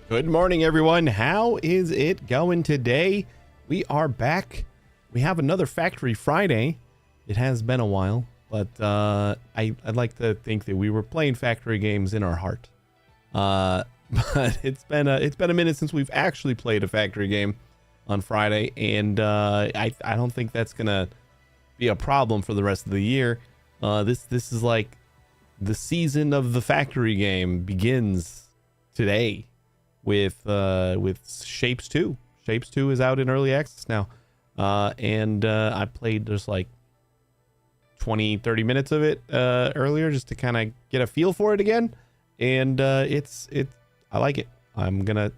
Good morning, everyone. How is it going today? We are back. We have another Factory Friday. It has been a while, but I'd like to think that we were playing factory games in our heart. But it's been a minute since we've actually played a factory game on Friday, and I don't think that's gonna be a problem for the rest of the year. This is like the season of the factory game begins today with Shapez 2. Shapez 2 is out in early access now, and I played just like 20-30 minutes of it earlier just to kind of get a feel for it again, and I like it. I'm gonna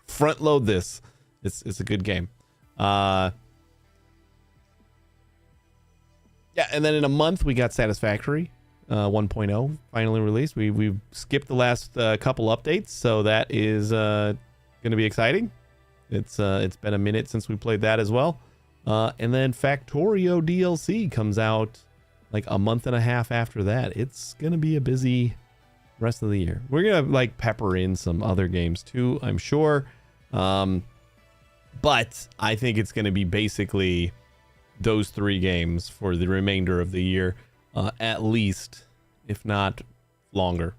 front load this. It's a good game. Yeah, and then in a month we got Satisfactory 1.0 finally released. We've skipped the last couple updates, so that is going to be exciting. It's been a minute since we played that as well. And then Factorio DLC comes out like a month and a half after that. It's going to be a busy rest of the year. We're going to like pepper in some other games too, I'm sure. But I think it's going to be basically those three games for the remainder of the year, at least, if not longer.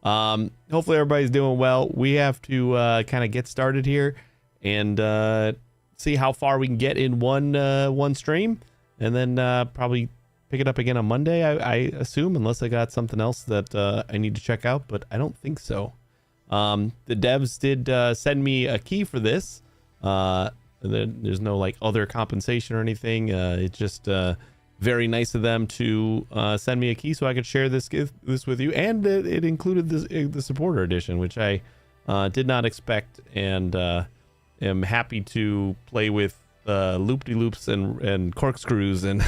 Hopefully everybody's doing well. We have to kind of get started here and see how far we can get in one stream, and then probably pick it up again on Monday, I assume, unless I got something else that I need to check out, but I don't think so. The devs did send me a key for this. There's no like other compensation or anything. It's just very nice of them to send me a key so I could share this with you, and it included the supporter edition, which I did not expect, and am happy to play with loop-de-loops and corkscrews and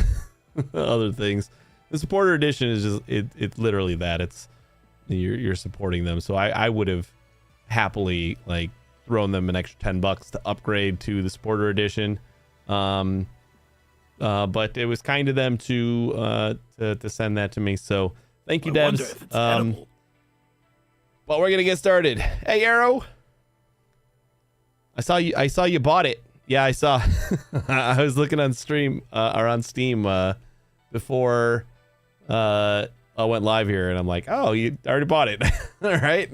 other things. The supporter edition is just it's literally that. It's you're supporting them, so I would have happily like thrown them an extra $10 to upgrade to the supporter edition, but it was kind of them to send that to me, so thank you, devs. But we're gonna get started. Hey, Arrow, I saw you bought it. Yeah, I saw. I was looking on stream or on Steam before I went live here, and I'm like, oh, you already bought it. All right.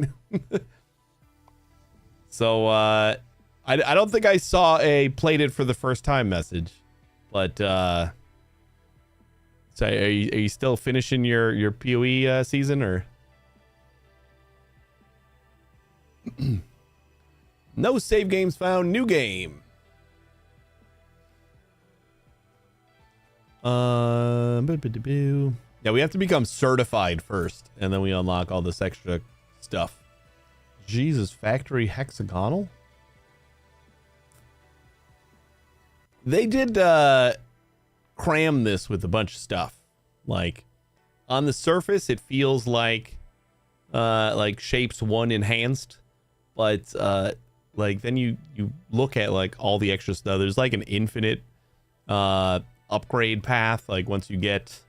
So I don't think I saw a played it for the first time message, but so are you still finishing your PoE season, or no save games found, new game? Yeah, we have to become certified first, and then we unlock all this extra stuff. Jesus, factory hexagonal. They did cram this with a bunch of stuff. Like on the surface, it feels like Shapez 1 enhanced, but like then you look at like all the extra stuff. There's like an infinite upgrade path. Like once you get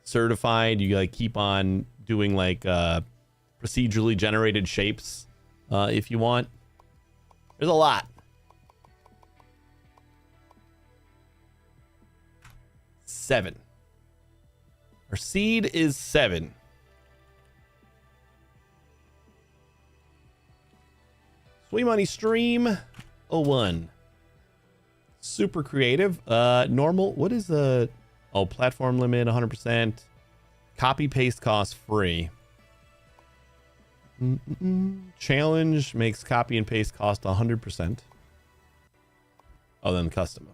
certified, you like keep on doing like procedurally generated shapes. If you want, there's a lot. 7. Our seed is 7. Sweet Money Stream 01. Super creative. Normal. What is the platform limit? 100%. Copy paste cost free. Challenge makes copy and paste cost 100%. Oh, then custom.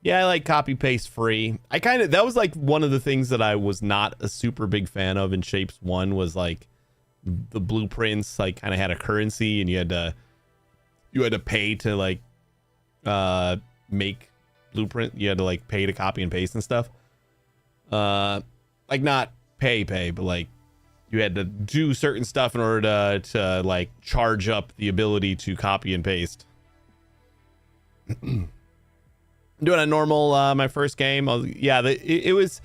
Yeah, I like copy paste free. That was like one of the things that I was not a super big fan of in Shapez 1 was like the blueprints like kind of had a currency, and you had to pay to like make blueprint. You had to like pay to copy and paste and stuff. Like not pay, but like you had to do certain stuff in order to like charge up the ability to copy and paste. I'm doing a normal my first game. It was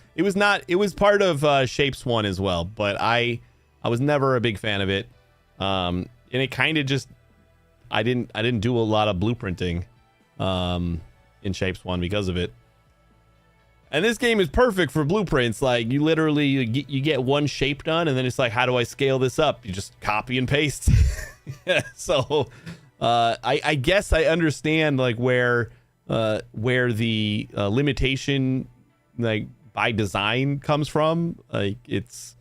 part of Shapez 1 as well, but I was never a big fan of it. And it kind of just, I didn't do a lot of blueprinting in Shapes 1 because of it. And this game is perfect for blueprints. Like, you literally, you get one shape done, and then it's like, how do I scale this up? You just copy and paste. So, I guess I understand, like, where the limitation, like, by design comes from. Like, it's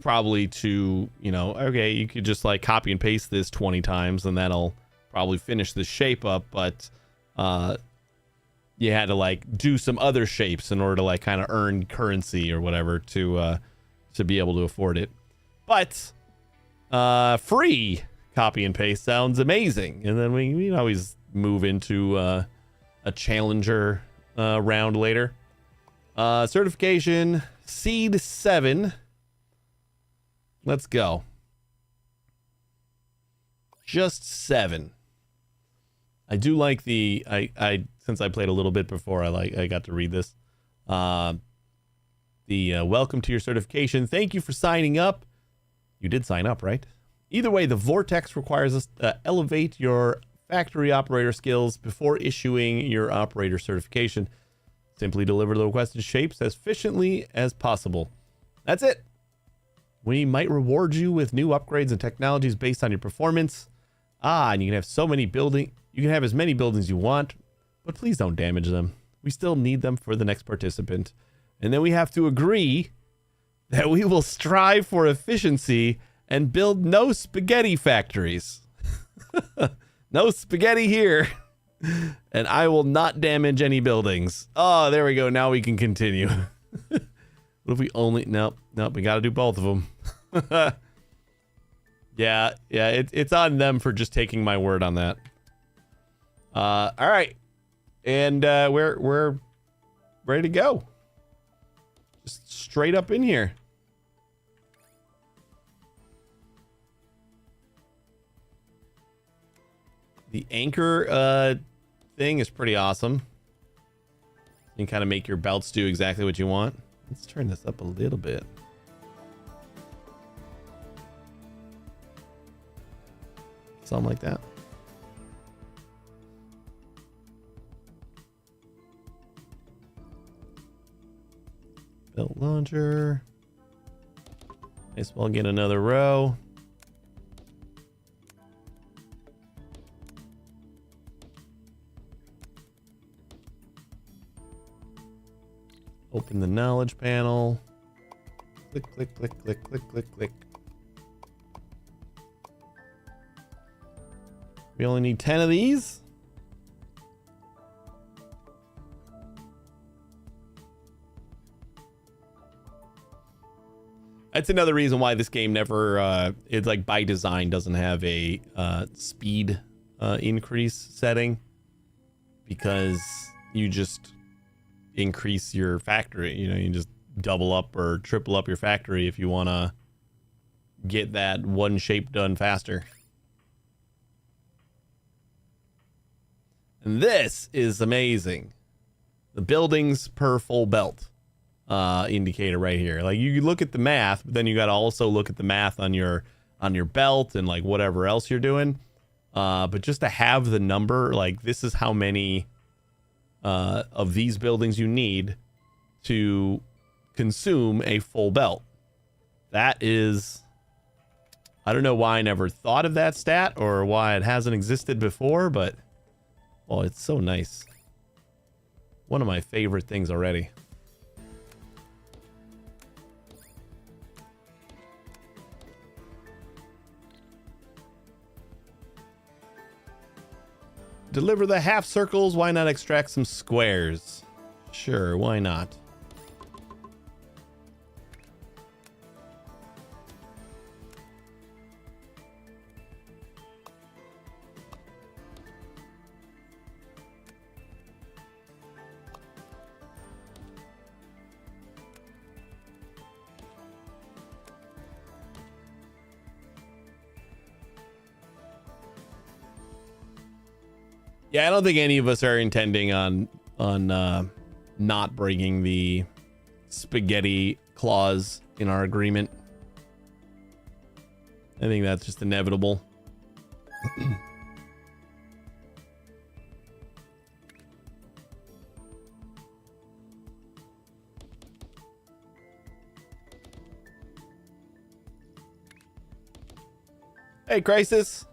probably to, you know, okay, you could just, like, copy and paste this 20 times, and that'll probably finish the shape up, but, you had to like do some other shapes in order to like kind of earn currency or whatever to be able to afford it. But free copy and paste sounds amazing. And then we always move into a challenger round later. Certification Seed 7. Let's go. Just 7. I do like the I since I played a little bit before, I got to read this. The welcome to your certification. Thank you for signing up. You did sign up, right? Either way, the Vortex requires us to elevate your factory operator skills before issuing your operator certification. Simply deliver the requested shapes as efficiently as possible. That's it. We might reward you with new upgrades and technologies based on your performance. And you can have so many you can have as many buildings you want, but please don't damage them. We still need them for the next participant. And then we have to agree that we will strive for efficiency and build no spaghetti factories. No spaghetti here. And I will not damage any buildings. Oh, there we go. Now we can continue. What if we only... Nope, we got to do both of them. Yeah, it's on them for just taking my word on that. All right. And we're ready to go. Just straight up in here. The anchor thing is pretty awesome. You can kind of make your belts do exactly what you want. Let's turn this up a little bit. Something like that. Belt launcher. Nice, we'll get another row. Open the knowledge panel. Click, click, click, click, click, click, click. We only need 10 of these. That's another reason why this game never, it's like by design doesn't have a speed increase setting, because you just increase your factory. You know, you just double up or triple up your factory if you want to get that one shape done faster. And this is amazing. The buildings per full belt indicator right here. Like, you look at the math, but then you got to also look at the math on your belt and like whatever else you're doing. But just to have the number, like, this is how many of these buildings you need to consume a full belt. That is, I don't know why I never thought of that stat or why it hasn't existed before, but oh, it's so nice. One of my favorite things already. Deliver the half circles. Why not extract some squares? Sure, why not? Yeah, I don't think any of us are intending on not breaking the spaghetti clause in our agreement. I think that's just inevitable. Hey, Crisis.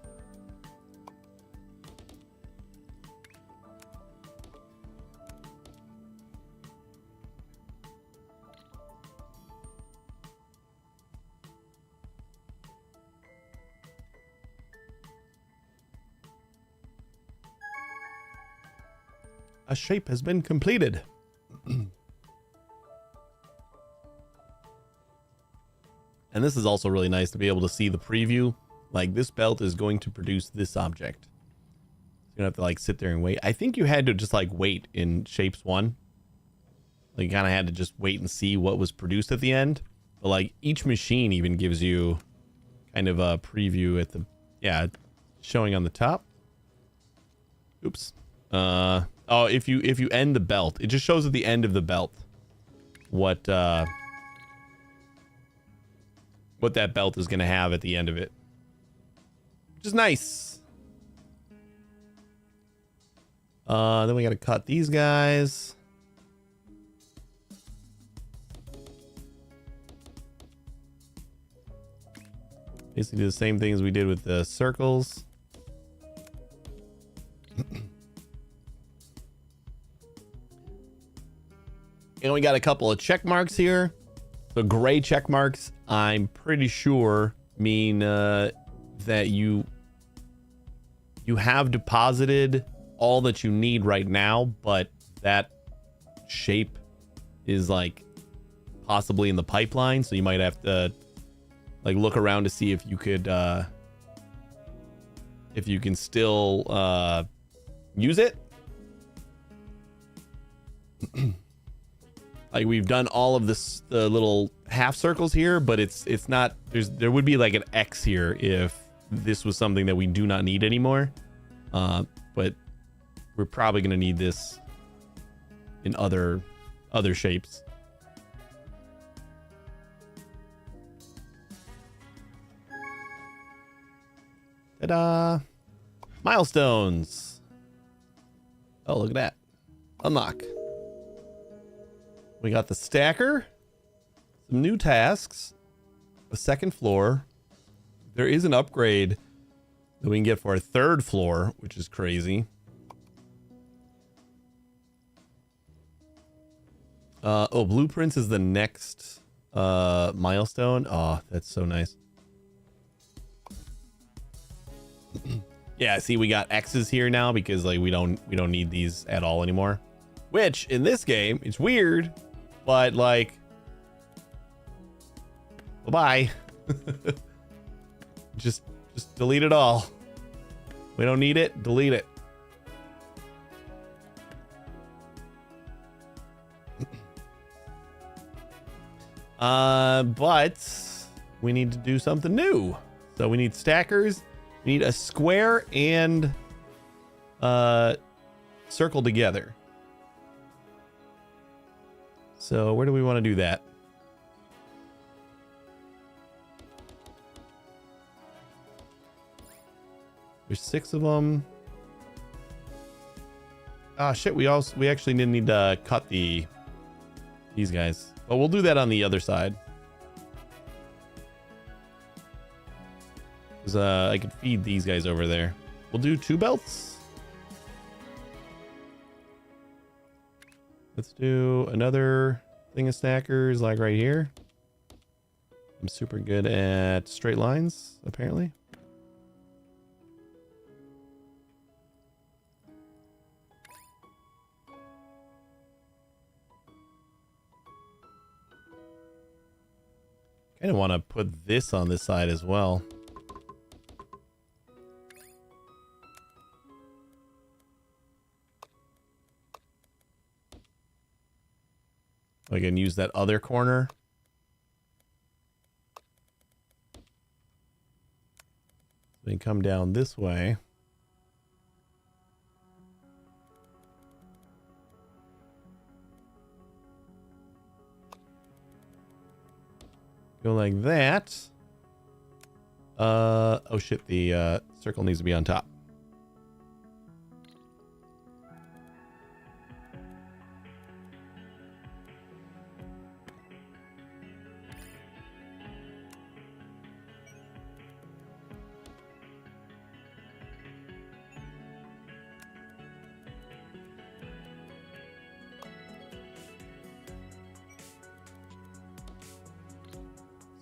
A shape has been completed. And this is also really nice to be able to see the preview. Like, this belt is going to produce this object. You're gonna have to like sit there and wait. I think you had to just like wait in Shapes 1. Like, you kind of had to just wait and see what was produced at the end. But like, each machine even gives you kind of a preview at the, yeah, showing on the top. Oops. Oh, if you end the belt, it just shows at the end of the belt what that belt is gonna have at the end of it, which is nice. Then we gotta cut these guys. Basically do the same thing as we did with the circles. And we got a couple of check marks here. The gray check marks, I'm pretty sure, mean that you have deposited all that you need right now, but that shape is like possibly in the pipeline, so you might have to like look around to see if you could if you can still use it. Like, we've done all of this, the little half circles here, but it's not, there would be like an X here if this was something that we do not need anymore. But we're probably going to need this in other shapes. Ta-da! Milestones. Oh, look at that. Unlock. We got the stacker, some new tasks, a second floor. There is an upgrade that we can get for a third floor, which is crazy. Oh, blueprints is the next milestone. Oh, that's so nice. Yeah, see, we got X's here now because like we don't need these at all anymore. Which in this game, it's weird. But like, bye-bye. just delete it all. We don't need it. Delete it. But we need to do something new. So we need stackers. We need a square and circle together. So where do we want to do that? There's 6 of them. Ah, shit. We actually didn't need to cut these guys, but we'll do that on the other side. Because I could feed these guys over there. We'll do 2 belts. Let's do another thing of stackers, like right here. I'm super good at straight lines, apparently. Kind of want to put this on this side as well. I can use that other corner. Then come down this way. Go like that. Oh shit, the circle needs to be on top.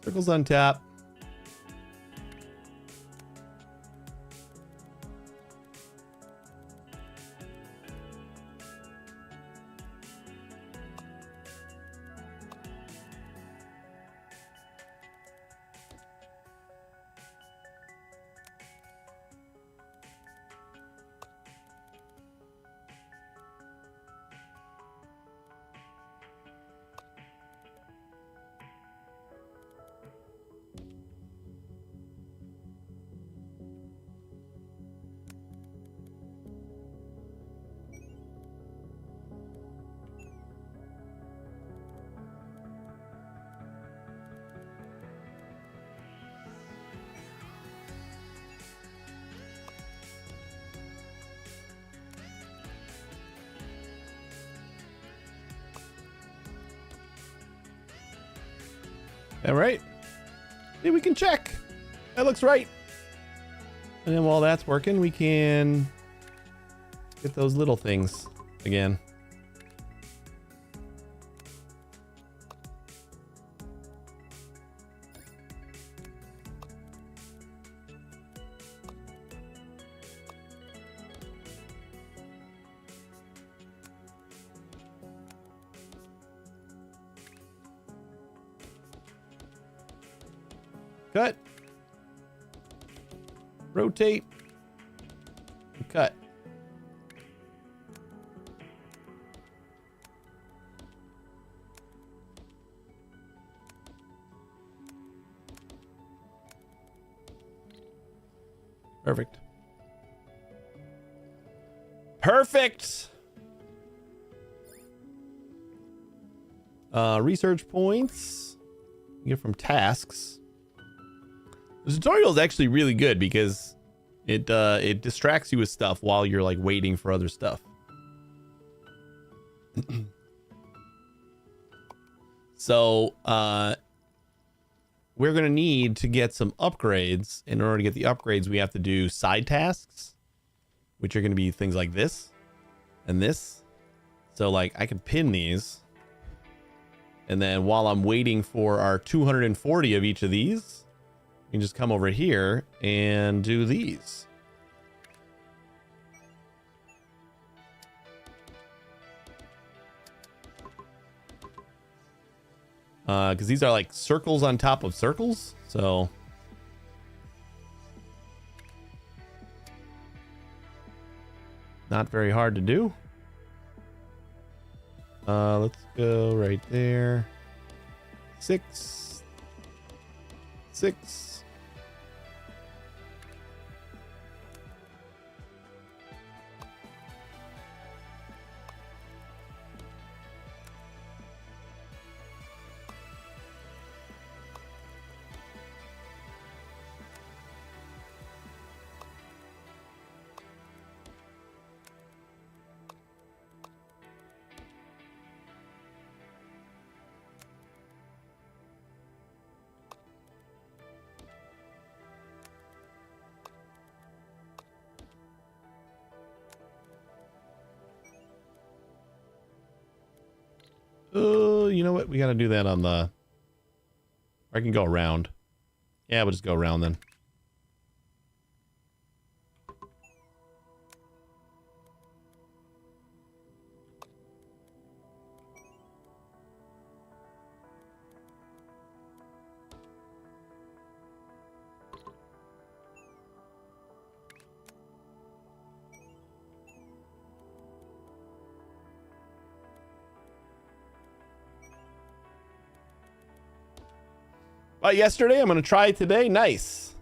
Circles on top. All right. Yeah, we can check. That looks right. And then while that's working, we can get those little things again. Cut. Rotate. And cut. Perfect. Perfect. Research points you get from tasks. The tutorial is actually really good because it distracts you with stuff while you're like waiting for other stuff. So we're gonna need to get some upgrades. In order to get the upgrades, we have to do side tasks, which are gonna be things like this and this. So like I can pin these, and then while I'm waiting for our 240 of each of these, you can just come over here and do these. Because these are like circles on top of circles. So not very hard to do. Let's go right there. 6, 6. You know what? We got to do that on the... I can go around. Yeah, we'll just go around then. Yesterday, I'm going to try it today. Nice.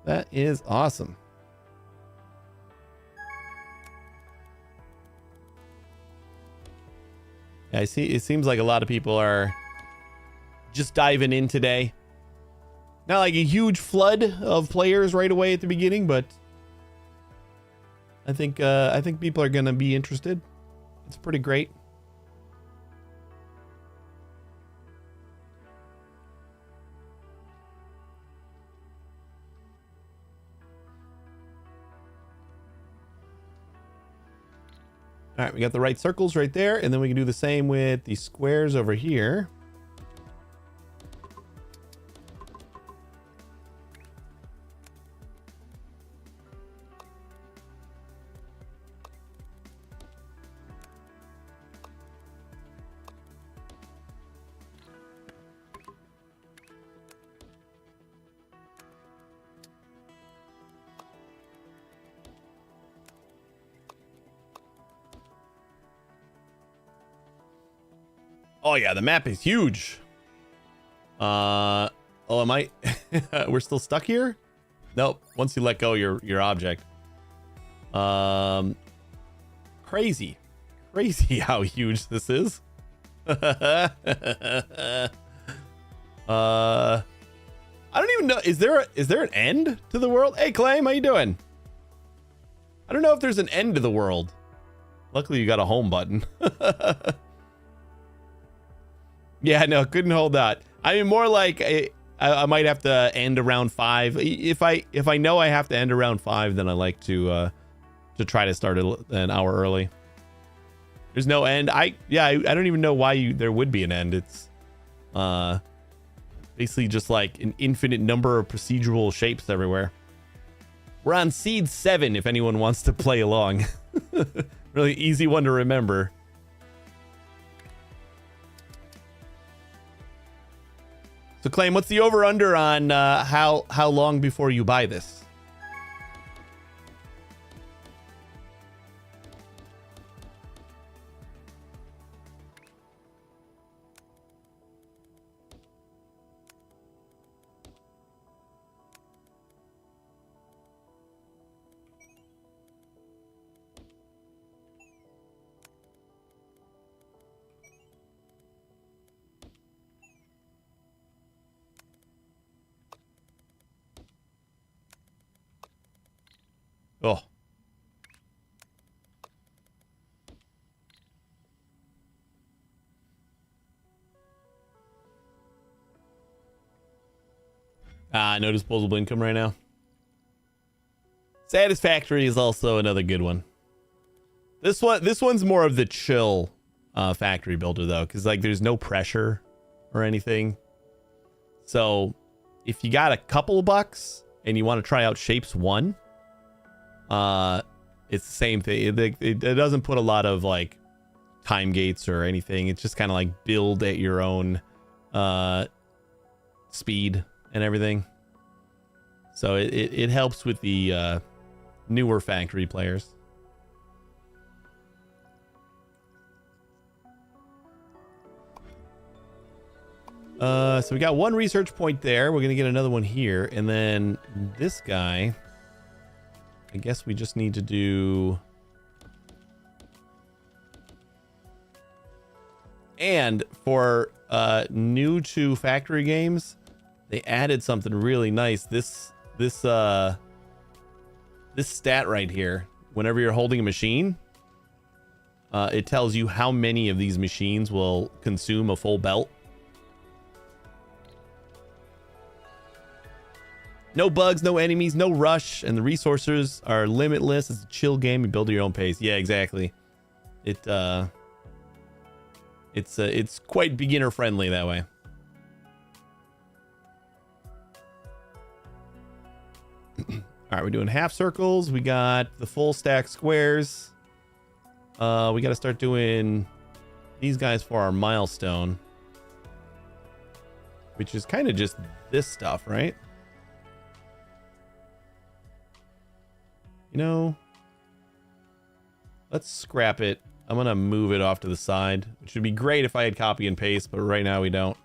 That is awesome. Yeah, I see. It seems like a lot of people are just diving in today. Not like a huge flood of players right away at the beginning, but I think people are gonna be interested. It's pretty great. All right, we got the right circles right there, and then we can do the same with the squares over here. Oh yeah, the map is huge. Oh, am I? We're still stuck here? Nope. Once you let go your object. Crazy how huge this is. I don't even know. Is there an end to the world? Hey, Claim, how you doing? I don't know if there's an end to the world. Luckily, you got a home button. Yeah, no, couldn't hold that. I mean, more like I might have to end around 5. If I know I have to end around 5, then I like to try to start an hour early. There's no end. I don't even know why there would be an end. It's basically just like an infinite number of procedural shapes everywhere. We're on seed 7 if anyone wants to play along. Really easy one to remember. So, Claim, what's the over-under on how long before you buy this? Oh. No disposable income right now. Satisfactory is also another good one. This one's more of the chill factory builder though, because like there's no pressure or anything. So if you got a couple bucks and you want to try out Shapes 1, it's the same thing. It doesn't put a lot of like time gates or anything. It's just kind of like build at your own speed and everything. So it helps with the newer factory players. So we got one research point there. We're gonna get another one here, and then this guy, I guess we just need to do. And for new to factory games, they added something really nice. This stat right here, whenever you're holding a machine, it tells you how many of these machines will consume a full belt. No bugs, no enemies, no rush, and the resources are limitless. It's a chill game. You build at your own pace. Yeah, exactly. It's quite beginner friendly that way. All right, we're doing half circles. We got the full stack squares. We got to start doing these guys for our milestone, which is kind of just this stuff, right? You know, let's scrap it. I'm gonna move it off to the side, which would be great if I had copy and paste, but right now we don't.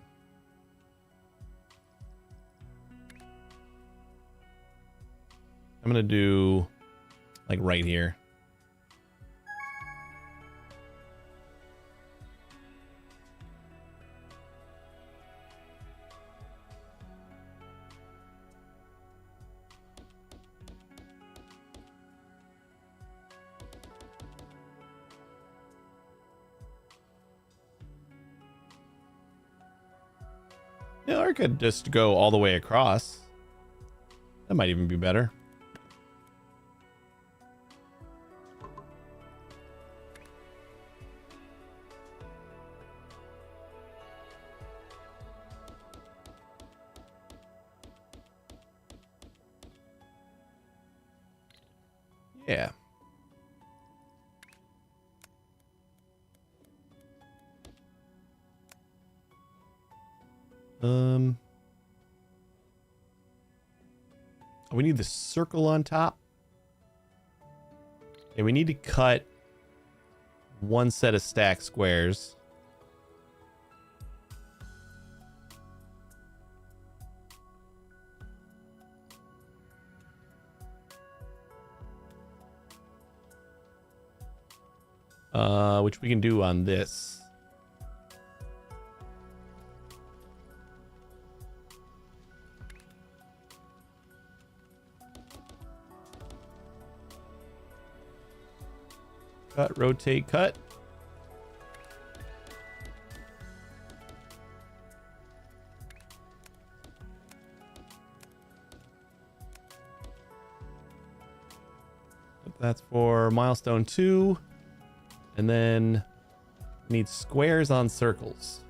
I'm gonna do like right here. Yeah, or I could just go all the way across. That might even be better. Yeah. We need the circle on top. And we need to cut one set of stack squares. Which we can do on this. Cut, rotate, cut. That's for milestone 2. And then need squares on circles.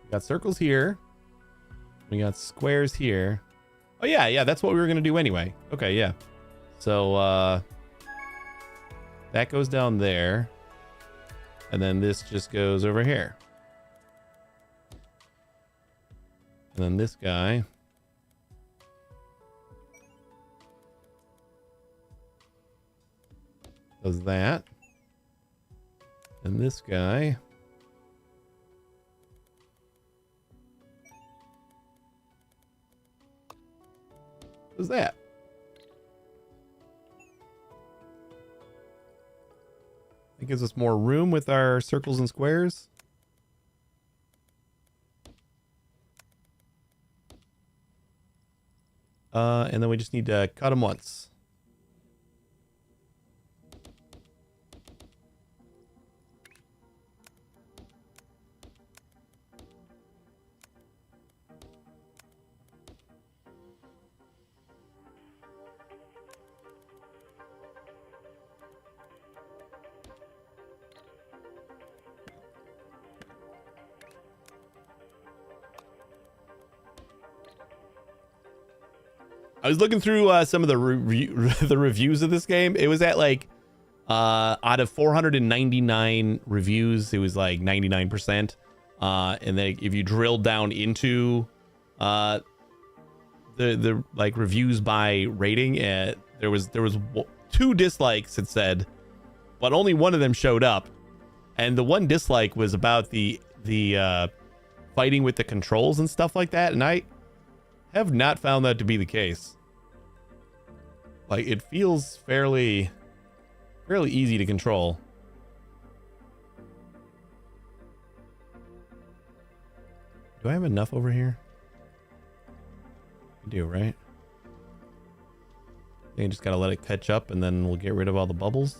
We got circles here. We got squares here. Oh yeah, that's what we were gonna do anyway. Okay, yeah. So that goes down there. And then this just goes over here. And then this guy does that. And this guy does that. It gives us more room with our circles and squares. And then we just need to cut them once. I was looking through some of the reviews of this game. It was at like out of 499 reviews, it was like 99%. And then if you drill down into the like reviews by rating, there was 2 dislikes, it said, but only one of them showed up. And the one dislike was about the fighting with the controls and stuff like that, and I have not found that to be the case. Like, it feels fairly easy to control. Do I have enough over here? I do, right? I think I just gotta let it catch up and then we'll get rid of all the bubbles.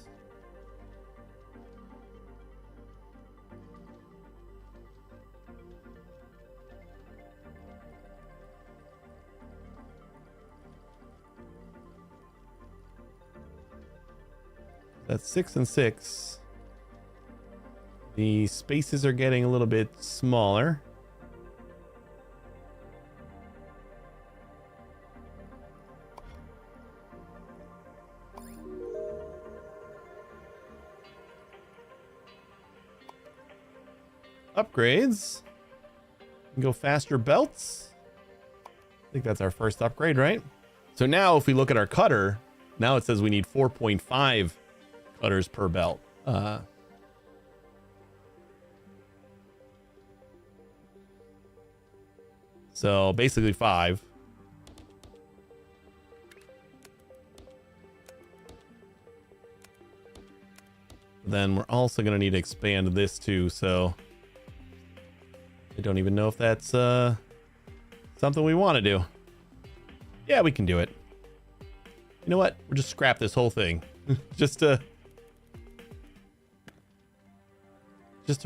That's 6 and 6. The spaces are getting a little bit smaller. Upgrades. We can go faster belts. I think that's our first upgrade, right? So now if we look at our cutter, now it says we need 4.5 cutters per belt. So basically 5. Then we're also going to need to expand this too, so I don't even know if that's something we want to do. Yeah, we can do it. You know what? We'll just scrap this whole thing. just to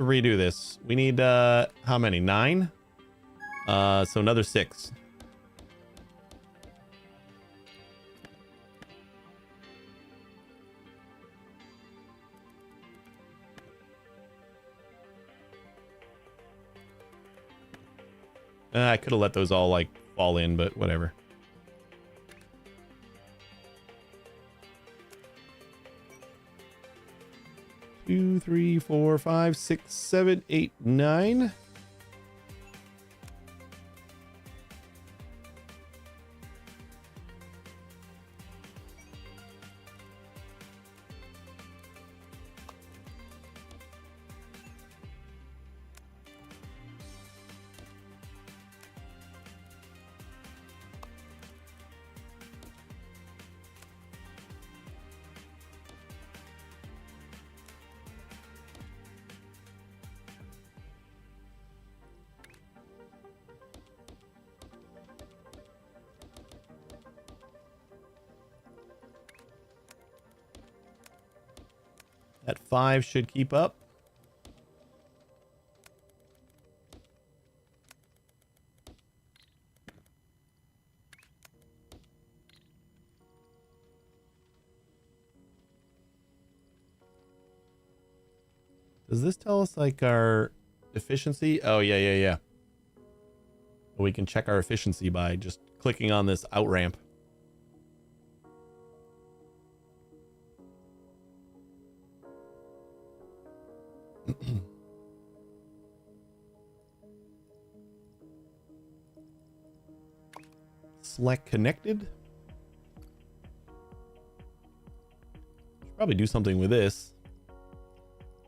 redo this. We need how many? 9? So another 6. I could have let those all like fall in, but whatever. Two, 3, 4, 5, 6, 7, 8, 9. That 5 should keep up. Does this tell us like our efficiency? Oh, yeah. We can check our efficiency by just clicking on this out ramp. Select connected. Should probably do something with this.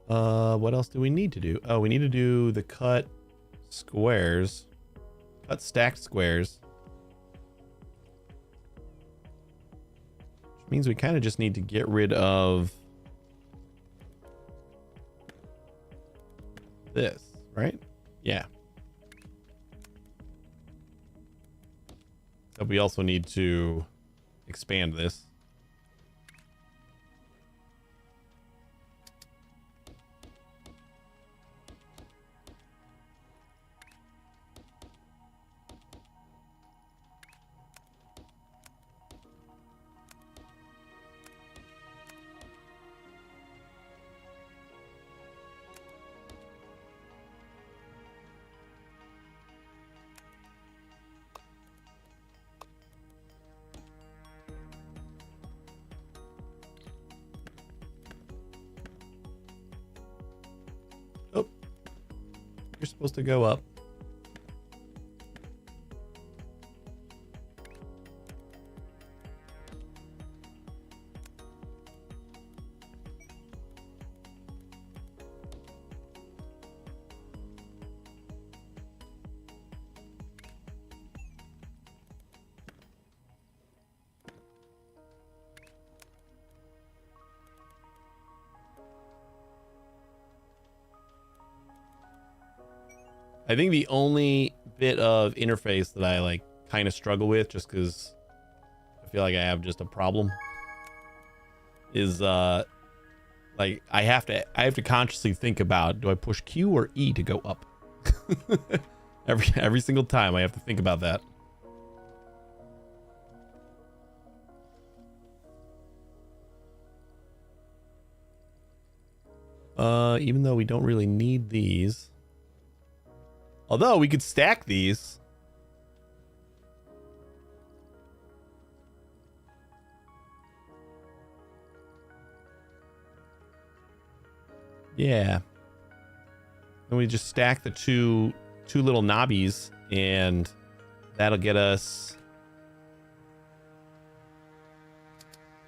What else do we need to do? Oh, we need to do the cut squares. Cut stacked squares. Which means we kind of just need to get rid of this, right? Yeah. So we also need to expand this. You're supposed to go up. I think the only bit of interface that I like kind of struggle with, just because I feel like I have just a problem, is like I have to consciously think about, do I push Q or E to go up? every single time I have to think about that. Even though we don't really need these. Although we could stack these. Yeah. And we just stack the two little knobbies, and that'll get us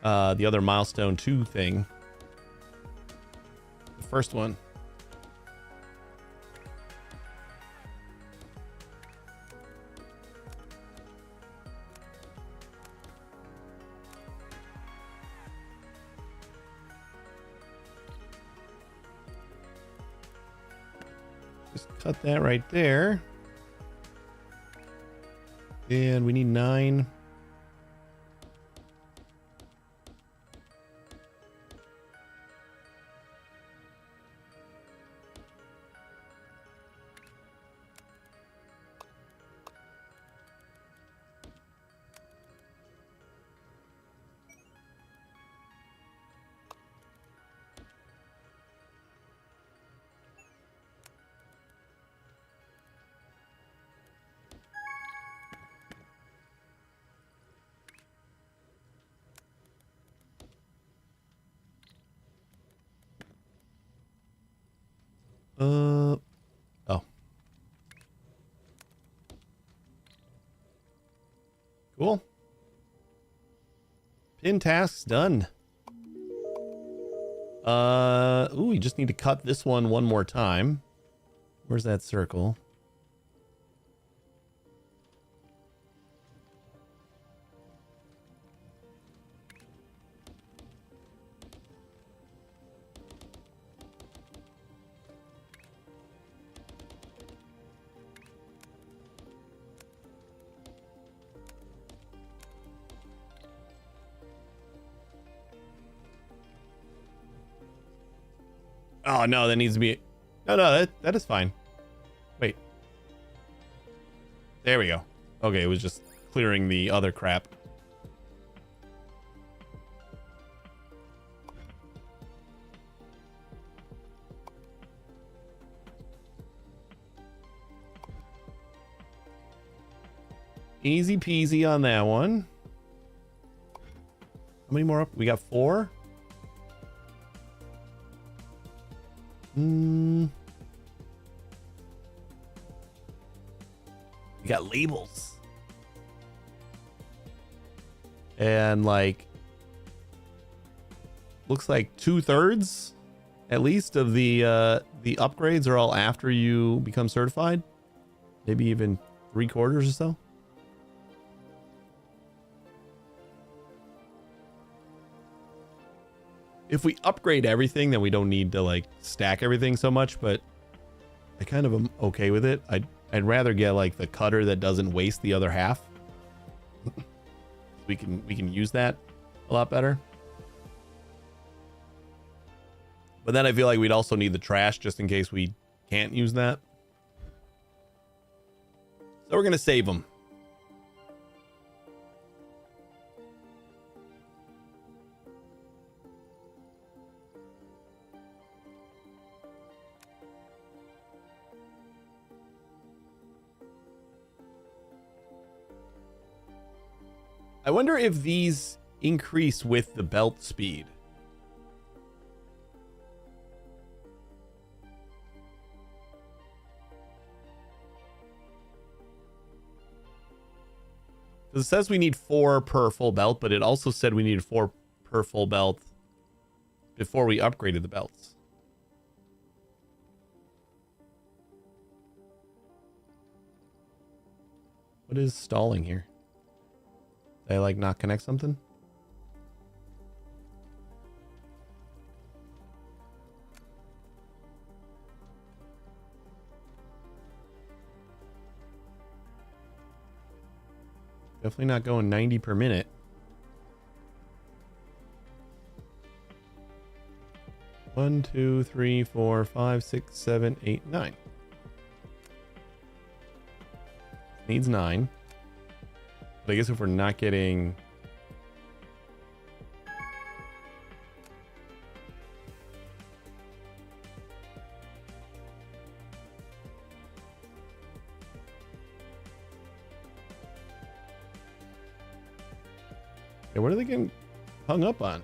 the other milestone 2 thing. The first one. Cut that right there. And we need 9. 10 tasks done. Ooh, you just need to cut this one more time. Where's that circle? Oh, no, that needs to be... No, that is fine. Wait. There we go. Okay, it was just clearing the other crap. Easy peasy on that one. How many more up? We got 4. You got labels. And like looks like 2/3 at least of the upgrades are all after you become certified. Maybe even 3/4 or so. If we upgrade everything, then we don't need to like stack everything so much, but I kind of am okay with it. I'd rather get like the cutter that doesn't waste the other half. we can use that a lot better. But then I feel like we'd also need the trash just in case we can't use that. So we're gonna save them. I wonder if these increase with the belt speed. Because it says we need 4 per full belt, but it also said we needed 4 per full belt before we upgraded the belts. What is stalling here? Did I like not connect something? Definitely not going 90 per minute. One, 2, 3, 4, 5, 6, 7, 8, 9. Needs 9. But I guess if we're not getting... Yeah, what are they getting hung up on?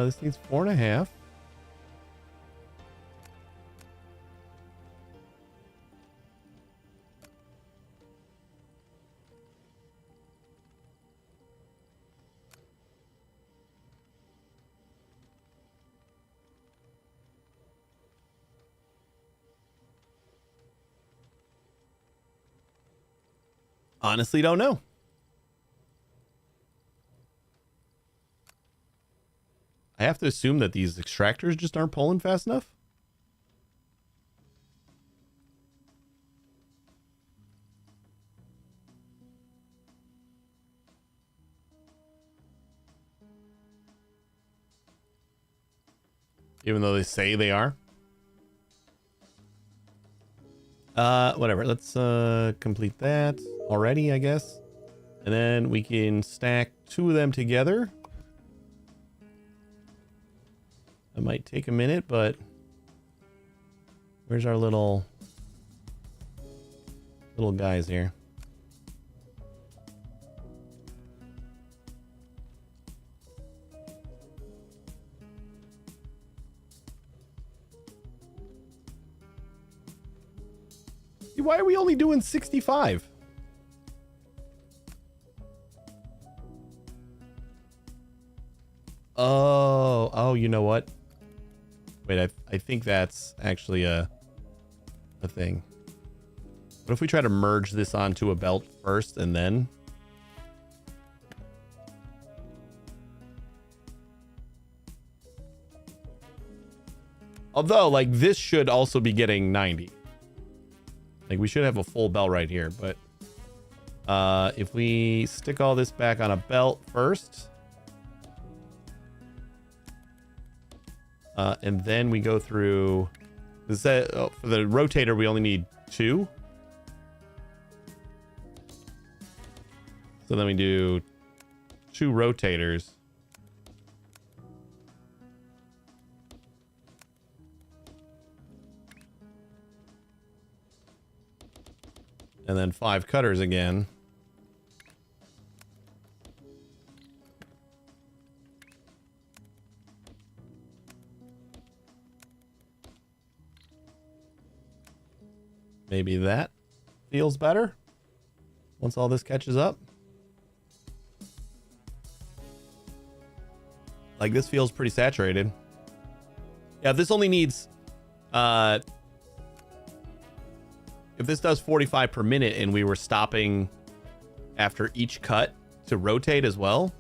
This needs 4.5. Honestly, don't know. I have to assume that these extractors just aren't pulling fast enough. Even though they say they are. Whatever. Let's complete that already, I guess. And then we can stack 2 of them together. It might take a minute, but where's our little guys here? Why are we only doing 65? Oh, you know what? Wait, I think that's actually a thing. What if we try to merge this onto a belt first and then? Although, like, this should also be getting 90. Like, we should have a full belt right here, but if we stick all this back on a belt first, and then we go through, for the rotator, we only need 2. So then we do 2 rotators. And then 5 cutters again. Maybe that feels better once all this catches up. Like, this feels pretty saturated. Yeah, this only needs if this does 45 per minute and we were stopping after each cut to rotate as well.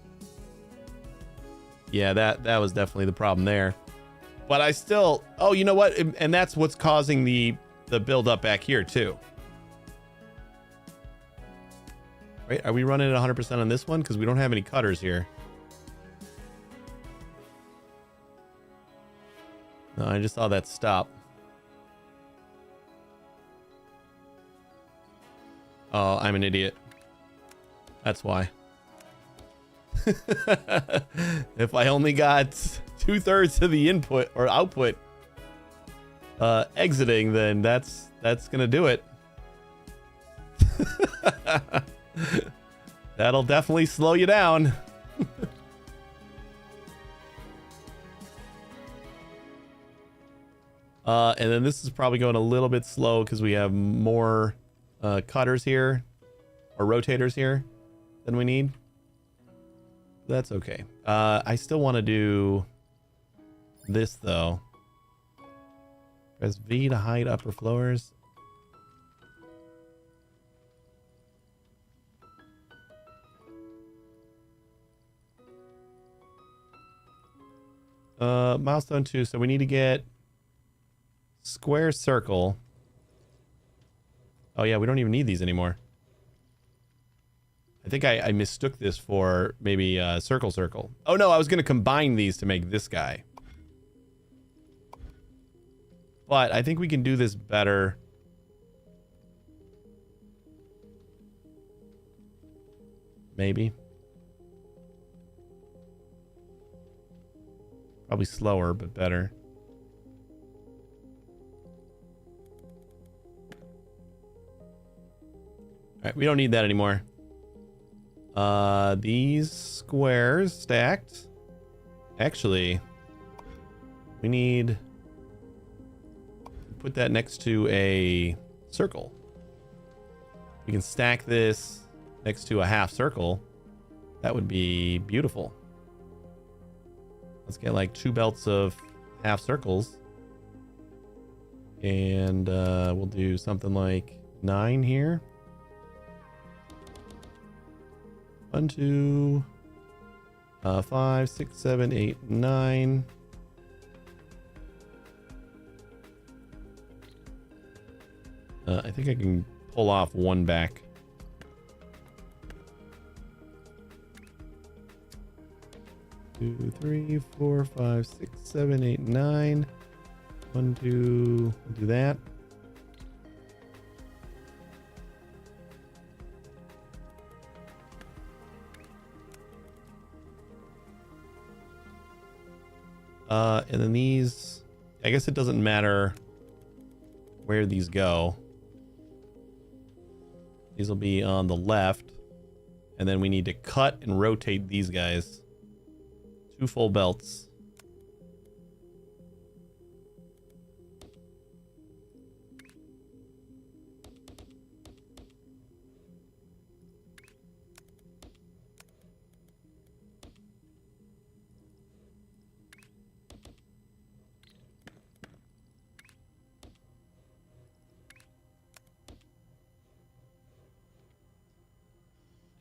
Yeah, that was definitely the problem there. But I still, oh, you know what? And that's what's causing the build up back here too. Right? Are we running at 100% on this one? Because we don't have any cutters here. No, I just saw that stop. Oh, I'm an idiot. That's why. If I only got 2/3 of the input or output exiting, then that's gonna do it. That'll definitely slow you down. And then this is probably going a little bit slow because we have more cutters here or rotators here than we need. That's okay. I still want to do this though. Press V to hide upper floors. Milestone 2. So we need to get square circle. Oh yeah, we don't even need these anymore. I think I mistook this for maybe circle. Oh no, I was going to combine these to make this guy. But I think we can do this better. Maybe. Probably slower, but better. All right, we don't need that anymore. These squares stacked. Actually, we need to put that next to a circle. We can stack this next to a half circle. That would be beautiful. Let's get like 2 belts of half circles. And we'll do something like 9 here. 1, 2, 5, 6, 7, 8, 9. I think I can pull off 1 back. Two, 3, 4, 5, 6, 7, 8, 9. 1, 2. Do that. And then these, I guess it doesn't matter where these go. These will be on the left. And then we need to cut and rotate these guys. 2 full belts.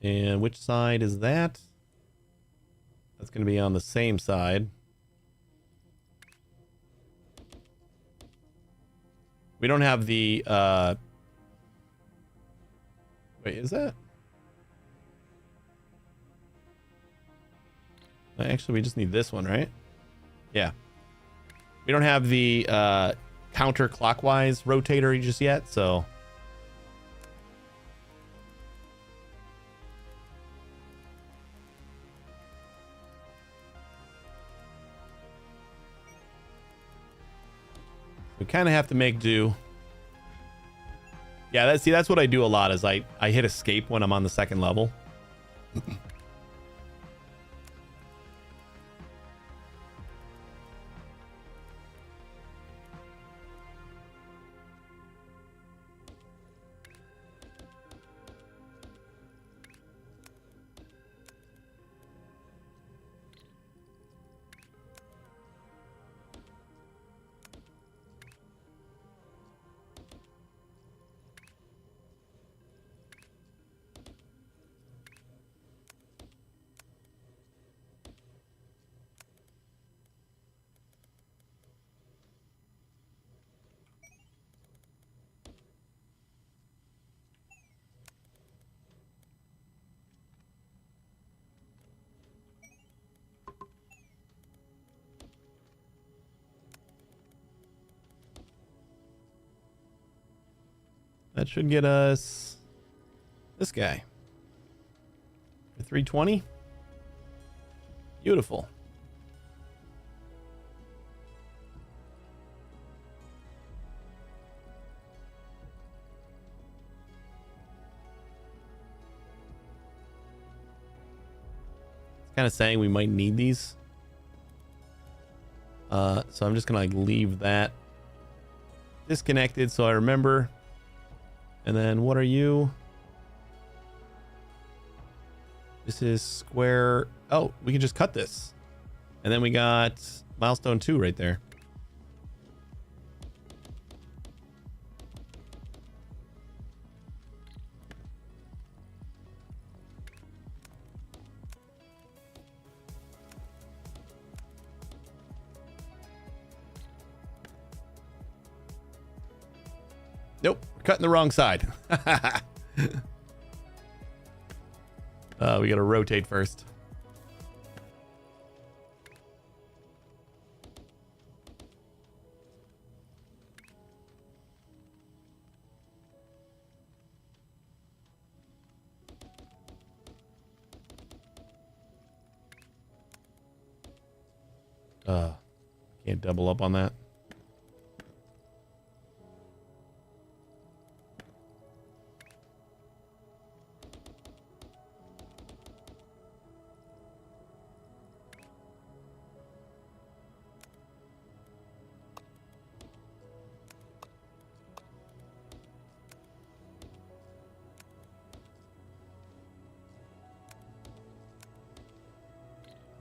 And which side is that? That's going to be on the same side. We don't have the, wait, is that? Actually, we just need this one, right? Yeah. We don't have the, counterclockwise rotator just yet, so. We kind of have to make do. Yeah, that's what I do a lot is I hit escape when I'm on the second level. That should get us this guy. 320. Beautiful. It's kind of saying we might need these. So I'm just gonna like leave that disconnected so I remember. And then what are you? This is square. Oh, we can just cut this. And then we got milestone 2 right there. Nope, we're cutting the wrong side. We gotta rotate first. Can't double up on that.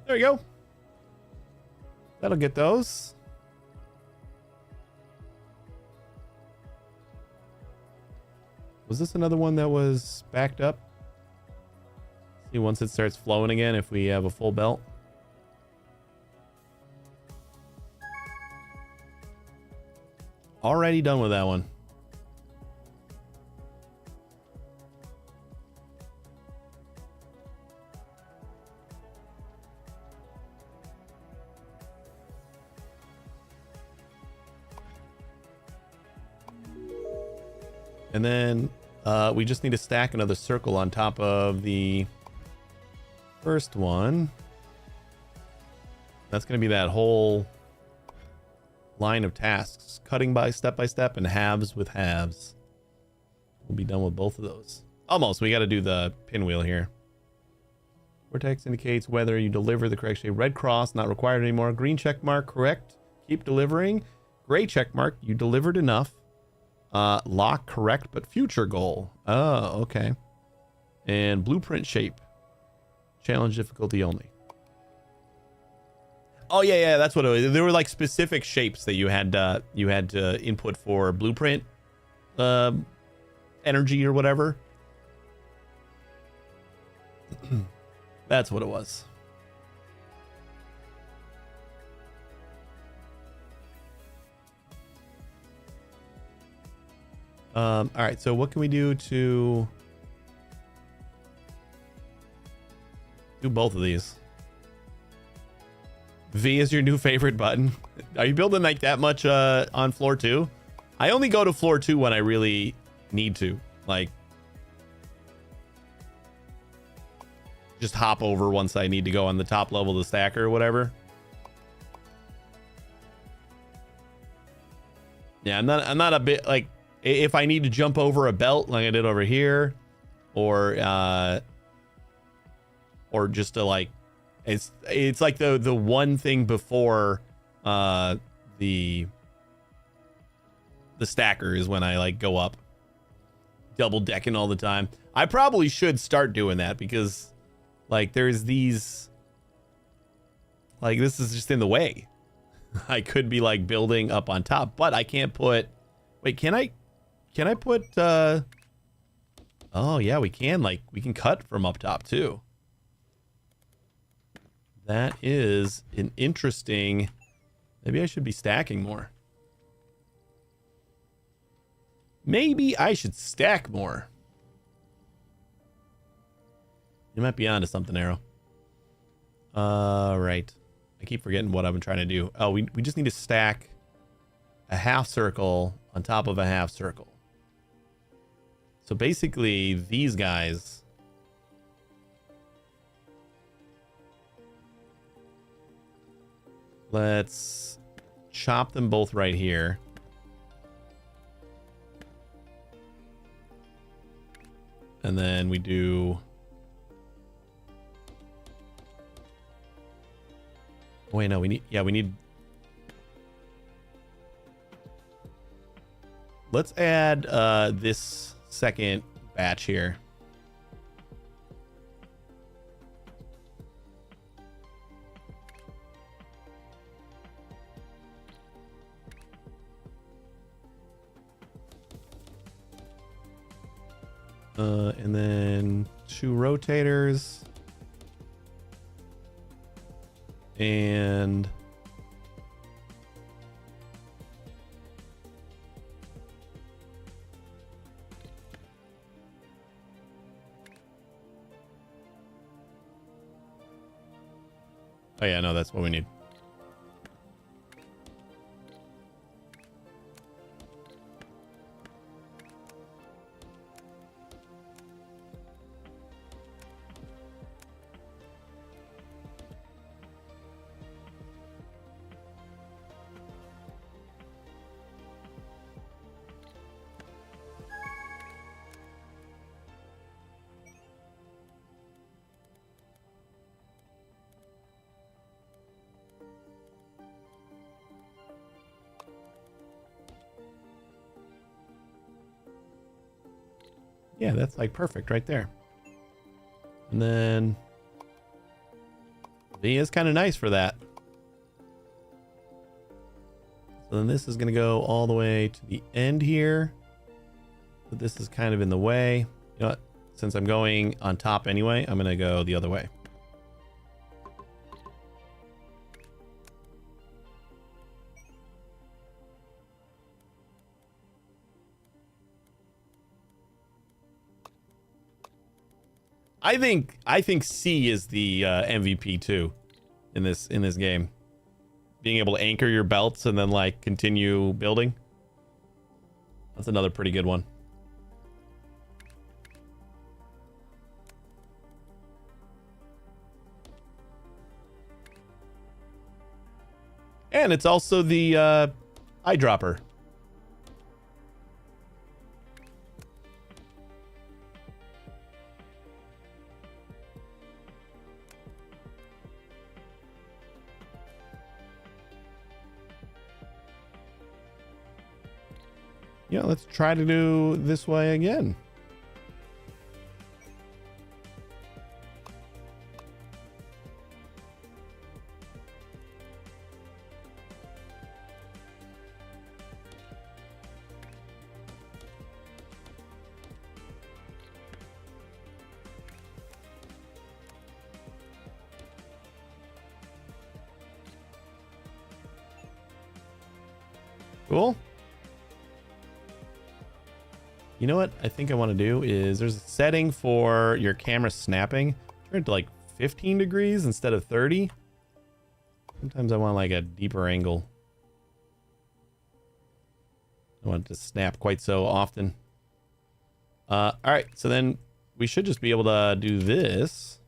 There you go. That'll get those. Was this another one that was backed up? See, once it starts flowing again, if we have a full belt. Already done with that one. And then we just need to stack another circle on top of the first one. That's going to be that whole line of tasks, cutting by step, and halves with halves. We'll be done with both of those. Almost. We got to do the pinwheel here. Vortex indicates whether you deliver the correct shape. Red cross, not required anymore. Green check mark, correct. Keep delivering. Gray check mark, you delivered enough. Lock, correct, but future goal. Oh, okay. And blueprint shape. Challenge difficulty only. Oh, yeah, that's what it was. There were like specific shapes that you had to input for blueprint energy or whatever. That's what it was. All right, so what can we do to do both of these? V is your new favorite button. Are you building like that much on floor 2? I only go to floor 2 when I really need to. Like, just hop over once I need to go on the top level of the stacker or whatever. Yeah, I'm not a bit like, if I need to jump over a belt like I did over here, or just to like, it's like the one thing before the stacker is when I like go up, double decking all the time. I probably should start doing that because like there's these, like this is just in the way. I could be like building up on top, but I can't put, wait, can I put oh yeah, we can, like we can cut from up top too. That is an interesting, maybe I should be stacking more. Maybe I should stack more. You might be onto something, Arrow. Right. I keep forgetting what I've been trying to do. Oh, we just need to stack a half circle on top of a half circle. So basically, these guys. Let's chop them both right here. And then we do... Oh, wait, no, we need... Yeah, we need... Let's add this second batch here. And then 2 rotators. And... Oh yeah, no, that's what we need. Yeah, that's like perfect right there. And then V is kind of nice for that. So then this is going to go all the way to the end here. But this is kind of in the way. You know what? Since I'm going on top anyway, I'm going to go the other way. I think C is the MVP too in this game. Being able to anchor your belts and then like continue building. That's another pretty good one. And it's also the eyedropper. Yeah, let's try to do this way again. Cool. You know what I think I want to do is there's a setting for your camera snapping. Turn it to like 15 degrees instead of 30. Sometimes I want like a deeper angle. I don't want it to snap quite so often. All right, so then we should just be able to do this.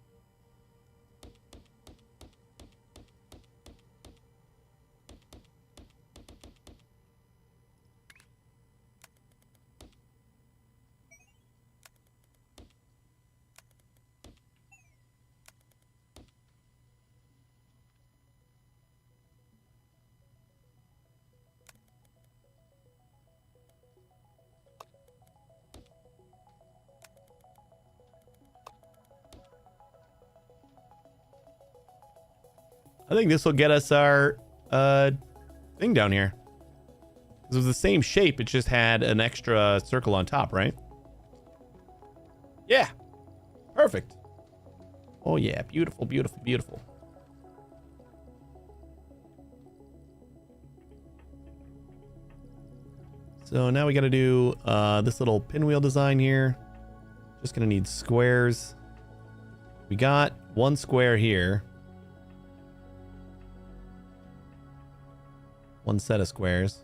I think this will get us our thing down here. It was the same shape, it just had an extra circle on top, right? Yeah. Perfect. Oh yeah, beautiful, beautiful, beautiful. So now we got to do this little pinwheel design here. Just gonna need squares. We got one square here. One set of squares.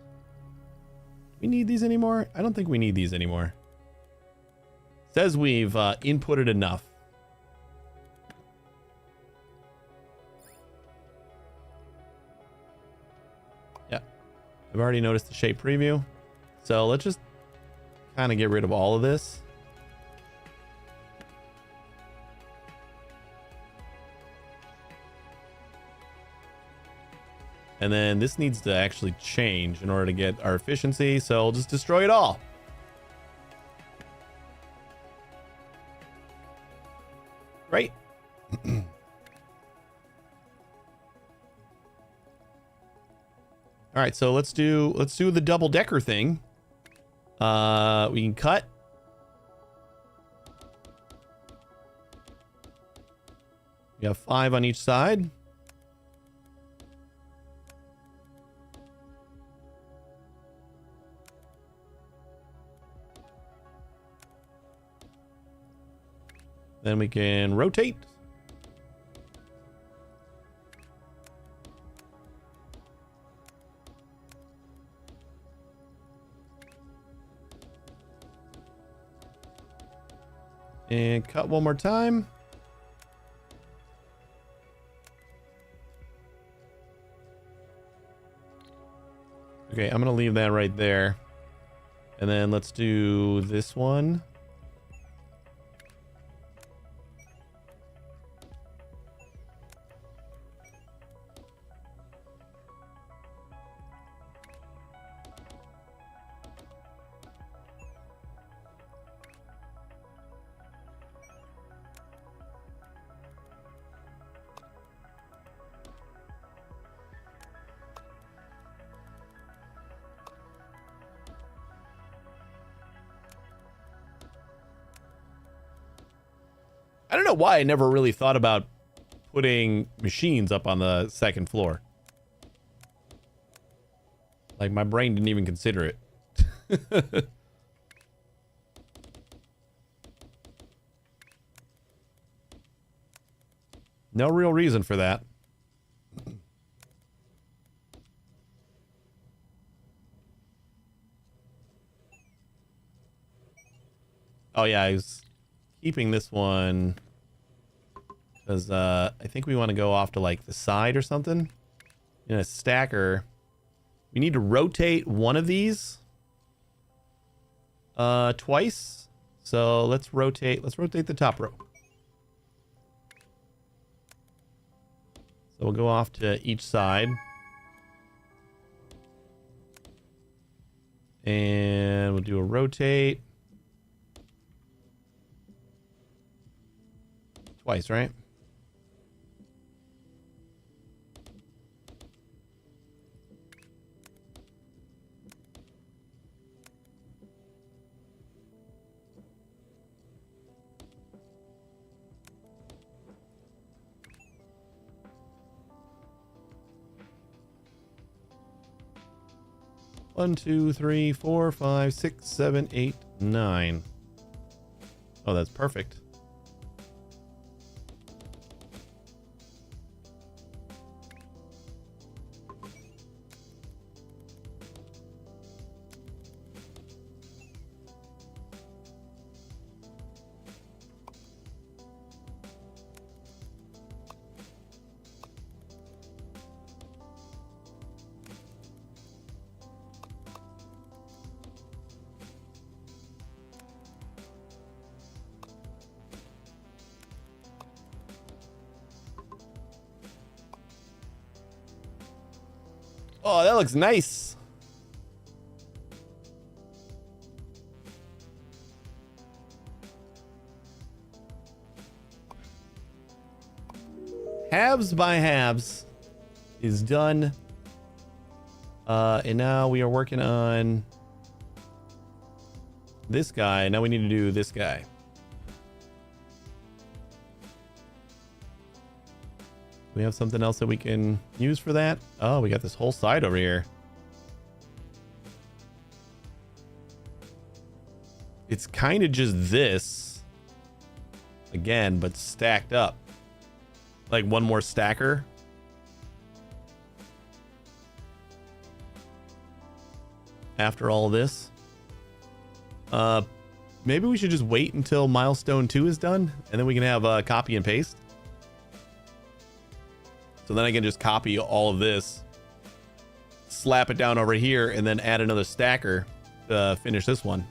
Do we need these anymore? I don't think we need these anymore. Says we've inputted enough. Yeah. I've already noticed the shape preview. So let's just kind of get rid of all of this. And then this needs to actually change in order to get our efficiency. So I'll just destroy it all. Right. All right, so let's do the double decker thing. We can cut. We have 5 on each side. Then we can rotate. And cut one more time. Okay, I'm going to leave that right there. And then let's do this one. I don't know why I never really thought about putting machines up on the second floor. Like, my brain didn't even consider it. No real reason for that. Oh yeah, I was keeping this one because I think we want to go off to like the side or something. In a stacker, we need to rotate one of these twice. So let's rotate the top row. So we'll go off to each side. And we'll do a rotate. Twice, right? 1, 2, 3, 4, 5, 6, 7, 8, 9. Oh, that's perfect. Oh, that looks nice. Halves by halves is done. And now we are working on this guy. Now we need to do this guy. We have something else that we can use for that. Oh, we got this whole side over here. It's kind of just this again, but stacked up. Like one more stacker. After all this. Maybe we should just wait until milestone 2 is done, and then we can have copy and paste. So then I can just copy all of this, slap it down over here, and then add another stacker to finish this one.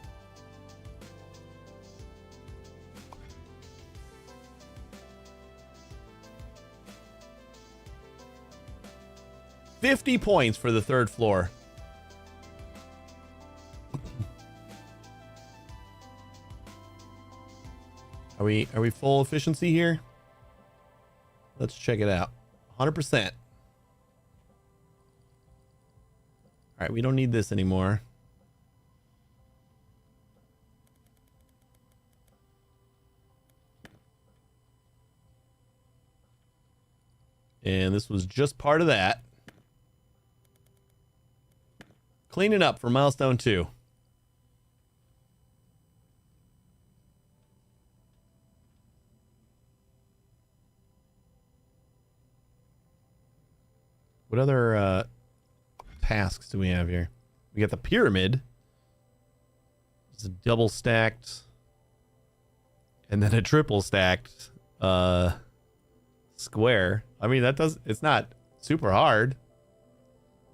$50 points for the 3rd floor. Are we full efficiency here? Let's check it out. 100%. All right, we don't need this anymore. And this was just part of that. Cleaning up for milestone 2. What other tasks do we have here? We got the pyramid. It's a double stacked and then a triple stacked square. I mean, it's not super hard.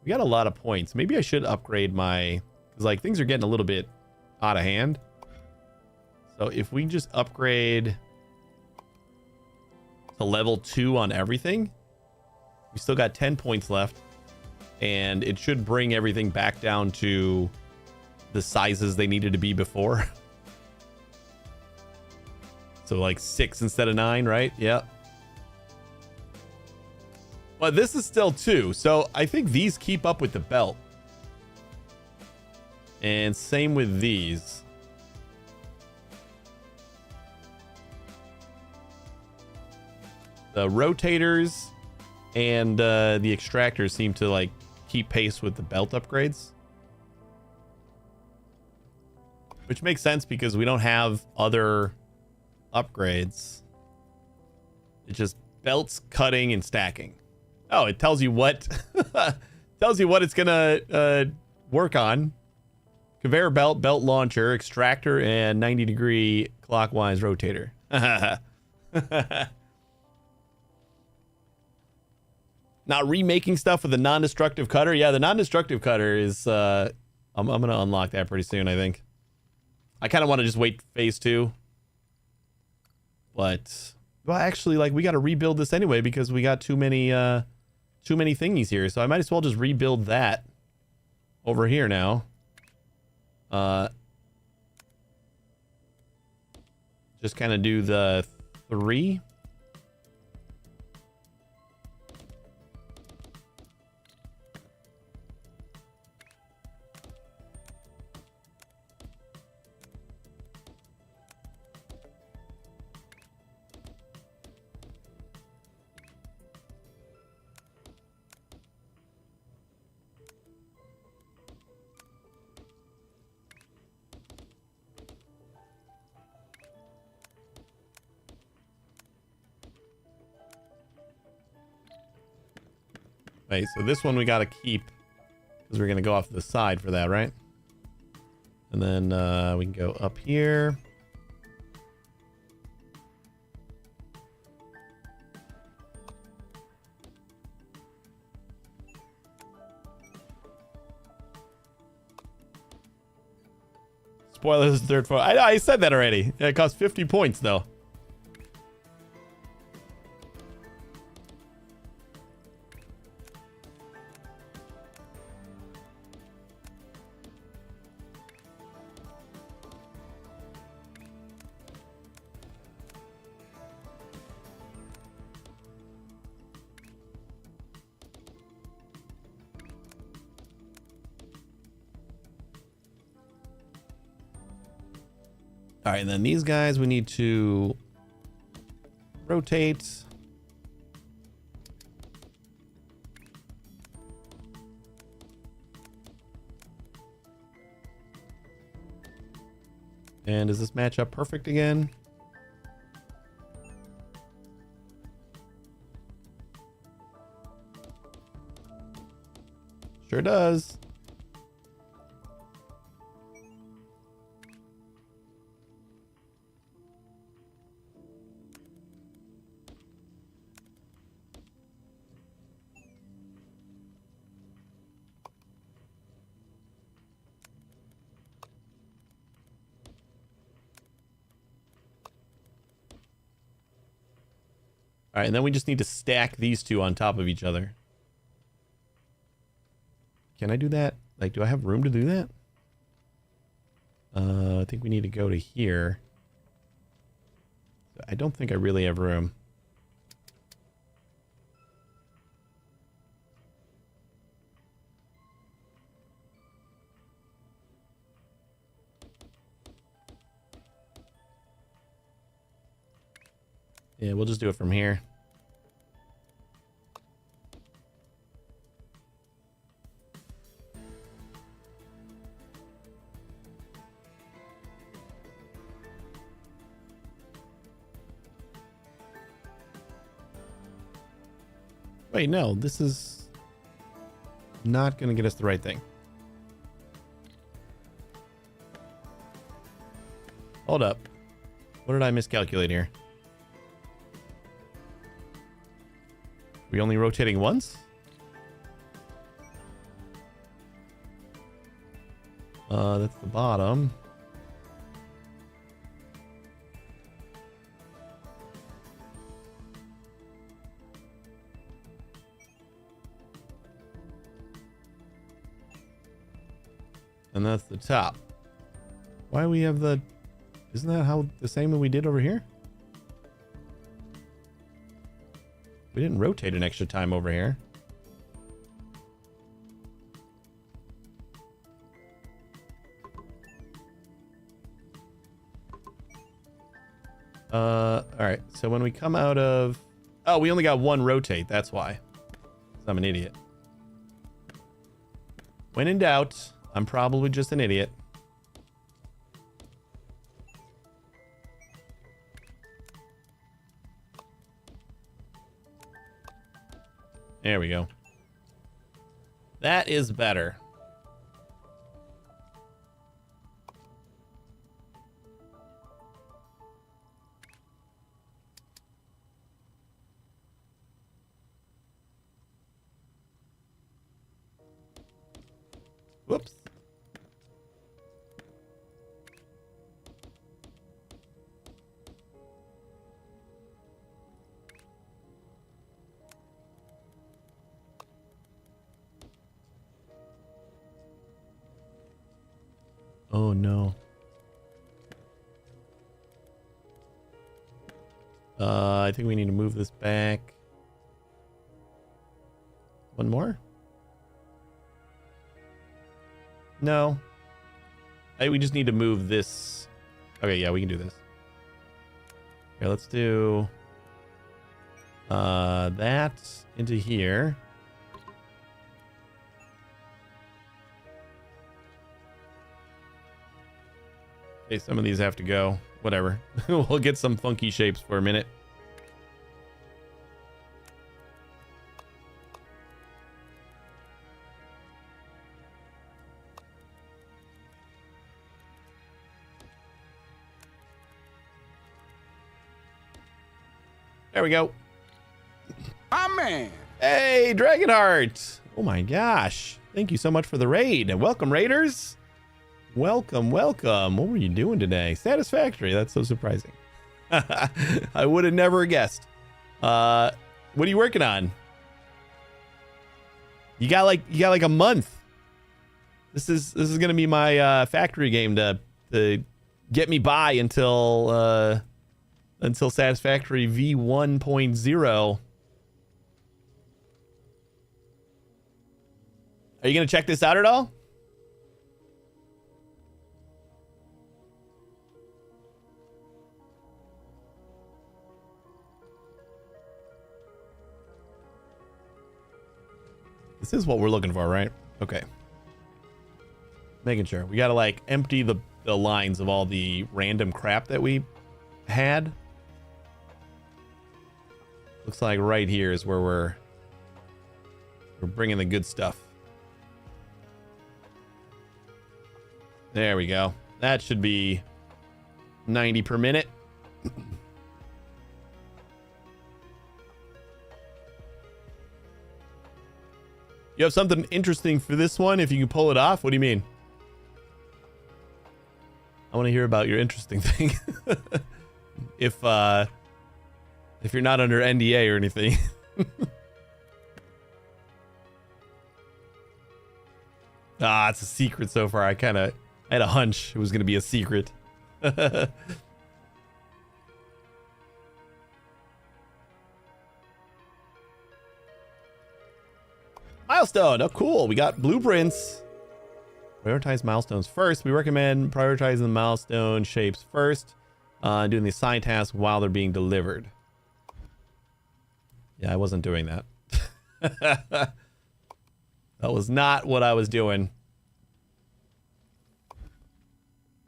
We got a lot of points. Maybe I should upgrade my, because like things are getting a little bit out of hand. So if we just upgrade to level 2 on everything, we still got 10 points left, and it should bring everything back down to the sizes they needed to be before. So like 6 instead of 9, right? Yep. But this is still 2, so I think these keep up with the belt. And same with these. The rotators and the extractors seem to like keep pace with the belt upgrades, which makes sense because we don't have other upgrades. It's just belts, cutting, and stacking. Oh, it tells you what tells you what it's gonna work on. Conveyor belt, belt launcher, extractor, and 90-degree clockwise rotator. Not remaking stuff with a non-destructive cutter. Yeah, the non-destructive cutter is I'm gonna unlock that pretty soon, I think. I kind of want to just wait phase 2. But well, actually, like, we got to rebuild this anyway because we got too many thingies here. So I might as well just rebuild that over here now. Just kind of do the 3. Wait, so this one we got to keep because we're going to go off to the side for that, right? And then we can go up here. Spoilers, third floor. I said that already. Yeah, it costs 50 points, though. All right, and then these guys we need to rotate. And does this match up perfect again? Sure does. All right, and then we just need to stack these two on top of each other. Can I do that? Like, do I have room to do that? I think we need to go to here. I don't think I really have room. Yeah, we'll just do it from here. Wait, no, this is not going to get us the right thing. Hold up. What did I miscalculate here? We only rotating once? That's the bottom. And that's the top. Why we have the... Isn't that how the same that we did over here? We didn't rotate an extra time over here. All right. So when we come out of... Oh, we only got one rotate. That's why. I'm an idiot. When in doubt, I'm probably just an idiot. There we go. That is better. Whoops. Oh no. I think we need to move this back. One more? No. We just need to move this. Okay, yeah, we can do this. Okay, let's do that into here. Okay, some of these have to go. Whatever. We'll get some funky shapes for a minute. There we go. My man. Hey, Dragonheart. Oh my gosh. Thank you so much for the raid. And welcome, raiders. Welcome, welcome. What were you doing today? Satisfactory. That's so surprising. I would have never guessed. What are you working on? You got like a month. This is gonna be my factory game to get me by until Satisfactory V1.0. Are you gonna check this out at all? This is what we're looking for, right? Okay. Making sure. We gotta like empty the lines of all the random crap that we had. Looks like right here is where we're bringing the good stuff. There we go. That should be 90 per minute. You have something interesting for this one if you can pull it off? What do you mean? I want to hear about your interesting thing. If you're not under NDA or anything. It's a secret so far. I had a hunch it was going to be a secret. Milestone. Oh, cool. We got blueprints. Prioritize milestones first. We recommend prioritizing the milestone shapes first. Doing the assigned tasks while they're being delivered. Yeah, I wasn't doing that. That was not what I was doing.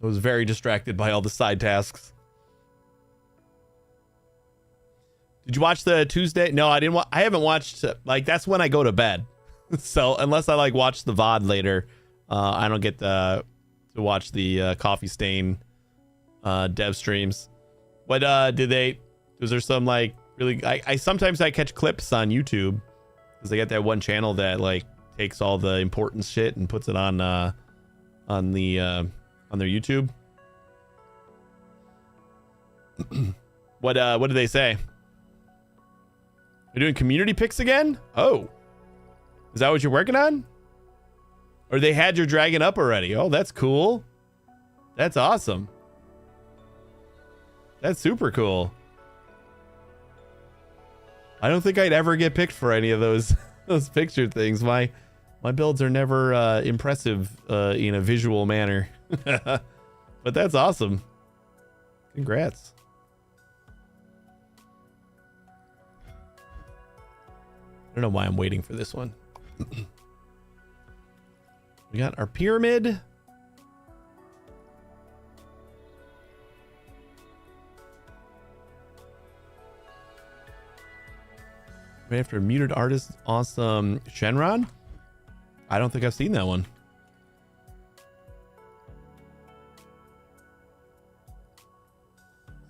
I was very distracted by all the side tasks. Did you watch the Tuesday? No, I didn't. I haven't watched. Like, that's when I go to bed. So unless I like watch the VOD later, I don't get to watch the Coffee Stain dev streams. What did they? Was there some like really? I sometimes I catch clips on YouTube because they got that one channel that like takes all the important shit and puts it on their YouTube. What did they say? They're doing community picks again? Oh. Is that what you're working on? Or they had your dragon up already? Oh, that's cool. That's awesome. That's super cool. I don't think I'd ever get picked for any of those picture things. My builds are never impressive in a visual manner. But that's awesome. Congrats. I don't know why I'm waiting for this one. We got our pyramid. Right after muted artist, awesome Shenron. I don't think I've seen that one.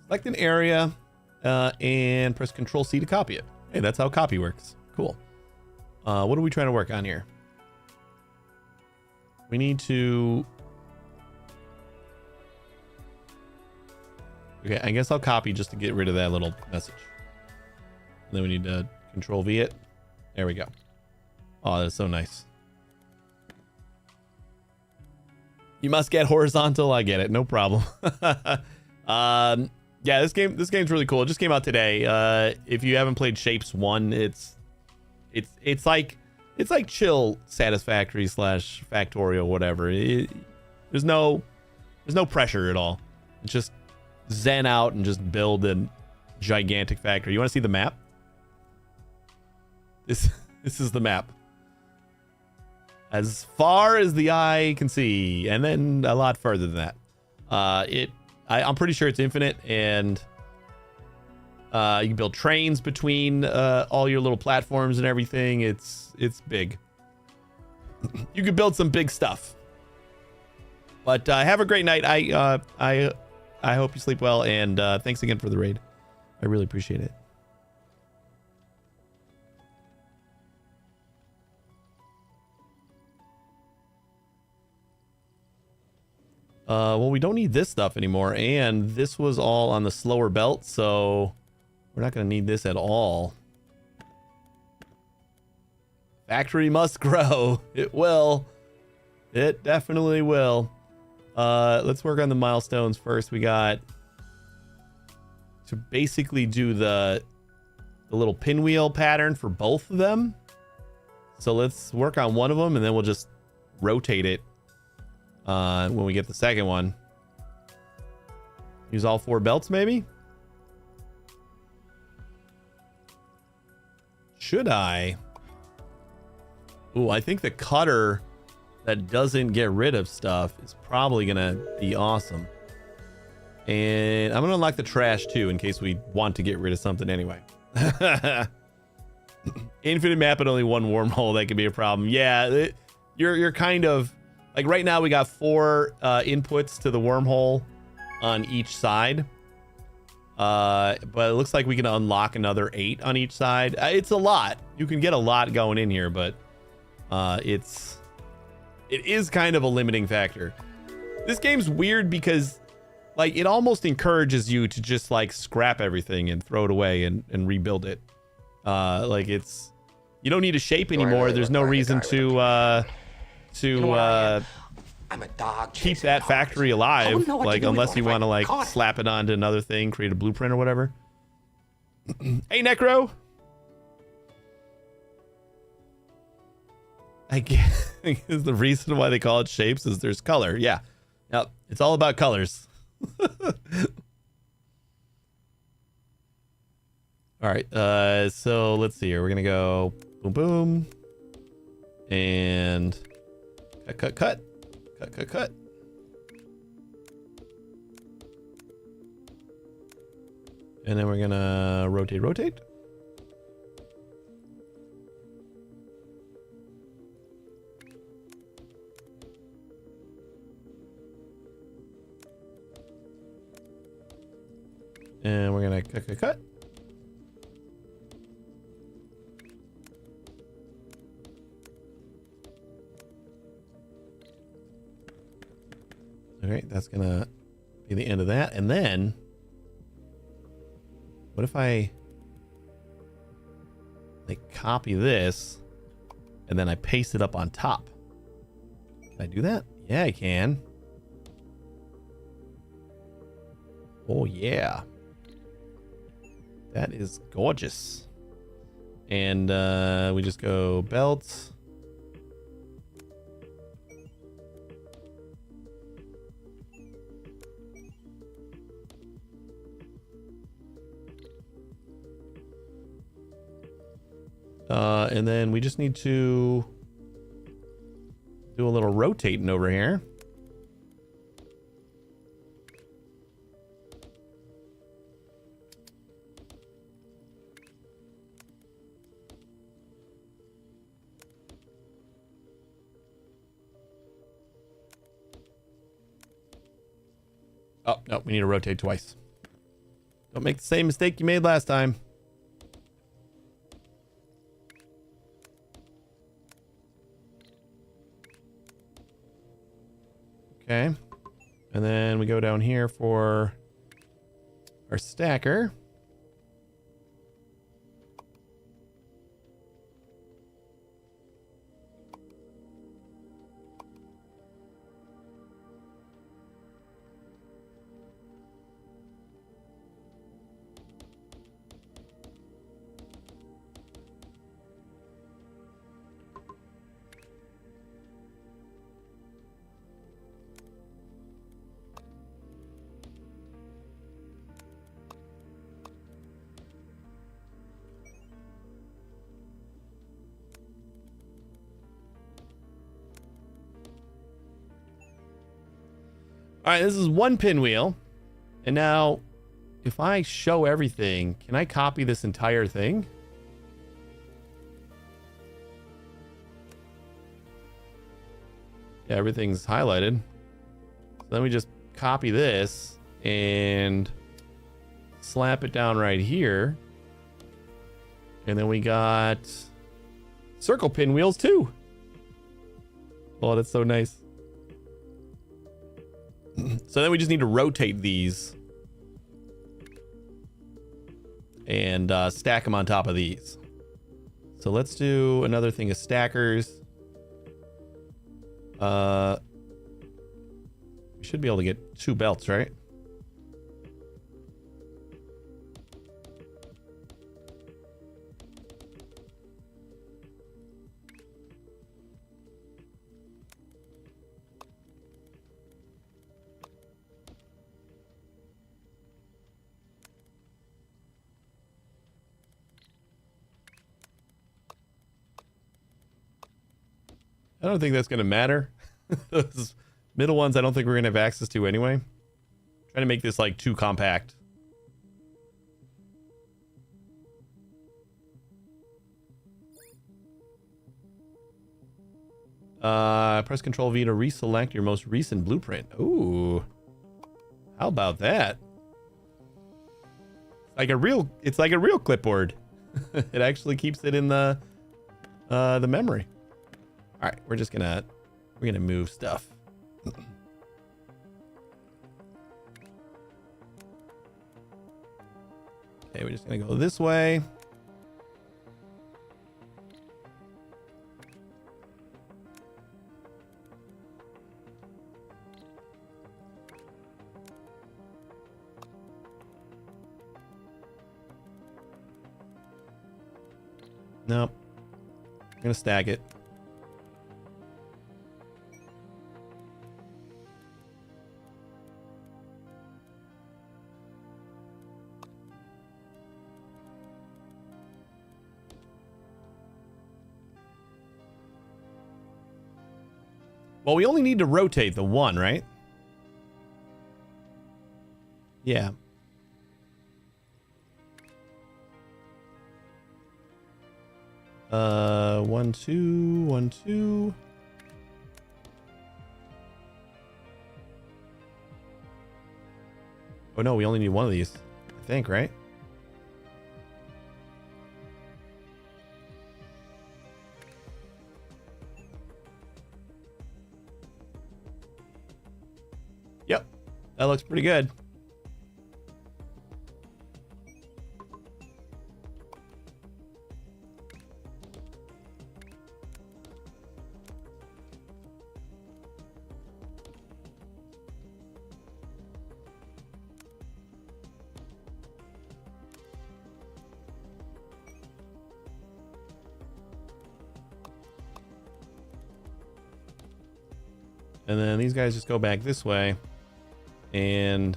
Select an area and press Control C to copy it. Hey, that's how copy works. Cool. What are we trying to work on here? We need to... Okay, I guess I'll copy just to get rid of that little message. And then we need to Control V it. There we go. Oh, that's so nice. You must get horizontal. I get it. No problem. Yeah, this game's really cool. It just came out today. If you haven't played Shapes 1, it's like chill Satisfactory / Factorial, whatever. There's no pressure at all. It's just zen out and just build a gigantic factory. You want to see the map? This is the map. As far as the eye can see, and then a lot further than that. I'm pretty sure it's infinite, and you can build trains between all your little platforms and everything. It's big. You could build some big stuff. But have a great night. I hope you sleep well, and thanks again for the raid. I really appreciate it. Well, we don't need this stuff anymore, and this was all on the slower belt, so we're not going to need this at all. Factory must grow. It will. It definitely will. Let's work on the milestones first. We got to basically do the little pinwheel pattern for both of them. So let's work on one of them, and then we'll just rotate it when we get the second one. Use all 4 belts, maybe? Should I? Ooh, I think the cutter that doesn't get rid of stuff is probably gonna be awesome. And I'm gonna unlock the trash too, in case we want to get rid of something anyway. Infinite map and only 1 wormhole, that could be a problem. Yeah, you're kind of like, right now we got 4 inputs to the wormhole on each side, but it looks like we can unlock another 8 on each side. It's a lot. You can get a lot going in here, but it is kind of a limiting factor. This game's weird because like it almost encourages you to just like scrap everything and throw it away and rebuild it. Like you don't need a shape anymore. There's no reason to I'm a dog keep that factory alive, like unless you want to like caught it. slap it onto another thing, create a blueprint or whatever. Hey, Necro. I guess the reason why they call it shapes is there's color. Yeah. Yep. It's all about colors. All right. So let's see here. We're going to go boom, boom. And cut. And then we're going to rotate. And we're gonna cut. All right, that's gonna be the end of that. And then, what if I like copy this and then I paste it up on top? Can I do that? Yeah, I can. Oh yeah. That is gorgeous. And we just go belts. And then we just need to do a little rotating over here. Oh, no, we need to rotate twice. Don't make the same mistake you made last time. Okay. And then we go down here for our stacker. All right, this is one pinwheel. And now, if I show everything, can I copy this entire thing? Yeah, everything's highlighted. So then we just copy this and slap it down right here. And then we got circle pinwheels too. Oh, that's so nice. So then we just need to rotate these and stack them on top of these. So let's do another thing of stackers. We should be able to get 2 belts, right? I don't think that's going to matter. Those middle ones I don't think we're going to have access to anyway. Trying to make this like too compact. Press Control V to reselect your most recent blueprint. Ooh. How about that? It's like a real clipboard. It actually keeps it in the memory. All right, we're gonna move stuff. Okay, we're just gonna go this way. Nope. I'm gonna stack it. Well, we only need to rotate the one, right? Yeah. One, two, 1, 2. Oh no, we only need one of these, I think, right? Yep, that looks pretty good. And then these guys just go back this way. And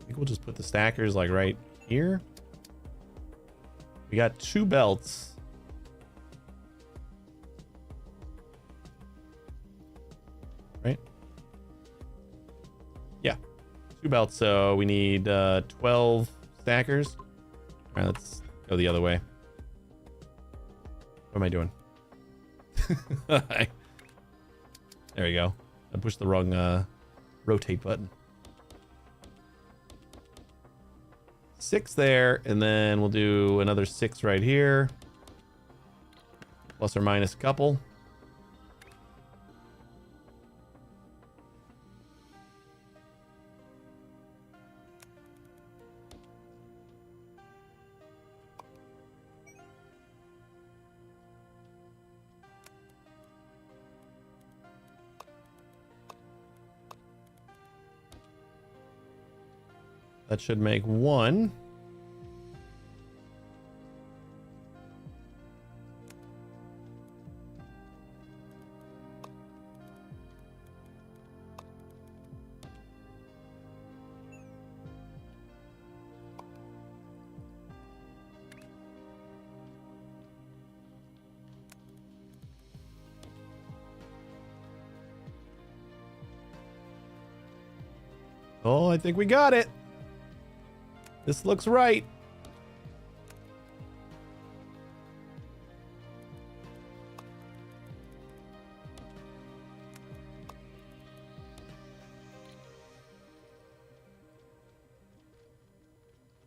I think we'll just put the stackers like right here. We got 2 belts. Right? Yeah. 2 belts, so we need 12 stackers. All right, let's go the other way. What am I doing? There we go. I pushed the wrong rotate button. 6 there, and then we'll do another 6 right here. Plus or minus a couple. That should make 1. Oh, I think we got it. This looks right.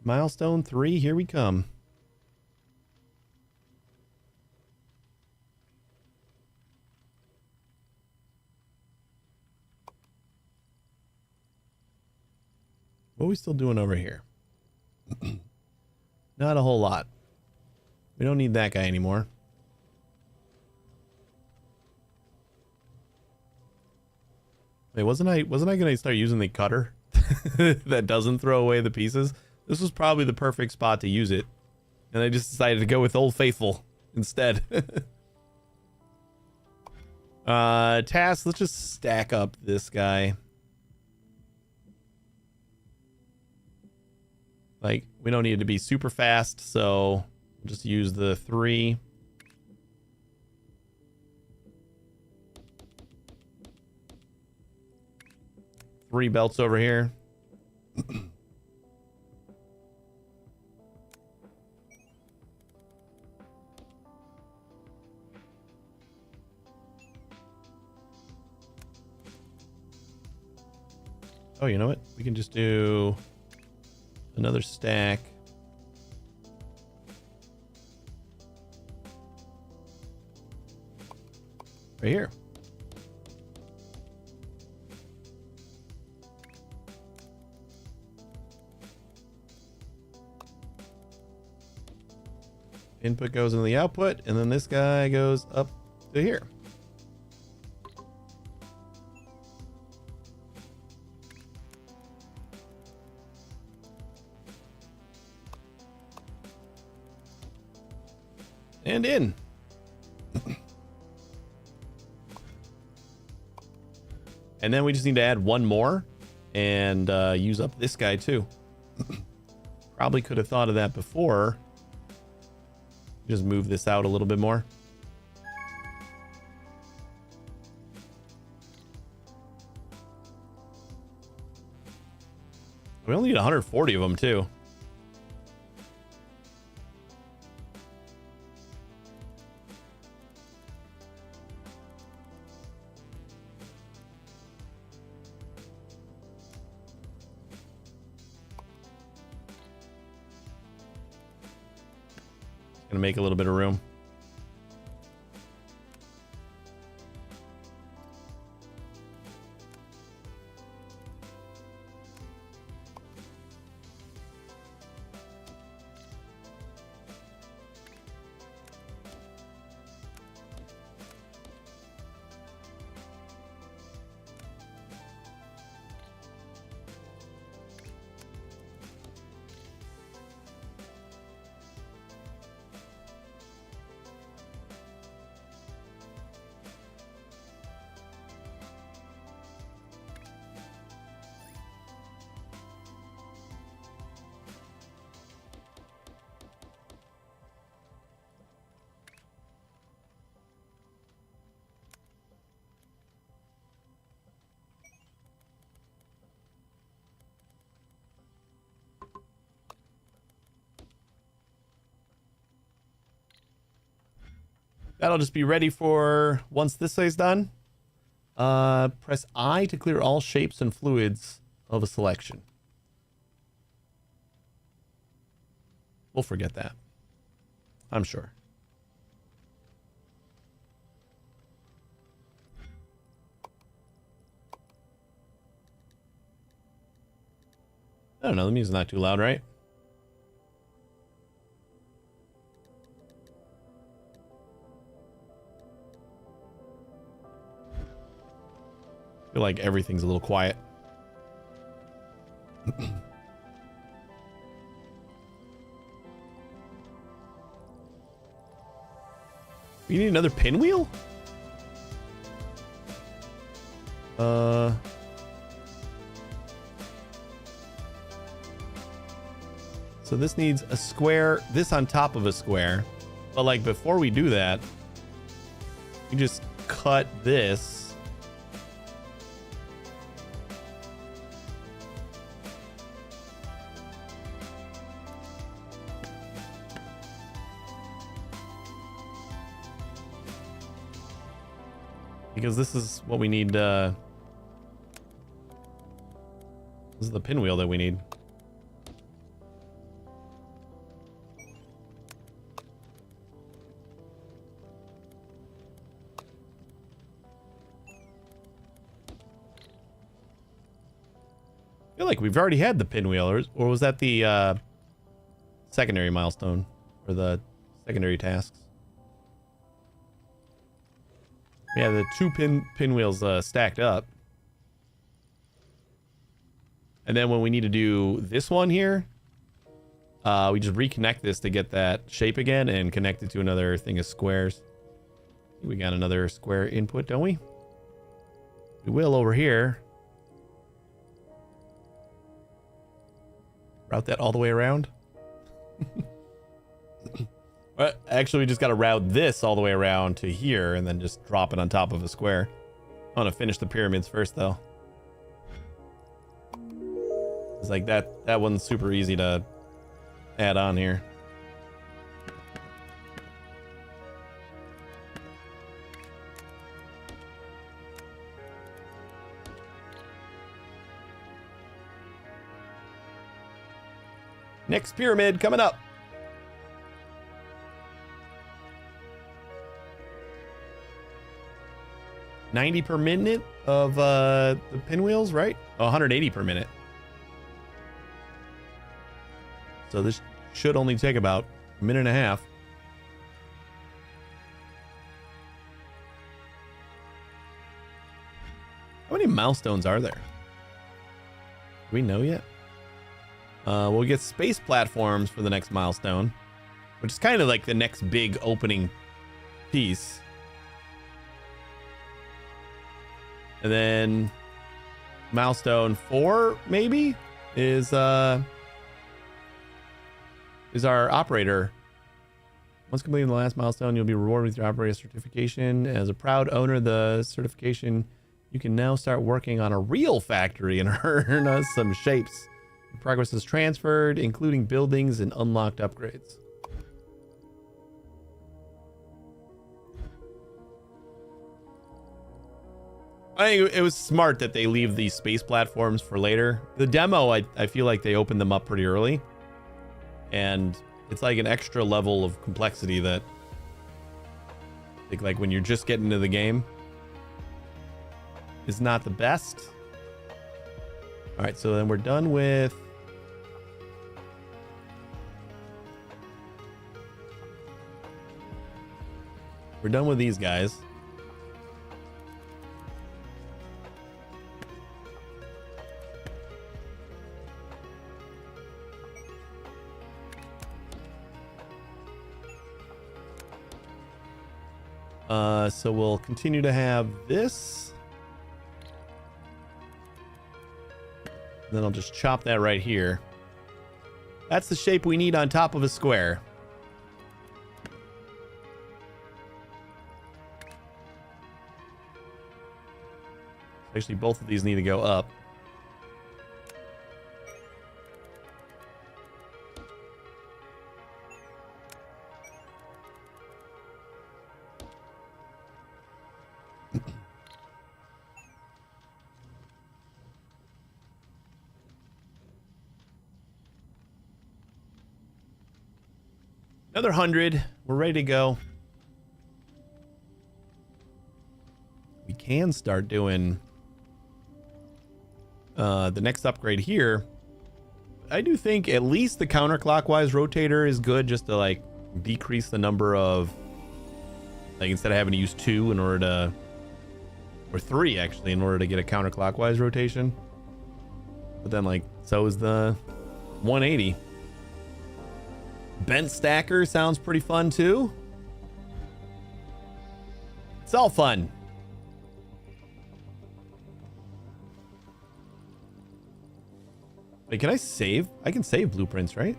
Milestone 3, here we come. What are we still doing over here? Not a whole lot. We don't need that guy anymore. Wait, wasn't I gonna start using the cutter that doesn't throw away the pieces? This was probably the perfect spot to use it. And I just decided to go with Old Faithful instead. Tasks, let's just stack up this guy. Like, we don't need it to be super fast, so we'll just use the 3. Three belts over here. Oh, you know what? We can just do another stack. Right here. Input goes into the output, and then this guy goes up to here. And in. And then we just need to add one more and use up this guy too. Probably could have thought of that before. Just move this out a little bit more. We only need 140 of them too. Gonna make a little bit of room. That'll just be ready for once this is done. Press I to clear all shapes and fluids of a selection. We'll forget that, I'm sure. I don't know, the music's not too loud, right? I feel like everything's a little quiet. You need another pinwheel? So this needs a square, this on top of a square. But like before we do that, we just cut this. Because this is what we need, this is the pinwheel that we need. I feel like we've already had the pinwheel, or was that the secondary milestone or the secondary tasks? Yeah, the two pinwheels stacked up. And then when we need to do this one here, we just reconnect this to get that shape again and connect it to another thing of squares. We got another square input, don't we? We will over here. Route that all the way around. Actually, we just got to route this all the way around to here and then just drop it on top of a square. I want to finish the pyramids first, though. It's like that one's super easy to add on here. Next pyramid coming up. $90 per minute of the pinwheels, right? Oh, 180 per minute. So this should only take about a minute and a half. How many milestones are there? Do we know yet? We'll get space platforms for the next milestone, which is kind of like the next big opening piece. And then milestone 4 maybe is our operator. Once completing the last milestone, you'll be rewarded with your operator certification. As a proud owner of the certification, you can now start working on a real factory and earn us some shapes. Progress is transferred, including buildings and unlocked upgrades. I think it was smart that they leave these space platforms for later. The demo, I feel like they opened them up pretty early. And it's like an extra level of complexity that I think like when you're just getting into the game is not the best. All right, so then we're done with these guys. So we'll continue to have this. Then I'll just chop that right here. That's the shape we need on top of a square. Actually, both of these need to go up. Another 100. We're ready to go. We can start doing the next upgrade here. I do think at least the counterclockwise rotator is good, just to like decrease the number of, like, instead of having to use 2 in order to, or 3 actually, in order to get a counterclockwise rotation. But then like, so is the 180. Bent stacker sounds pretty fun too. It's all fun. Wait, can I save? I can save blueprints, right?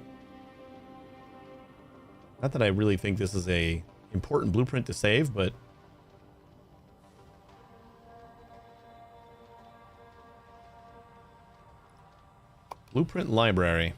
Not that I really think this is a important blueprint to save, but blueprint library.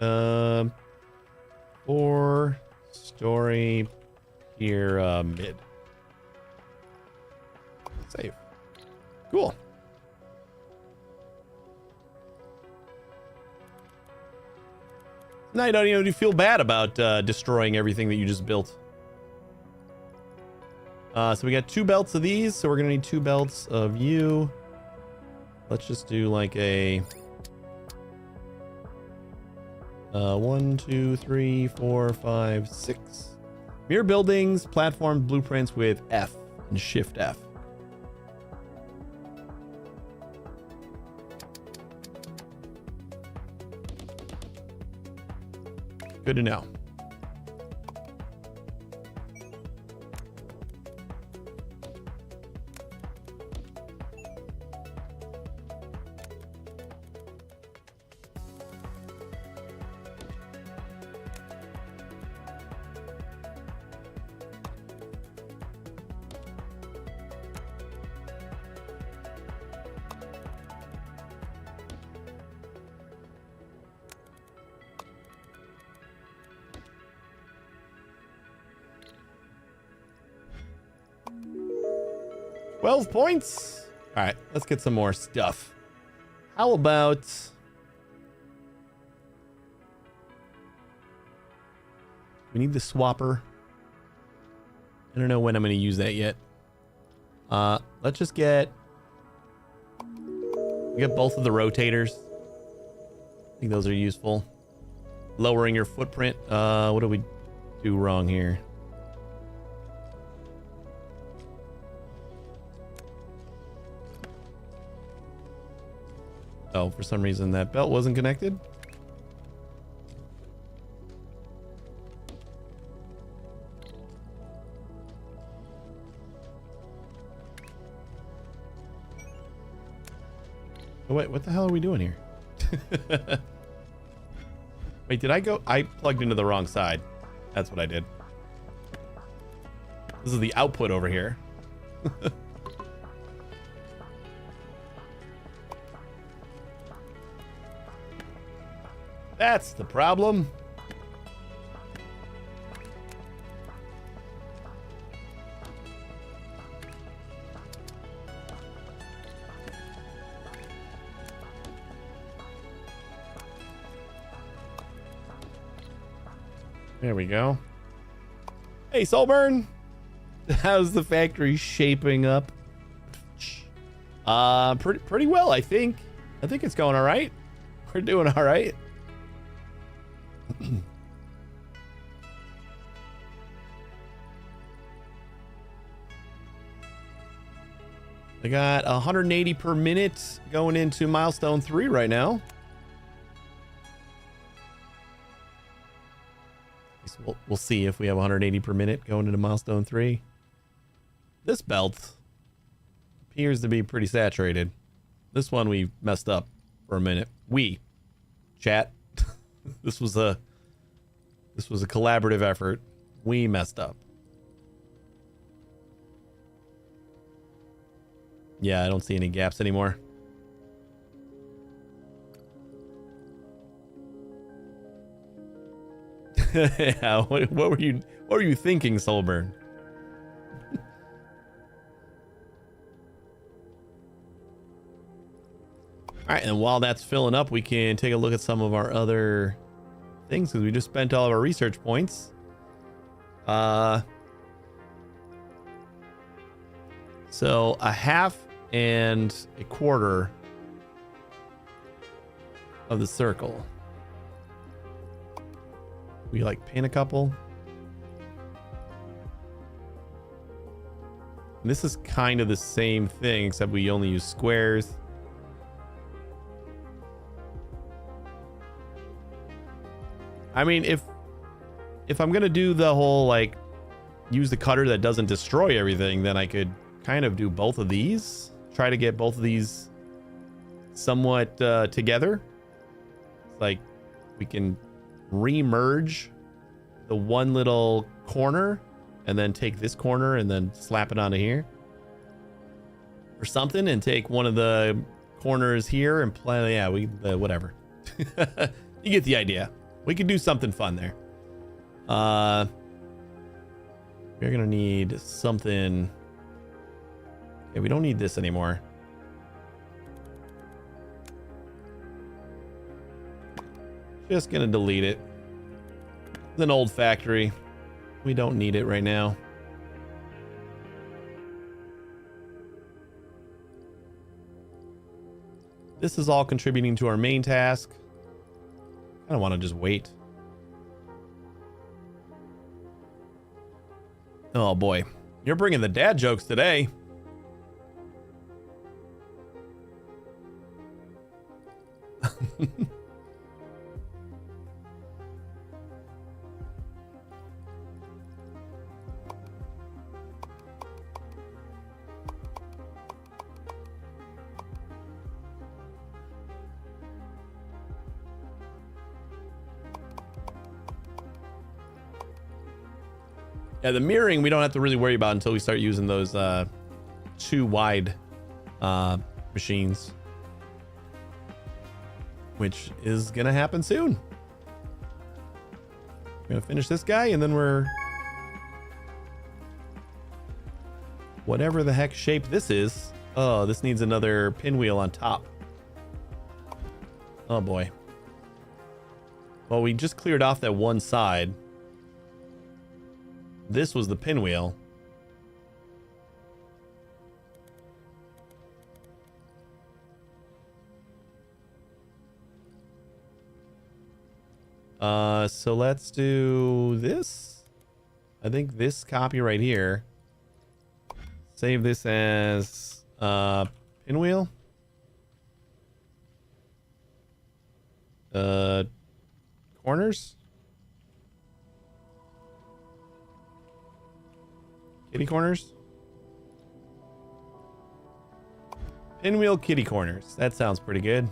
4-story pyramid. Save. Cool. Now you don't even feel bad about destroying everything that you just built. So we got 2 belts of these, so we're gonna need 2 belts of you. Let's just do like a 1, 2, 3, 4, 5, 6. Mirror buildings, platform blueprints with F and Shift F. Good to know. Points. All right, let's get some more stuff. How about we need the swapper? I don't know when I'm going to use that yet. Let's just get both of the rotators. I think those are useful. Lowering your footprint. What do we do wrong here? Oh, for some reason that belt wasn't connected. Oh, wait, what the hell are we doing here? Wait, did I go? I plugged into the wrong side. That's what I did. This is the output over here. That's the problem. There we go. Hey, Soulburn. How's the factory shaping up? Pretty well, I think. I think it's going all right. We're doing all right. I got 180 per minute going into milestone 3 right now. We'll see if we have 180 per minute going into milestone 3. This belt appears to be pretty saturated. This one we messed up for a minute. Chat. This was a collaborative effort. We messed up. Yeah, I don't see any gaps anymore. Yeah, what were you thinking, Soulburn? All right, and while that's filling up, we can take a look at some of our other things because we just spent all of our research points. So a half and a quarter of the circle. We like paint a couple. And this is kind of the same thing, except we only use squares. I mean, if I'm gonna do the whole like use the cutter that doesn't destroy everything, then I could kind of do both of these. Try to get both of these somewhat together. It's like we can re-merge the one little corner and then take this corner and then slap it onto here or something, and take one of the corners here and play. Yeah, whatever. You get the idea. We could do something fun there. We're gonna need something. Yeah, we don't need this anymore. Just gonna delete it. It's an old factory. We don't need it right now. This is all contributing to our main task. I don't want to just wait. Oh boy, you're bringing the dad jokes today. Yeah, the mirroring we don't have to really worry about until we start using those two wide machines, which is gonna happen soon. We're gonna finish this guy and then we're whatever the heck shape this is. Oh, this needs another pinwheel on top. Oh boy. Well, we just cleared off that one side. This was the pinwheel. So let's do this. I think this copy right here. Save this as pinwheel. Corners. Kitty corners? Pinwheel kitty corners. That sounds pretty good.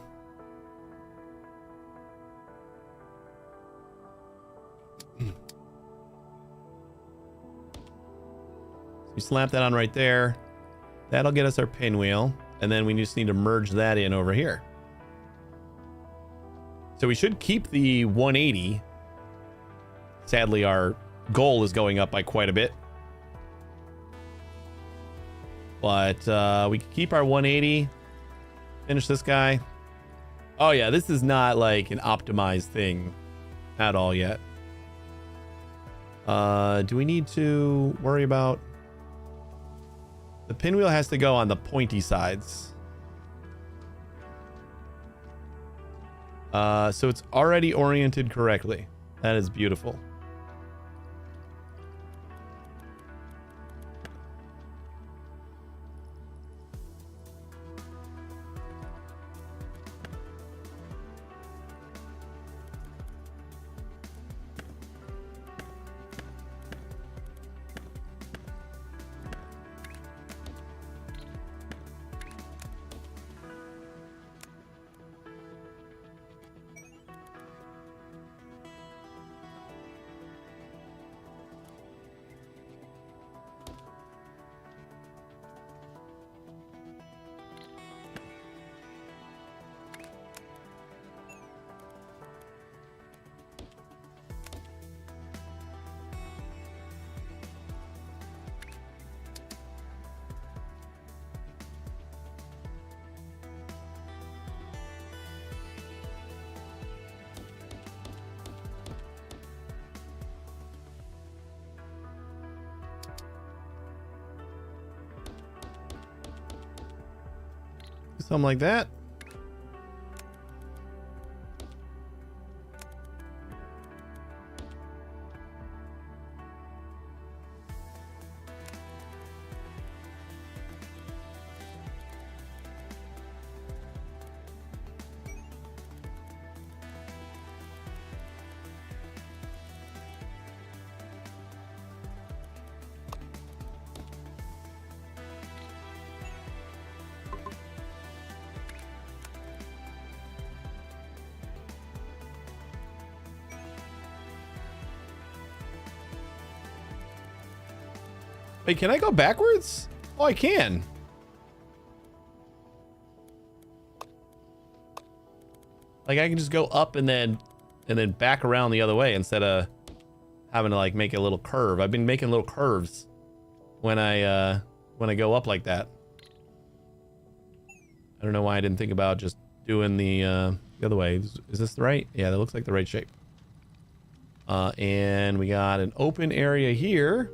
We slap that on right there. That'll get us our pinwheel. And then we just need to merge that in over here. So we should keep the 180. Sadly, our goal is going up by quite a bit. But we can keep our 180. Finish this guy. Oh yeah, this is not like an optimized thing at all yet. Do we need to worry about... The pinwheel has to go on the pointy sides. So it's already oriented correctly. That is beautiful. Something like that. Wait, can I go backwards? Oh, I can. Like I can just go up and then and then back around the other way instead of having to like make a little curve. I've been making little curves when I go up like that. I don't know why I didn't think about just doing the other way. Is this the right? Yeah, that looks like the right shape. And we got an open area here.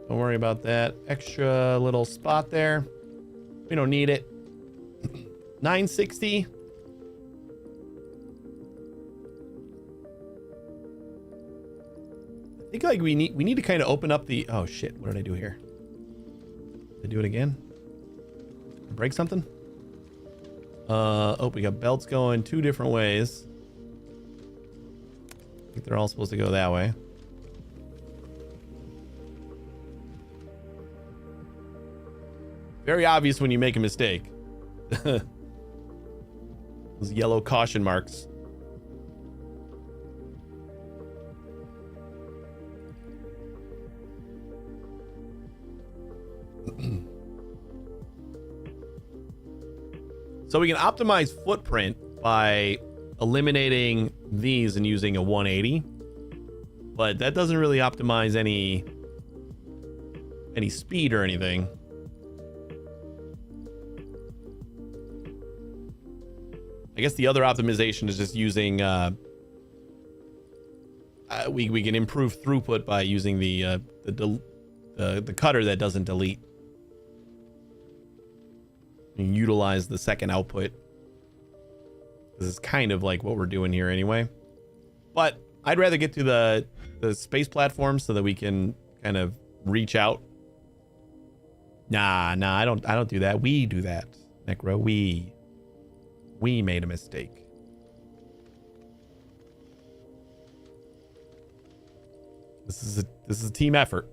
Don't worry about that extra little spot there. We don't need it. 960. I think like we need to kind of open up the, oh shit, what did I do here? Did I do it again? Break something? Oh, we got belts going 2 different ways. I think they're all supposed to go that way. Very obvious when you make a mistake. Those yellow caution marks. So we can optimize footprint by eliminating these and using a 180, but that doesn't really optimize any speed or anything. I guess the other optimization is just using we can improve throughput by using the cutter that doesn't delete. And utilize the second output. This is kind of like what we're doing here anyway. But I'd rather get to the space platform so that we can kind of reach out. Nah, I don't do that. We do that, Necro. We made a mistake. This is a team effort.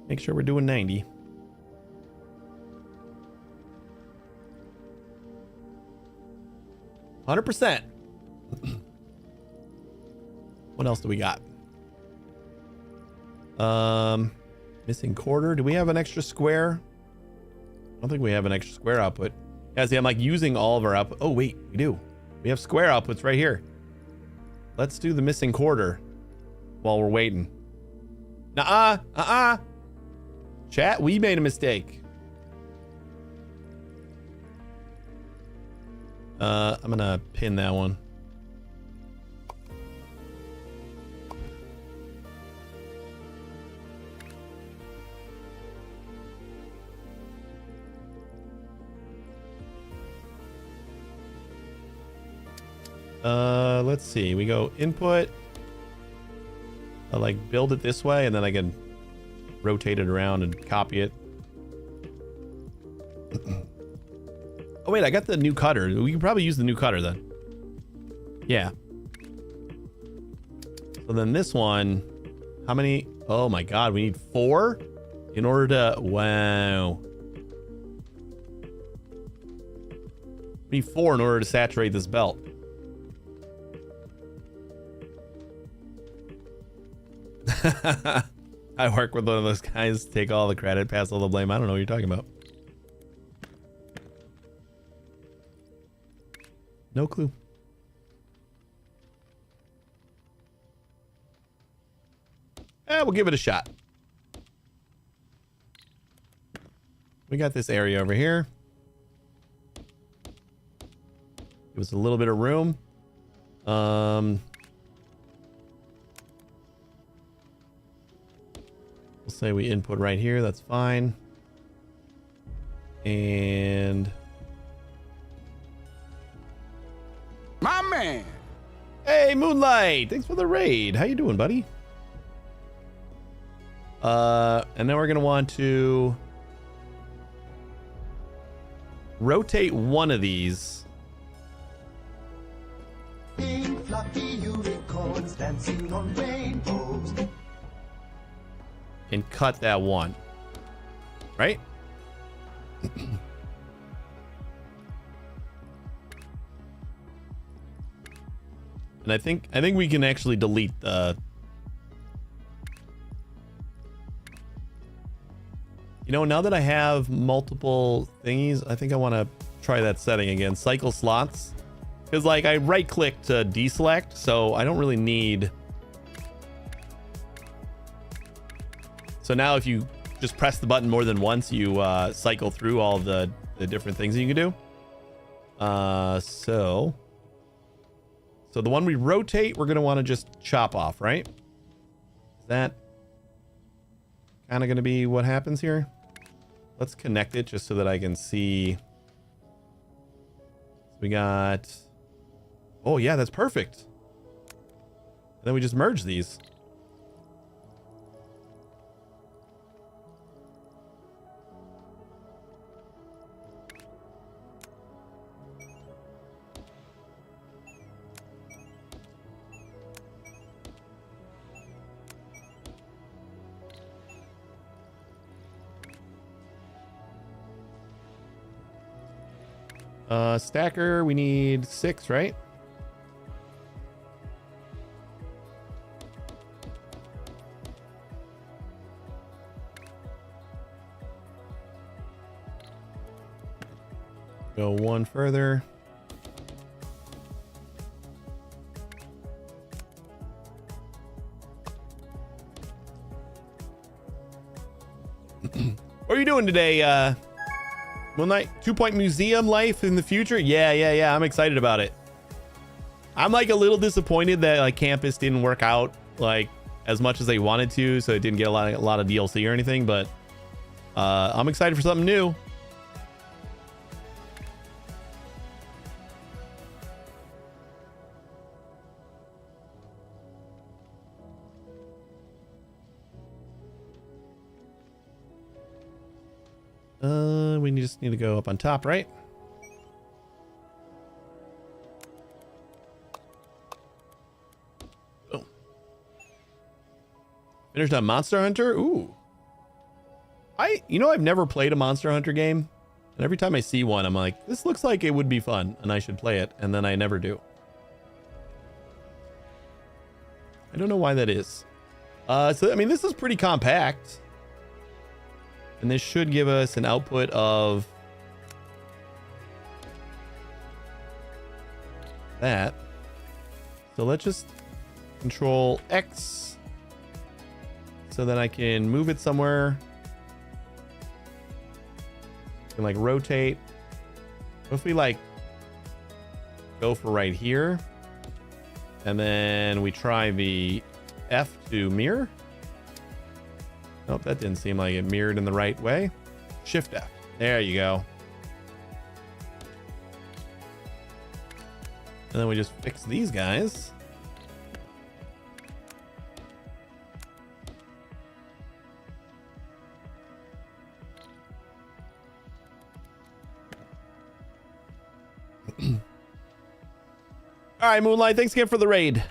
Make sure we're doing 90. %. What else do we got? Missing quarter. Do we have an extra square? I don't think we have an extra square output. Yeah, see, I'm like using all of our output. Oh, wait, we do. We have square outputs right here. Let's do the missing quarter while we're waiting. Nuh-uh. Chat, we made a mistake. I'm gonna pin that one. Let's see. We go input. I like build it this way, and then I can rotate it around and copy it. Oh wait, I got the new cutter. We can probably use the new cutter then. Yeah. So then this one, how many? Oh my god, we need 4 in order to, wow. We need 4 in order to saturate this belt. I work with one of those guys, take all the credit, pass all the blame. I don't know what you're talking about. No clue. We'll give it a shot. We got this area over here. Give us a little bit of room. We'll say we input right here. That's fine. And My man. hey, Moonlight, thanks for the raid. How you doing, buddy? And then we're gonna want to rotate one of these. Pink fluffy unicorns dancing on rainbows. And cut that one. Right? And I think we can actually delete the... You know, now that I have multiple thingies, I think I want to try that setting again. Cycle slots. Because, like, I right-click to deselect, so I don't really need... So now if you just press the button more than once, you cycle through all the different things that you can do. So the one we rotate, we're going to want to just chop off, right? Is that kind of going to be what happens here? Let's connect it just so that I can see. We got... Oh, yeah, that's perfect. And then we just merge these. Stacker, we need 6, right? Go one further. What are you doing today, Moonlight? 2-point museum life in the future? Yeah. I'm excited about it. I'm like a little disappointed that like campus didn't work out like as much as they wanted to, so it didn't get a lot of DLC or anything. But I'm excited for something new. We just need to go up on top, right? Oh. Finished on Monster Hunter? Ooh. I've never played a Monster Hunter game. And every time I see one, I'm like, this looks like it would be fun and I should play it. And then I never do. I don't know why that is. So, I mean, this is pretty compact. And this should give us an output of that. So let's just control X so that I can move it somewhere. And like rotate. What if we like go for right here? And then we try the F to mirror. Nope, that didn't seem like it mirrored in the right way. Shift F. There you go. And then we just fix these guys. All right, Moonlight, thanks again for the raid.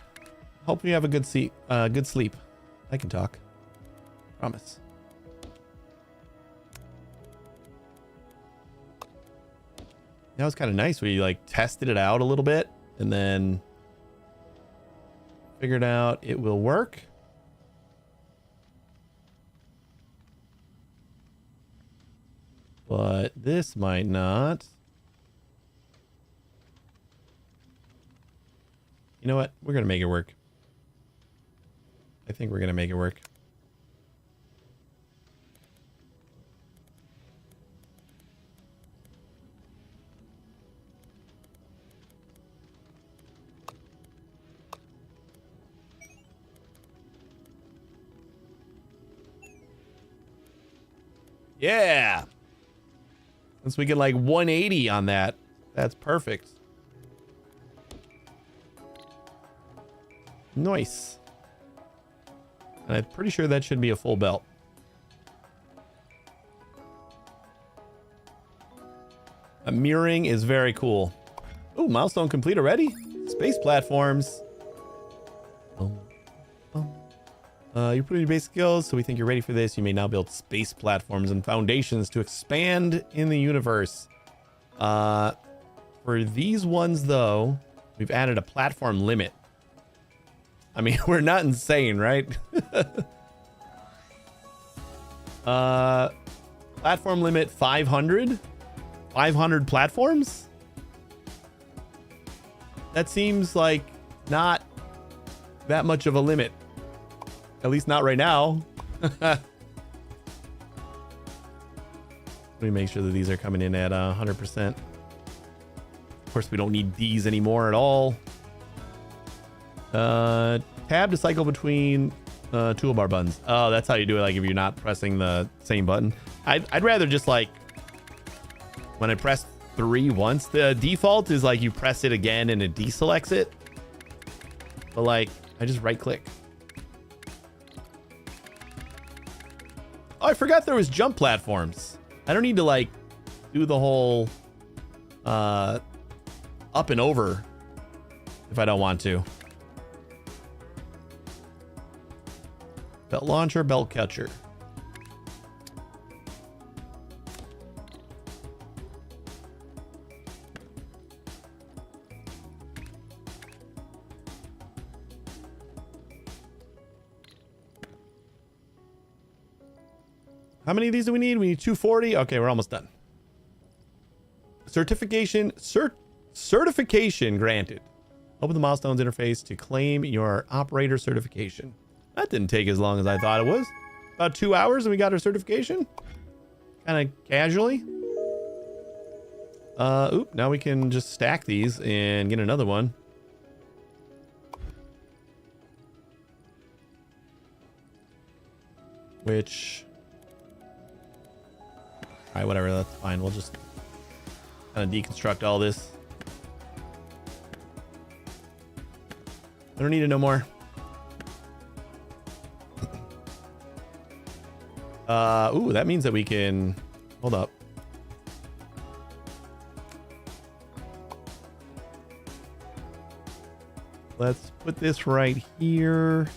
Hope you have a good sleep. I can talk. Promise. That was kind of nice. We like tested it out a little bit and then figured out it will work. But this might not. You know what? We're going to make it work. I think we're going to make it work. Yeah. Once we get like 180 on that, that's perfect. Nice. And I'm pretty sure that should be a full belt. Mirroring is very cool. Oh, milestone complete already? Space platforms. You put in your basic skills, so we think you're ready for this. You may now build space platforms and foundations to expand in the universe. For these ones, though, we've added a platform limit. I mean, we're not insane, right? Platform limit 500? 500 platforms? That seems like not that much of a limit. At least not right now. Let me make sure that these are coming in at 100%. Of course, we don't need these anymore at all. Tab to cycle between toolbar buttons. Oh, that's how you do it. Like if you're not pressing the same button. I'd rather just like when I press 3 once, the default is like you press it again and it deselects it. But like I just right click. Oh, I forgot there was jump platforms. I don't need to like do the whole up and over if I don't want to. Belt launcher, belt catcher. How many of these do we need? We need 240. Okay, we're almost done. Certification granted. Open the milestones interface to claim your operator certification. That didn't take as long as I thought it was. About 2 hours and we got our certification. Kind of casually. Oop, now we can just stack these and get another one. Which... Alright, whatever, that's fine. We'll just kind of deconstruct all this. I don't need to know more. Ooh, that means that we can... Hold up. Let's put this right here.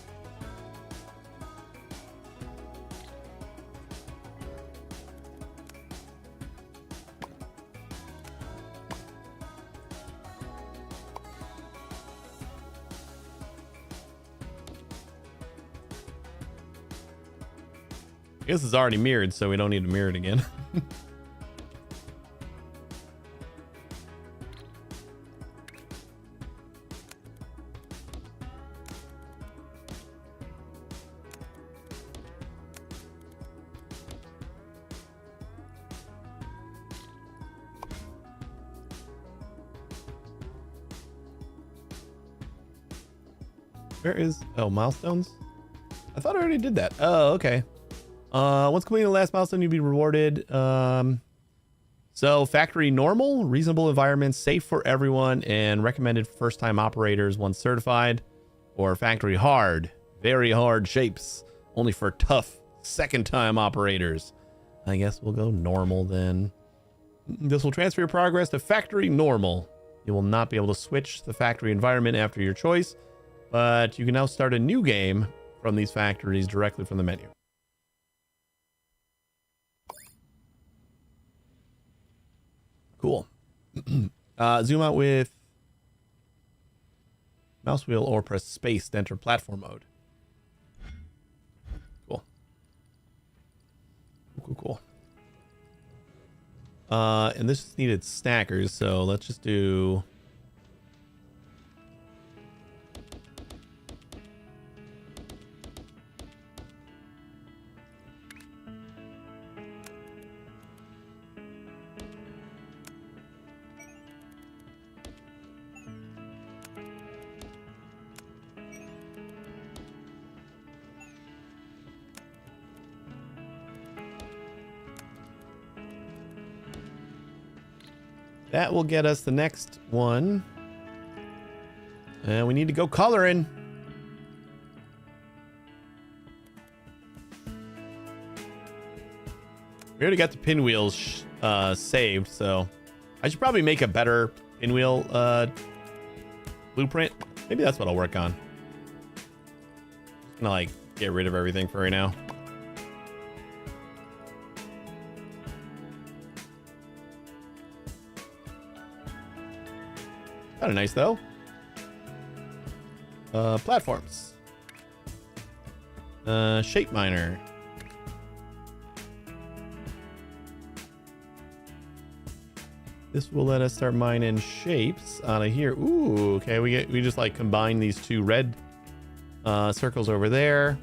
I guess it's already mirrored, so we don't need to mirror it again. Where is... Oh, milestones? I thought I already did that. Oh, okay. Once completing the last milestone, you'll be rewarded. So factory normal, reasonable environments, safe for everyone, and recommended first-time operators once certified. Or factory hard, very hard shapes, only for tough second-time operators. I guess we'll go normal then. This will transfer your progress to factory normal. You will not be able to switch the factory environment after your choice, but you can now start a new game from these factories directly from the menu. Cool. Zoom out with mouse wheel or press space to enter platform mode. Cool. Cool. And this just needed stackers, so let's just do... That will get us the next one. And we need to go coloring. We already got the pinwheels saved, so I should probably make a better pinwheel blueprint. Maybe that's what I'll work on. Just gonna like get rid of everything for right now. Kind of nice though. Platforms. Shape miner. This will let us start mining shapes out of here. Ooh, okay. We just like combine these two red circles over there.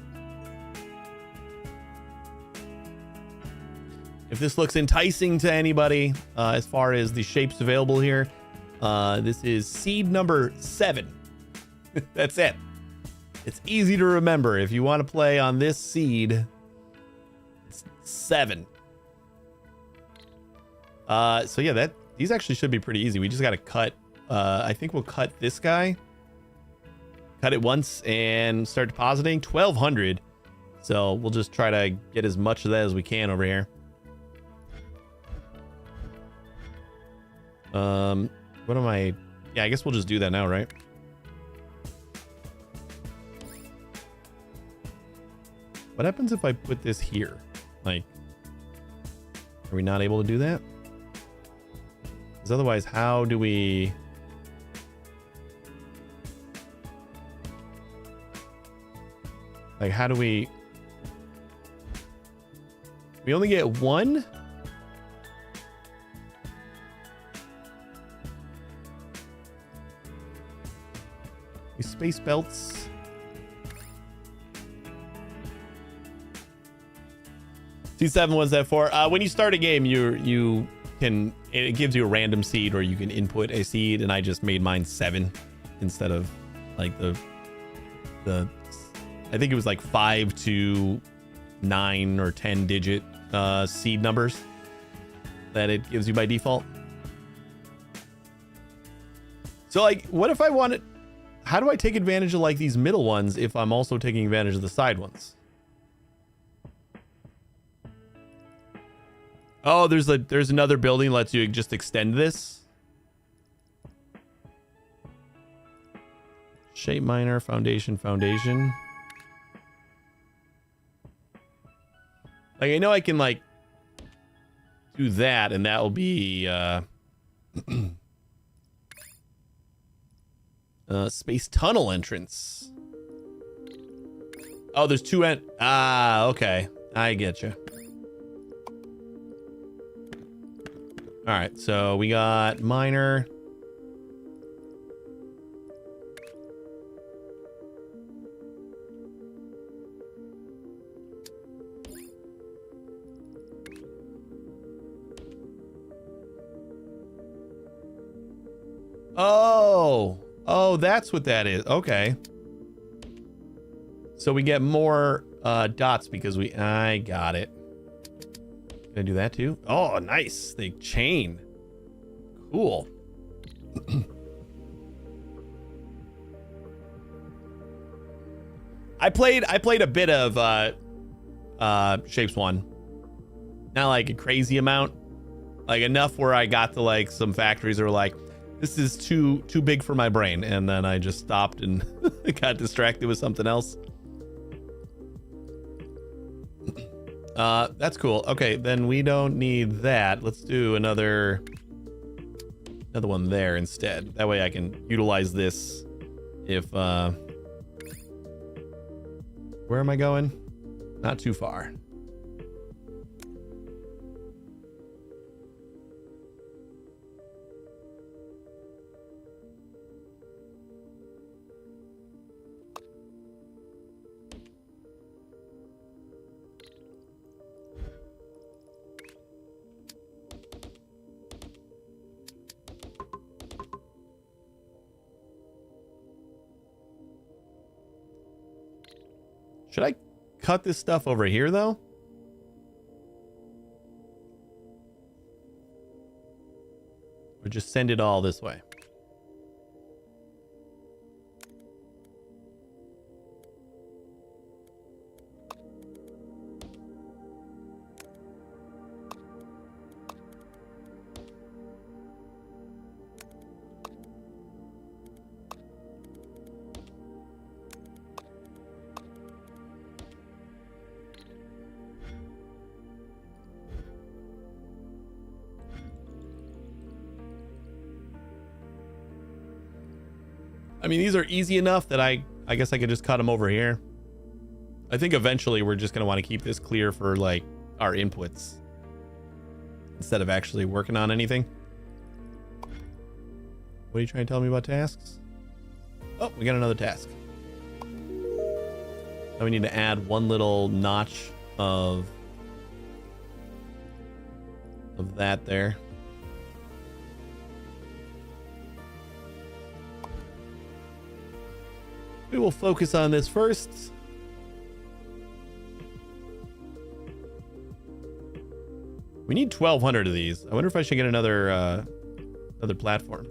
If this looks enticing to anybody, as far as the shapes available here, this is seed number 7. That's it. It's easy to remember. If you want to play on this seed, it's 7. So yeah, these actually should be pretty easy. We just got to cut. I think we'll cut this guy. Cut it once and start depositing 1,200. So we'll just try to get as much of that as we can over here. What am I? Yeah, I guess we'll just do that now, right? What happens if I put this here? Like, are we not able to do that? Because otherwise, how do we... Like, how do we... We only get one? These space belts... C7 was that for when you start a game, you can, it gives you a random seed, or you can input a seed, and I just made mine 7 instead of like the I think it was like 5 to 9 or 10 digit seed numbers that it gives you by default. So like, what if I wanted, how do I take advantage of like these middle ones if I'm also taking advantage of the side ones? Oh, there's another building that lets you just extend this. Shape miner, foundation. Like, I know I can like do that, and that'll be space tunnel entrance. Oh, there's 2 okay. I get you. All right, so we got miner. Oh, that's what that is. Okay. So we get more dots because I got it. Can I do that too? Oh, nice. The chain. Cool. I played a bit of Shapes 1. Not like a crazy amount. Like enough where I got to like some factories that were like, this is too big for my brain, and then I just stopped and got distracted with something else. That's cool. Okay, then we don't need that. Let's do another one there instead. That way I can utilize this if where am I going? Not too far. Should I cut this stuff over here, though? Or just send it all this way? I mean, these are easy enough that I guess I could just cut them over here. I think eventually we're just going to want to keep this clear for like our inputs instead of actually working on anything. What are you trying to tell me about tasks? Oh, we got another task. Now we need to add one little notch of that there. We will focus on this first. We need 1,200 of these. I wonder if I should get another platform.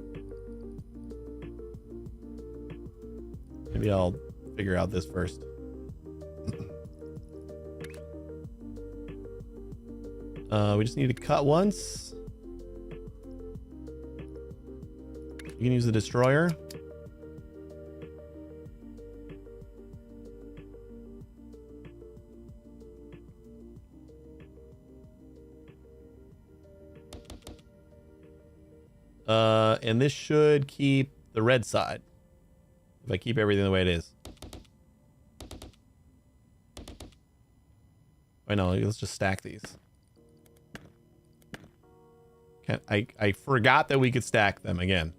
Maybe I'll figure out this first. We just need to cut once. You can use the destroyer. And this should keep the red side if I keep everything the way it is. I know, let's just stack these. I forgot that we could stack them again.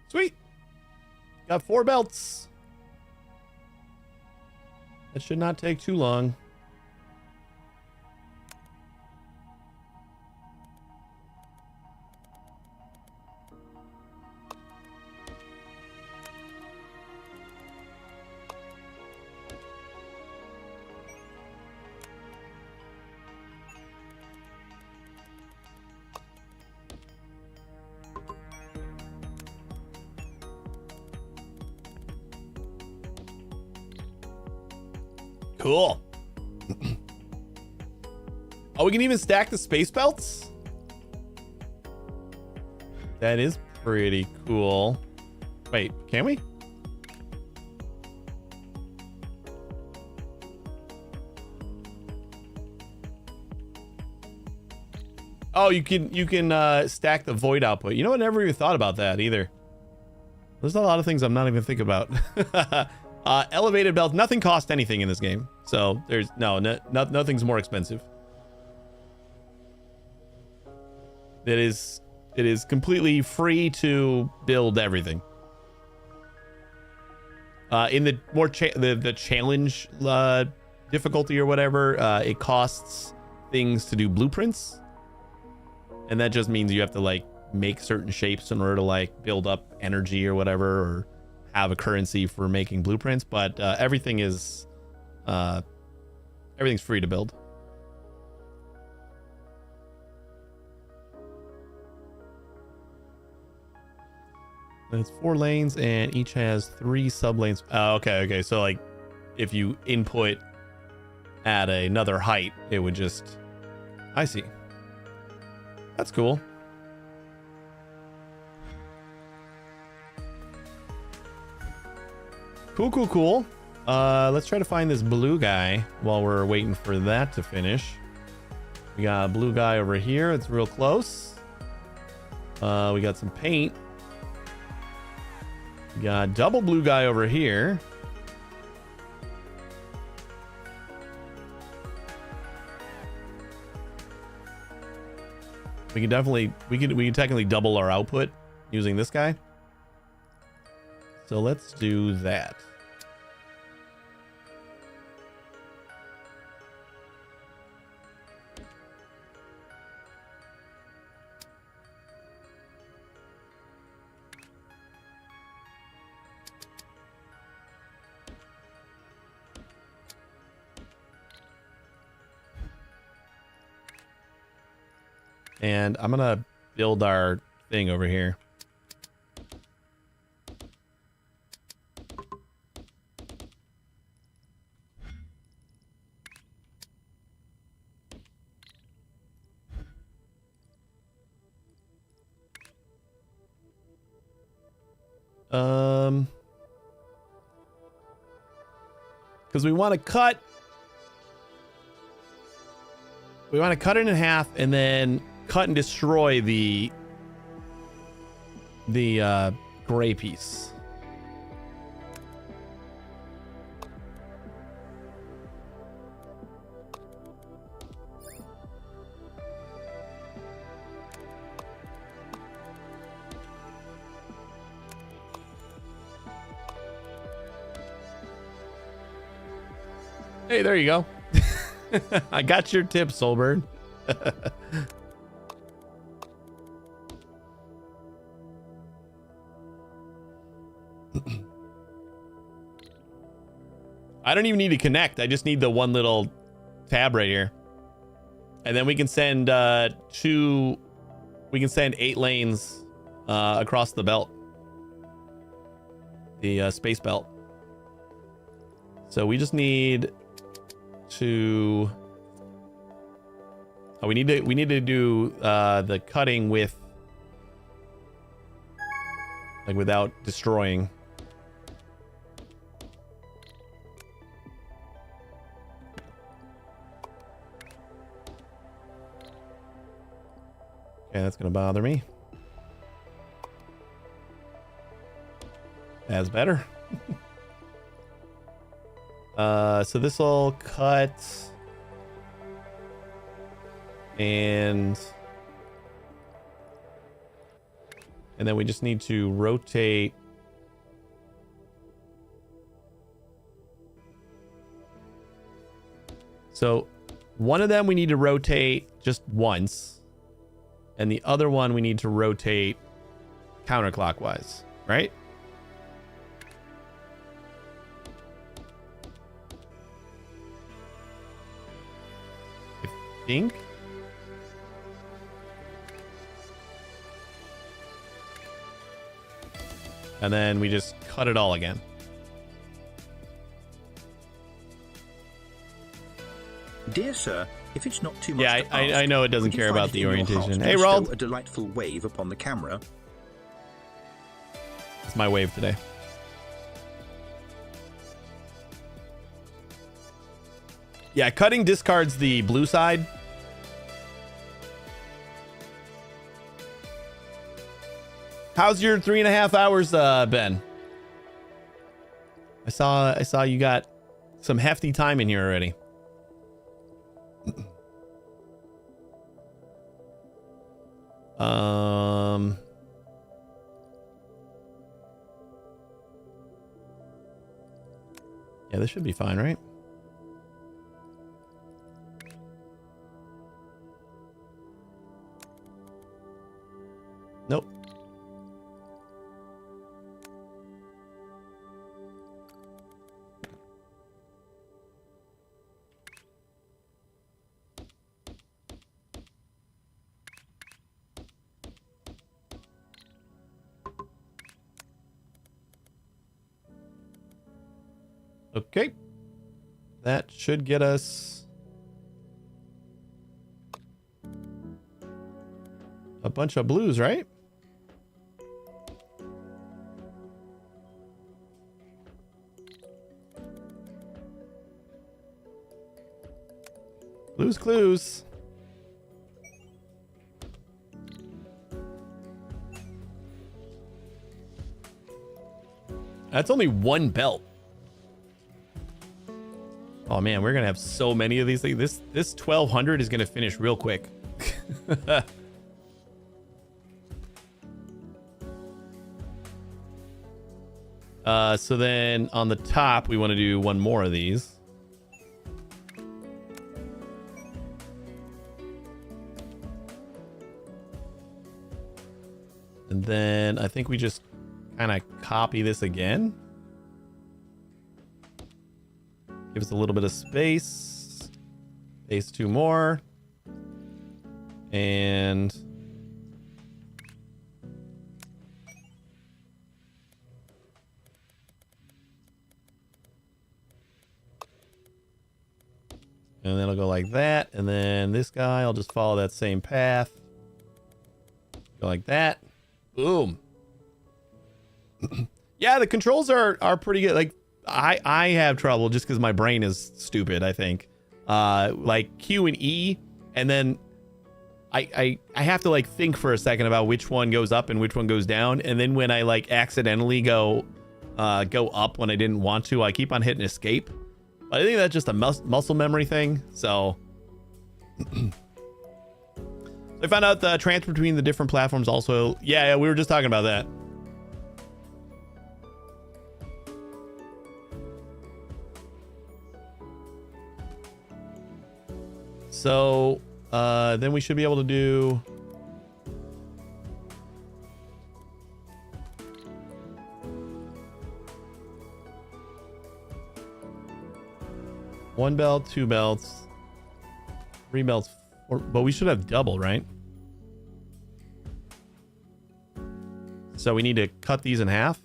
Sweet. Got 4 belts. That should not take too long. Cool. Oh, we can even stack the space belts? That is pretty cool. Wait, can we? Oh, you can stack the void output. You know what? I never even thought about that either. There's a lot of things I'm not even thinking about. Elevated belt. Nothing costs anything in this game. So there's nothing's more expensive. It is completely free to build everything. In the more the challenge difficulty or whatever, it costs things to do blueprints, and that just means you have to like make certain shapes in order to like build up energy or whatever, or have a currency for making blueprints. But everything is everything's free to build. It's 4 lanes and each has 3 sub lanes. Okay. So like if you input at another height, it would just, I see. That's cool. Cool. Let's try to find this blue guy while we're waiting for that to finish. We got a blue guy over here. It's real close. We got some paint. We got a double blue guy over here. We can technically double our output using this guy. So let's do that. And I'm gonna build our thing over here. Because we want to cut it in half and then cut and destroy the gray piece. Hey, there you go. I got your tip, Soulbird. I don't even need to connect. I just need the one little tab right here. And then we can send we can send 8 lanes across the belt. The space belt. So we just need to we need to do the cutting with like without destroying. Okay, that's gonna bother me. That's better. So this will cut and then we just need to rotate. So one of them we need to rotate just once, and the other one we need to rotate counterclockwise, right? Think. And then we just cut it all again. Dear sir, if it's not too much yeah, to ask, I know it doesn't would you care find about it the in your heart orientation. to Hey, bestow Rold. a delightful wave upon the camera? It's my wave today. Yeah, cutting discards the blue side. How's your 3.5 hours been? I saw you got some hefty time in here already. Yeah, this should be fine, right? Nope. Okay. That should get us a bunch of blues, right? Blues clues. That's only one belt. Oh man, we're gonna have so many of these things. This 1200 is gonna finish real quick. So then on the top, we want to do one more of these. And then I think we just kind of copy this again. Give us a little bit of space. Space 2 more. And then it'll go like that. And then this guy, I'll just follow that same path. Go like that. Boom. Yeah, the controls are pretty good. Like I have trouble just because my brain is stupid, I think. Like Q and E, and then I have to like think for a second about which one goes up and which one goes down. And then when I like accidentally go up when I didn't want to, I keep on hitting escape. But I think that's just a muscle memory thing. So I found out the transfer between the different platforms also. Yeah, we were just talking about that. So then we should be able to do one belt, 2 belts, 3 belts, 4, but we should have double, right? So we need to cut these in half.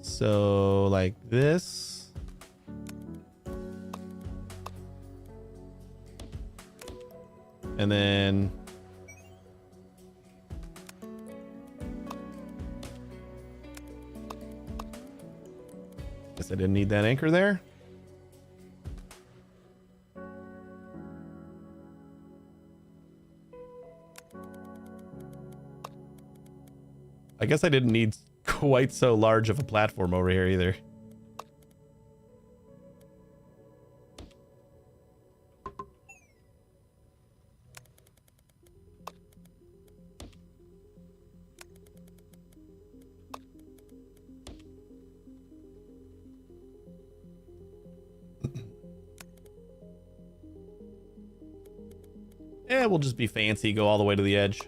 So like this. And then guess I didn't need that anchor there. I guess I didn't need quite so large of a platform over here either. Yeah, we'll just be fancy, go all the way to the edge.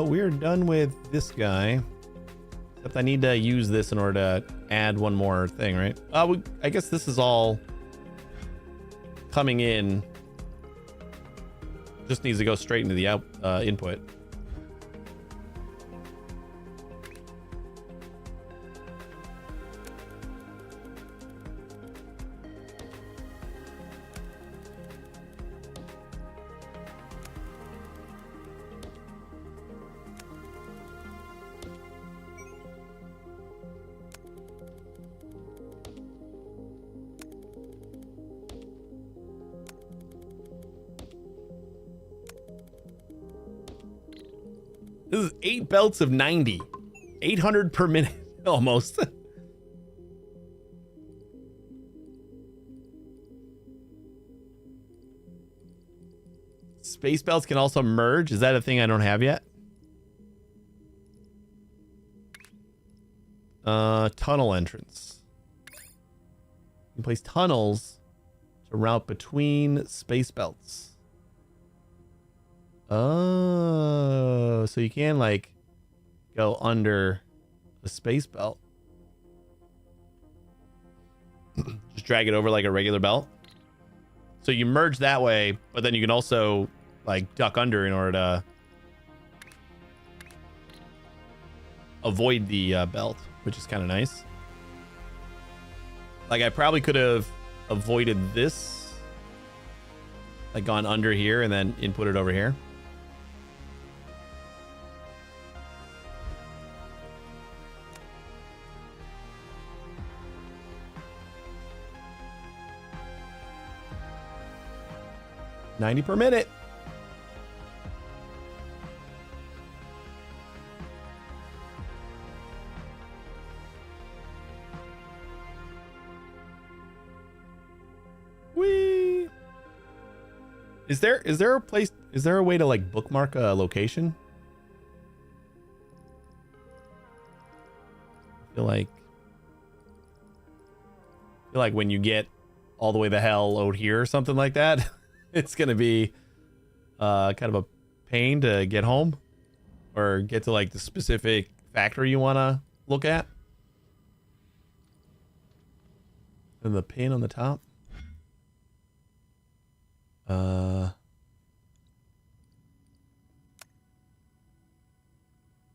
We're done with this guy. Except I need to use this in order to add one more thing, right? I guess this is all coming in. Just needs to go straight into the input. This is 8 belts of 90. 800 per minute, almost. Space belts can also merge. Is that a thing I don't have yet? Tunnel entrance. You can place tunnels to route between space belts. Oh, so you can like go under the space belt. Just drag it over like a regular belt. So you merge that way, but then you can also like duck under in order to avoid the belt, which is kind of nice. Like I probably could have avoided this, like gone under here and then input it over here. 90 per minute. Whee! Is there a place? Is there a way to like bookmark a location? I feel like when you get all the way the hell out here or something like that, it's gonna be kind of a pain to get home or get to like the specific factory you want to look at. And the pin on the top.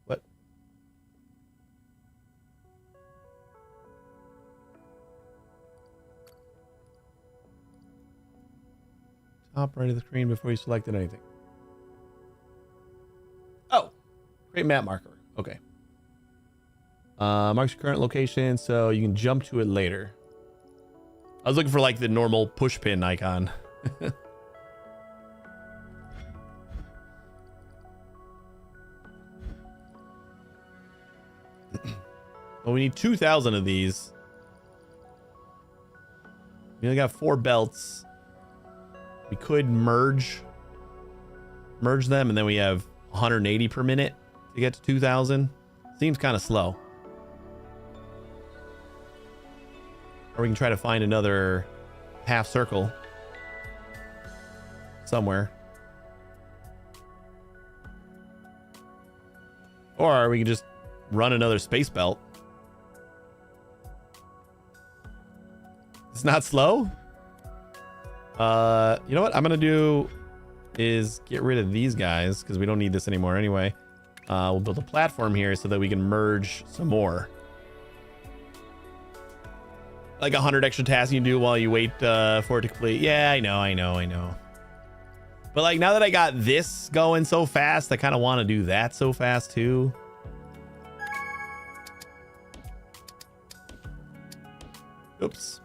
What? Top right of the screen before you selected anything. Oh, create map marker. Okay. Marks your current location so you can jump to it later. I was looking for like the normal push pin icon. Well, we need 2,000 of these. We only got 4 belts. We could merge them, and then we have 180 per minute to get to 2,000. Seems kind of slow. Or we can try to find another half circle somewhere. Or we can just run another space belt. It's not slow? You know what I'm gonna do is get rid of these guys because we don't need this anymore anyway. We'll build a platform here so that we can merge some more. Like 100 extra tasks you can do while you wait for it to complete. Yeah, I know. But like now that I got this going so fast, I kind of want to do that so fast too. Oops.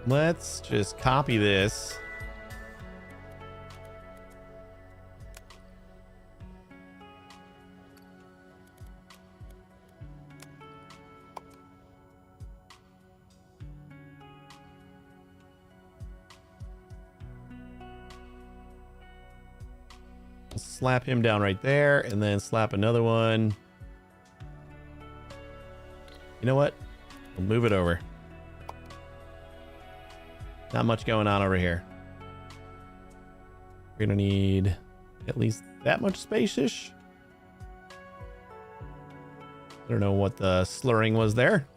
Let's just copy this. Slap him down right there and then slap another one. You know what? We'll move it over. Not much going on over here. We're gonna need at least that much space-ish. I don't know what the slurring was there.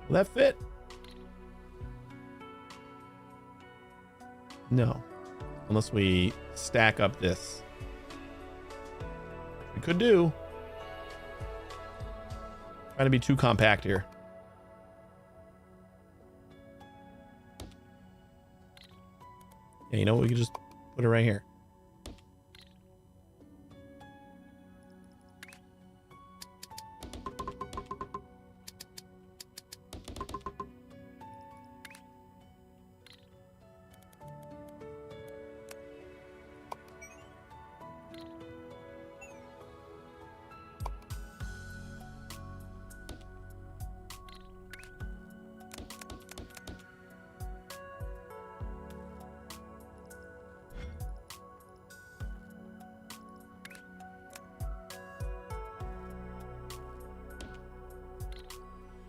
Will that fit? No. Unless we stack up this. We could do. Trying to be too compact here. Yeah, you know what? We could just put it right here.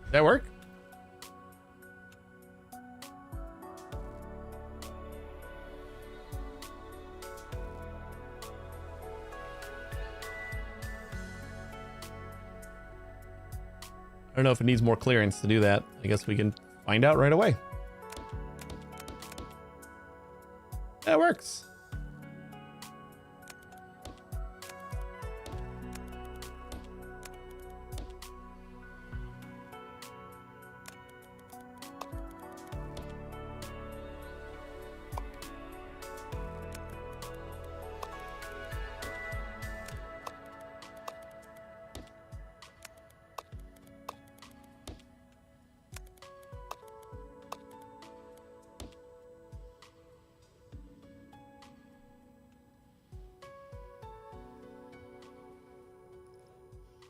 Does that work? I don't know if it needs more clearance to do that. I guess we can find out right away. That works.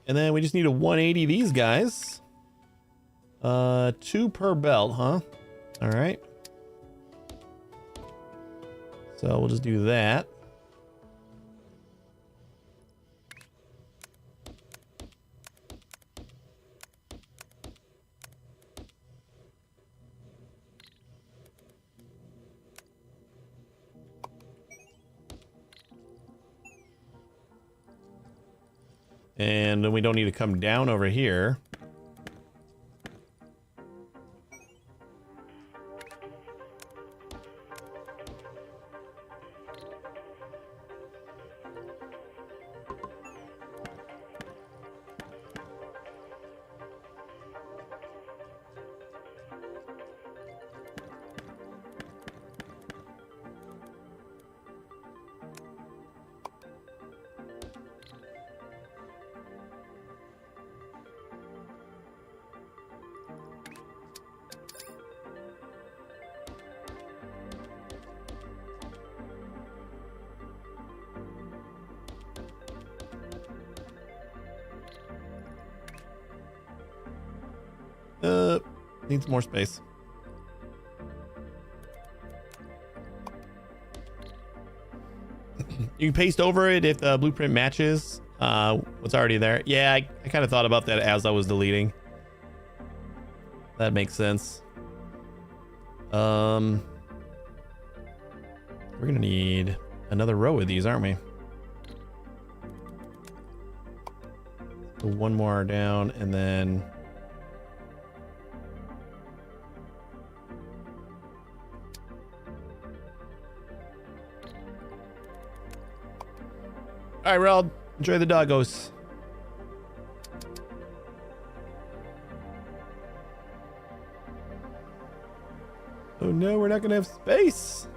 And then we just need a 180 these guys. 2 per belt, huh? All right. So we'll just do that. And then we don't need to come down over here. Needs more space. You can paste over it if the blueprint matches what's already there. Yeah, I kind of thought about that as I was deleting. That makes sense. We're gonna need another row of these, aren't we? So one more down, and then all right, Rod, enjoy the doggos. Oh no, we're not gonna have space.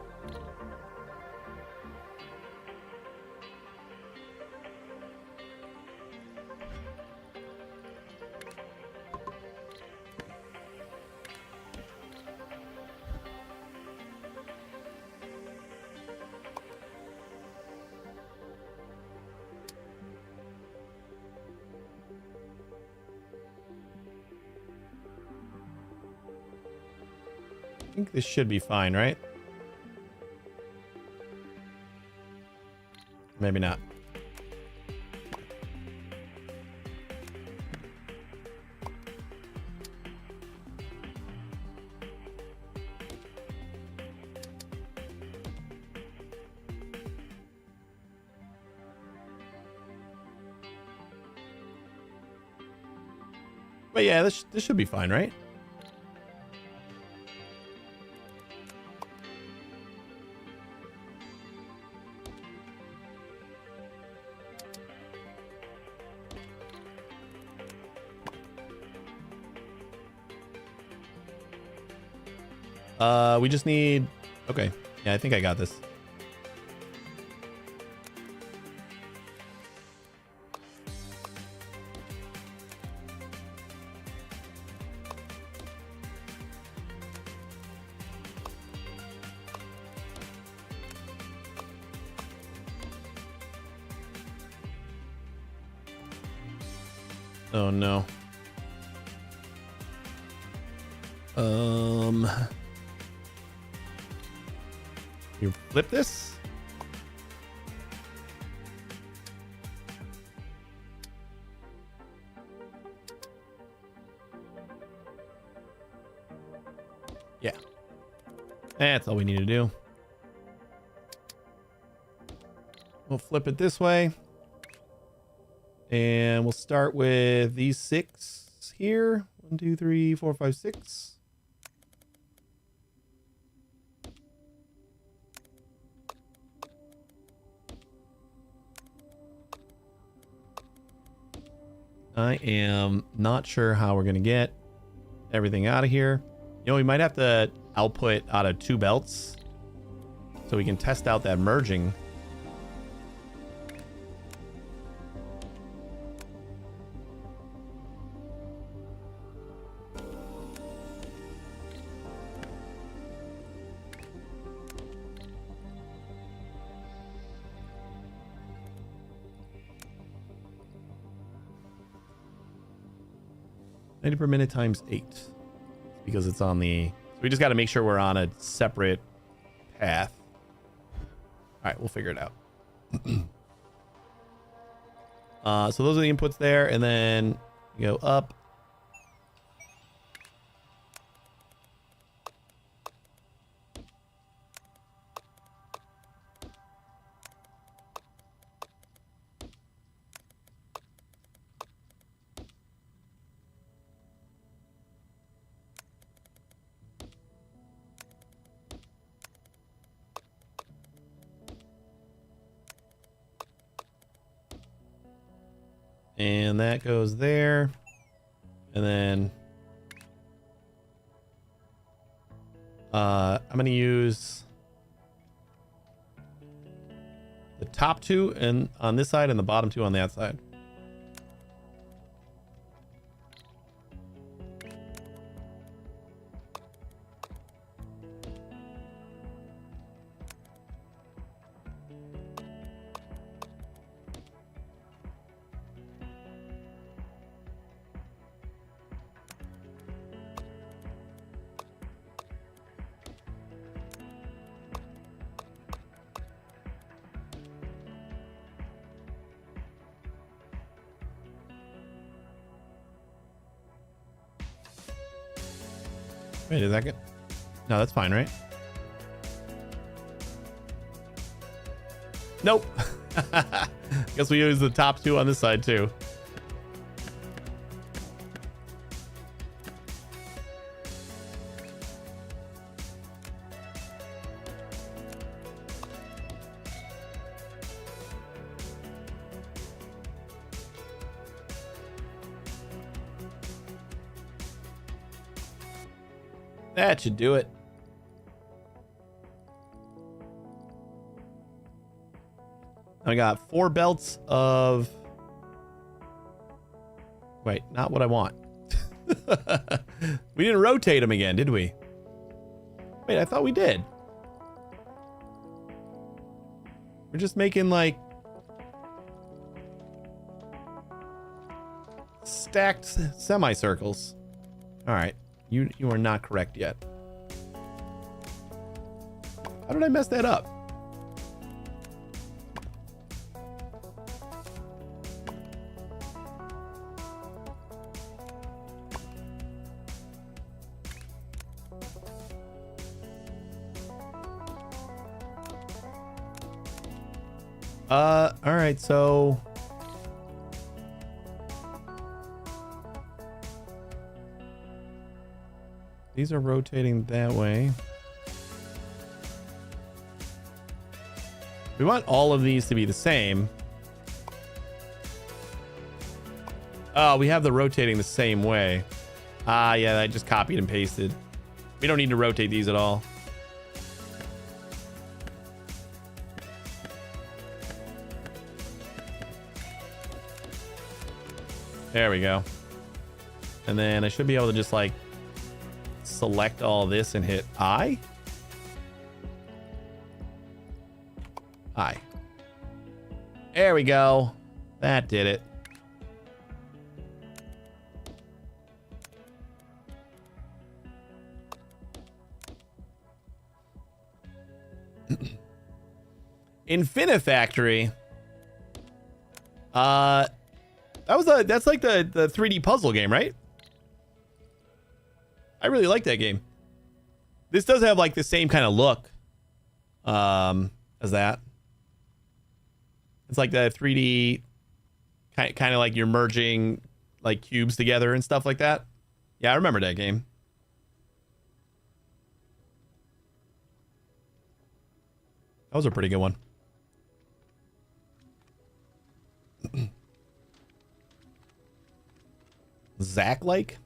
I think this should be fine, right? Maybe not. But yeah, this should be fine, right? We just need... Okay. Yeah, I think I got this. Oh, no. You flip this? Yeah. That's all we need to do. We'll flip it this way. And we'll start with these 6 here. 1, 2, 3, 4, 5, 6. I am not sure how we're going to get everything out of here. You know, we might have to output out of 2 belts so we can test out that merging. 90 per minute times 8. Because it's on the... So we just got to make sure we're on a separate path. All right, we'll figure it out. So those are the inputs there, and then you go up. And that goes there. And then I'm going to use the top two and on this side and the bottom two on that side. Wait a second. No, that's fine, right? Nope. Guess we use the top two on this side too. That should do it. I got 4 belts of... Wait, not what I want. We didn't rotate them again, did we? Wait, I thought we did. We're just making like... stacked semicircles. All right. You are not correct yet. How did I mess that up? All right, so these are rotating that way. We want all of these to be the same. Oh, we have the rotating the same way. Ah, yeah, I just copied and pasted. We don't need to rotate these at all. There we go. And then I should be able to just like select all this and hit I. I. There we go. That did it. Infinifactory. That's like the 3D puzzle game, right? I really like that game. This does have like the same kind of look as that. It's like the 3D kind of like you're merging like cubes together and stuff like that. Yeah, I remember that game. That was a pretty good one. Zach-like?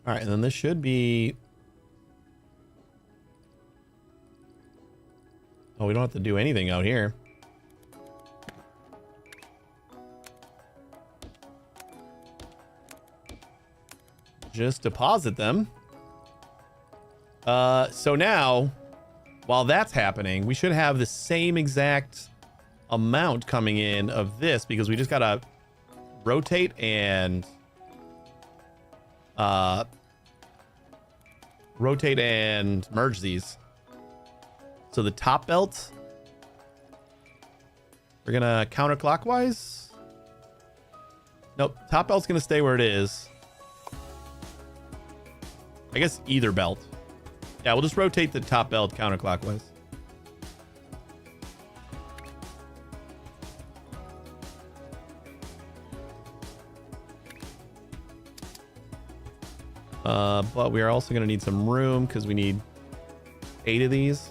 All right, and then this should be... Oh, we don't have to do anything out here. Just deposit them. So now while that's happening, we should have the same exact amount coming in of this, because we just gotta rotate and merge these. So the top belt, we're gonna counterclockwise. Nope, top belt's gonna stay where it is. I guess either belt. Yeah, we'll just rotate the top belt counterclockwise. But we are also going to need some room because we need 8 of these.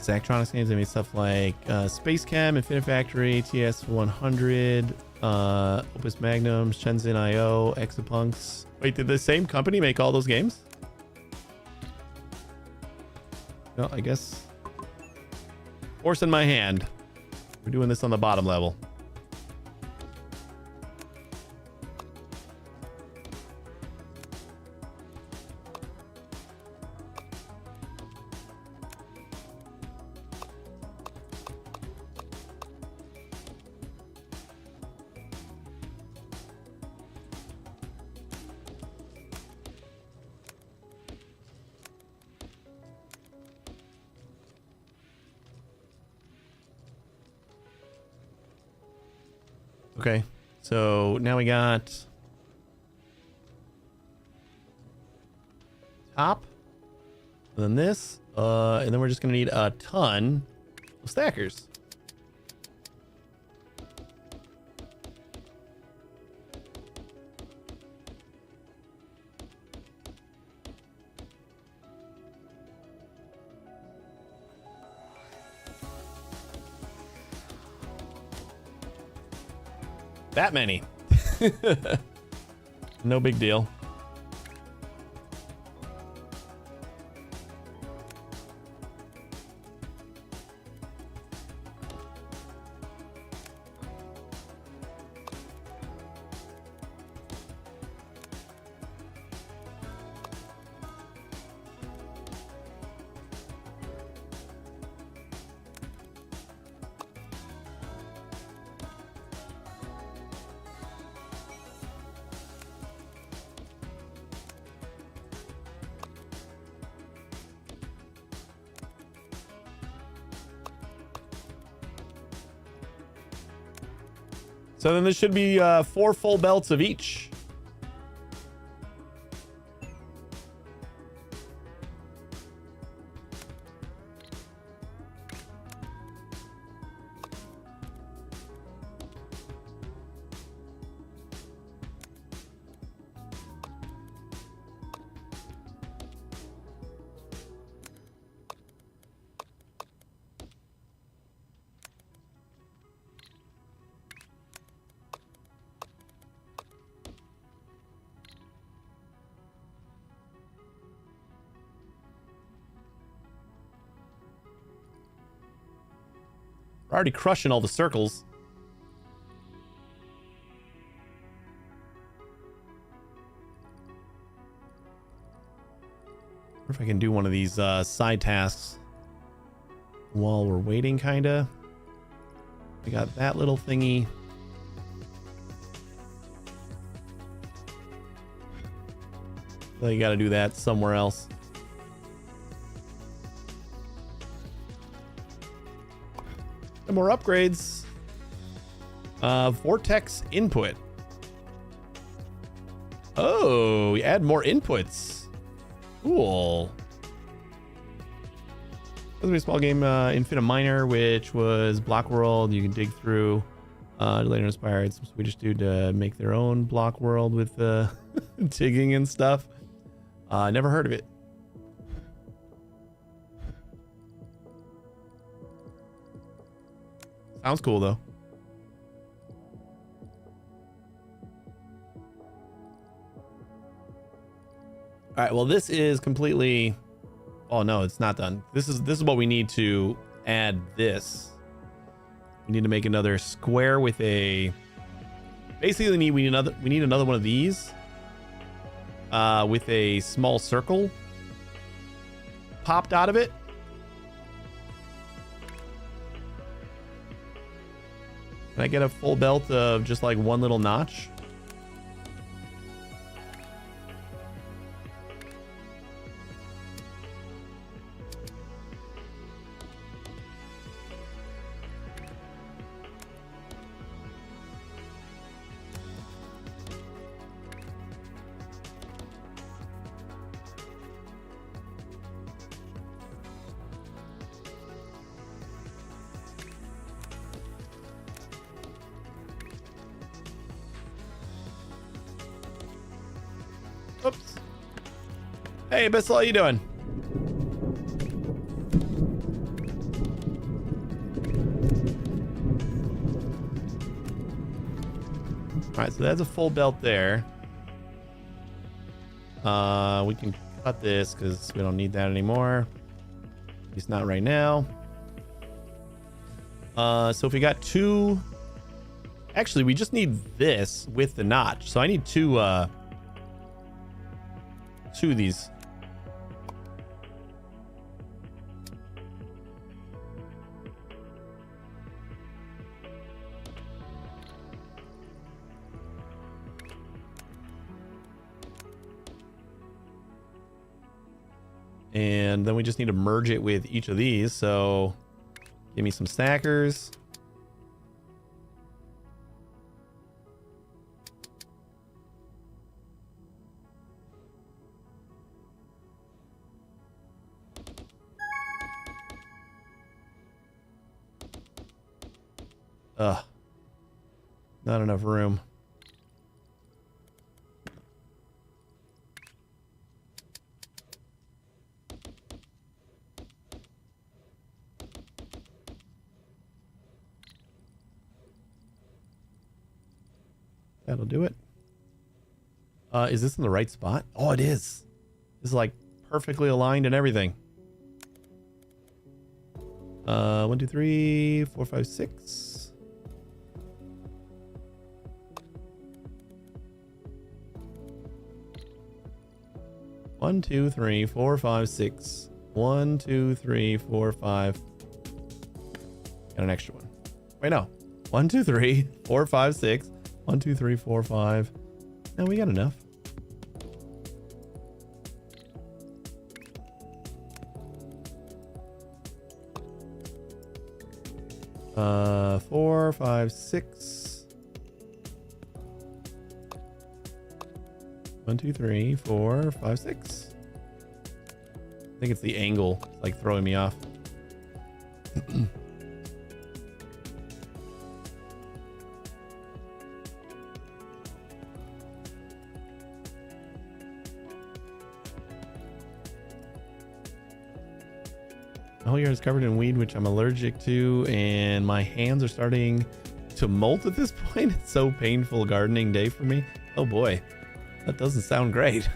Zachtronics games, I mean stuff like Space Chem, Infinite Factory, TS100, Opus Magnums, Shenzhen IO, Exapunks. Wait, did the same company make all those games? No, I guess. Force in my hand. We're doing this on the bottom level. Okay, so now we got top, and then this, and then we're just gonna need a ton of stackers. That many. No big deal. So then this should be 4 full belts of each. We're already crushing all the circles. Or if I can do one of these side tasks while we're waiting, kinda. We got that little thingy. So you gotta do that somewhere else. And more upgrades. Vortex input. Oh, we add more inputs. Cool. This is a small game, Infinite Miner, which was Block World. You can dig through. Later inspired some Swedish dude to make their own Block World with digging and stuff. Never heard of it. Sounds cool though. All right, well this is completely, oh no, it's not done. This is what we need to add this. We We need to make another square with a. Basically, we need another one of these. With a small circle popped out of it. Can I get a full belt of just like one little notch? Oops. Hey, Bissell, how you doing? All right, so that's a full belt there. We can cut this because we don't need that anymore. At least not right now. So if we got two... Actually, we just need this with the notch. So I need two of these. And then we just need to merge it with each of these. So give me some stackers. Ugh. Not enough room. That'll do it. Is this in the right spot? Oh, it is. This is like perfectly aligned and everything. 1, 2, 3, 4, 5, 6. 1, 2, 3, 4, 5, 6. 1, 2, 3, 4, 5. Got an extra one. Wait, no. 1, 2, 3, 4, 5, 6. 1, 2, 3, 4, 5. No, we got enough. Uh, 4, 5, 6. 1, 2, 3, 4, 5, 6. I think it's the angle, like throwing me off. My whole yard is covered in weed, which I'm allergic to, and my hands are starting to molt at this point. It's so painful gardening day for me. Oh boy, that doesn't sound great.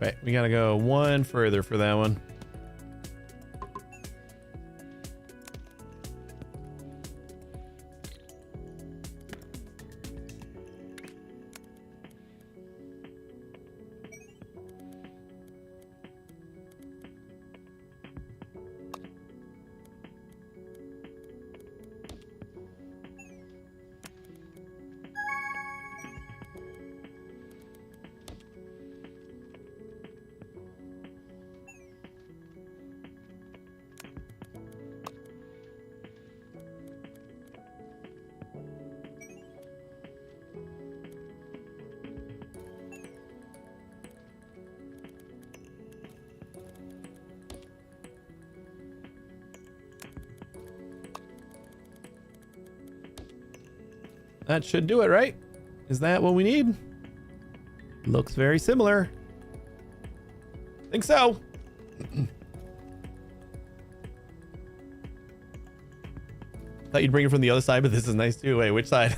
Right, we gotta go one further for that one. That should do it, right? Is that what we need? Looks very similar. Think so. Thought you'd bring it from the other side, but this is nice too. Wait, which side?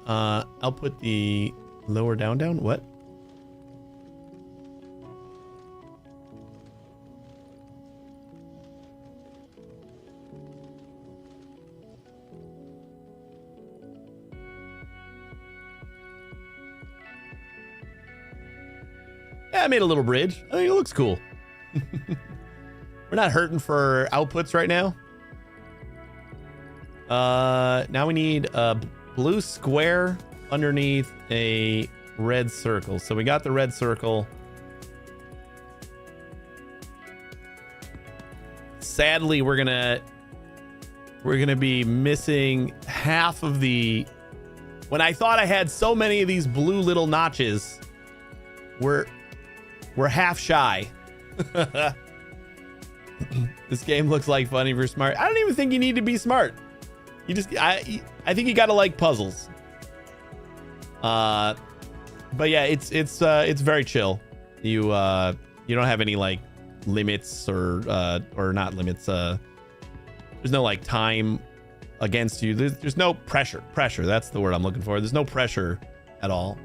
I'll put the lower down. What? Yeah, I made a little bridge. I think it looks cool. We're not hurting for outputs right now. Now we need a blue square underneath a red circle. So we got the red circle. Sadly, we're gonna be missing half of the. When I thought I had so many of these blue little notches, we're half shy. This game looks like fun if you're smart. I don't even think you need to be smart. You just I think you gotta like puzzles. But yeah, it's very chill. You don't have any like limits or not limits. There's no like time against you. There's no pressure. That's the word I'm looking for. There's no pressure at all.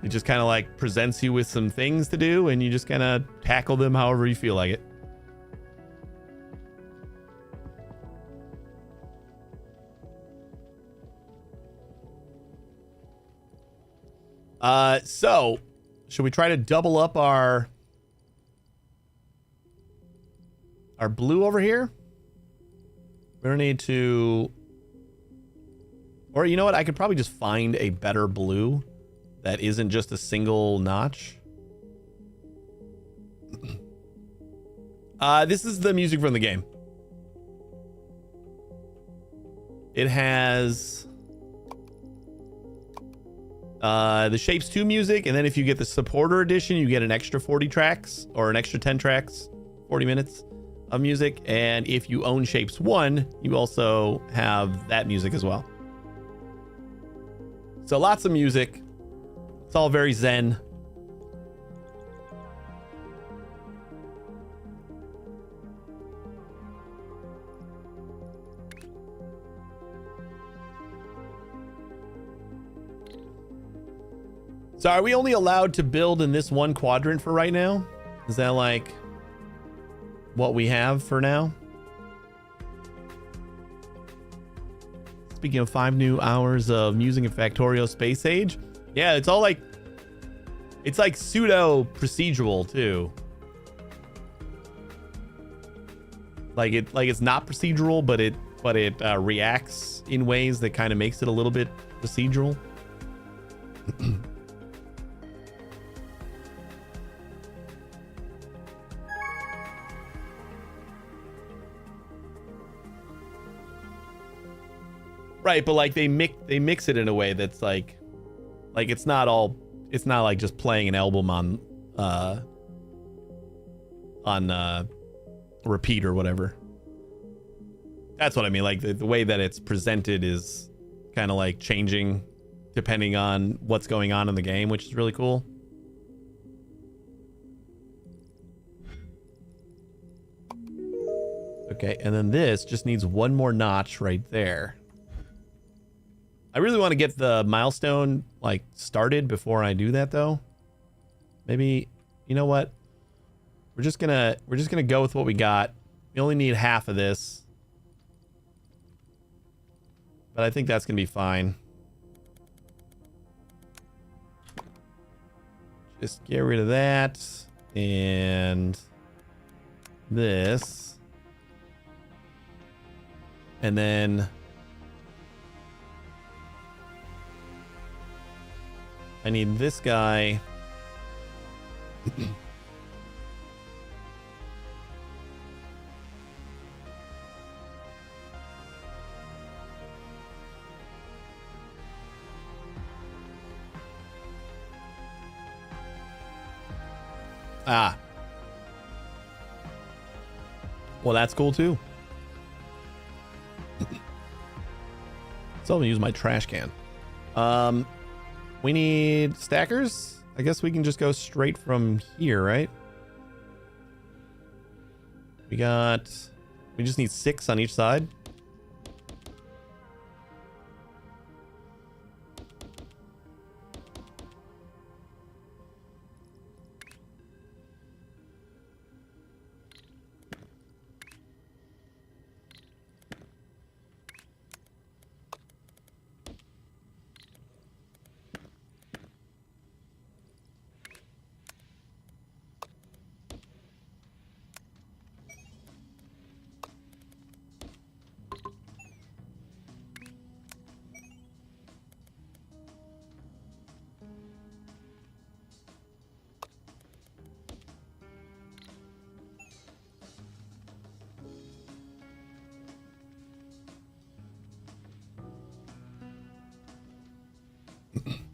It just kind of like presents you with some things to do, and you just kind of tackle them however you feel like it. So should we try to double up our blue over here? We don't need to, or you know what? I could probably just find a better blue that isn't just a single notch. This is the music from the game. It has the Shapes 2 music, and then if you get the supporter edition, you get an extra 40 tracks or an extra 10 tracks, 40 minutes of music. And if you own Shapes 1, you also have that music as well. So lots of music. It's all very zen. So are we only allowed to build in this one quadrant for right now? Is that like what we have for now? Speaking of 5 new hours of musing in Factorio Space Age. Yeah, it's all like, it's like pseudo procedural too. Like it's not procedural, but it reacts in ways that kind of makes it a little bit procedural. Right, but like they mix it in a way that's like it's not like just playing an album on repeat or whatever. That's what I mean. Like the way that it's presented is kind of like changing depending on what's going on in the game, which is really cool. Okay, and then this just needs one more notch right there. I really want to get the milestone like started before I do that though. Maybe, you know what? We're just gonna go with what we got. We only need half of this. But I think that's gonna be fine. Just get rid of that and this. And then I need this guy. Well, that's cool too. Still gonna use my trash can. We need stackers. I guess we can just go straight from here, right? We just need 6 on each side.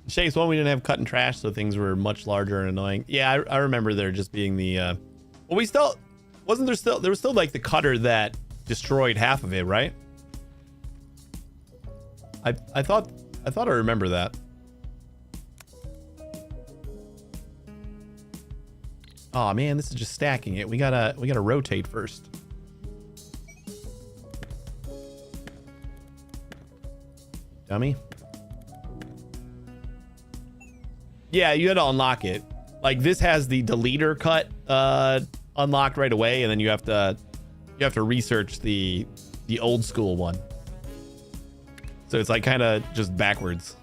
Shapes one, we didn't have cut and trash, so things were much larger and annoying. Yeah, I remember there just being the well, we still there was still like the cutter that destroyed half of it, right? I thought I remember that. Oh man, this is just stacking it. We gotta rotate first. Dummy. Yeah, you had to unlock it. Like this has the deleter cut unlocked right away, and then you have to research the old school one. So it's like kind of just backwards.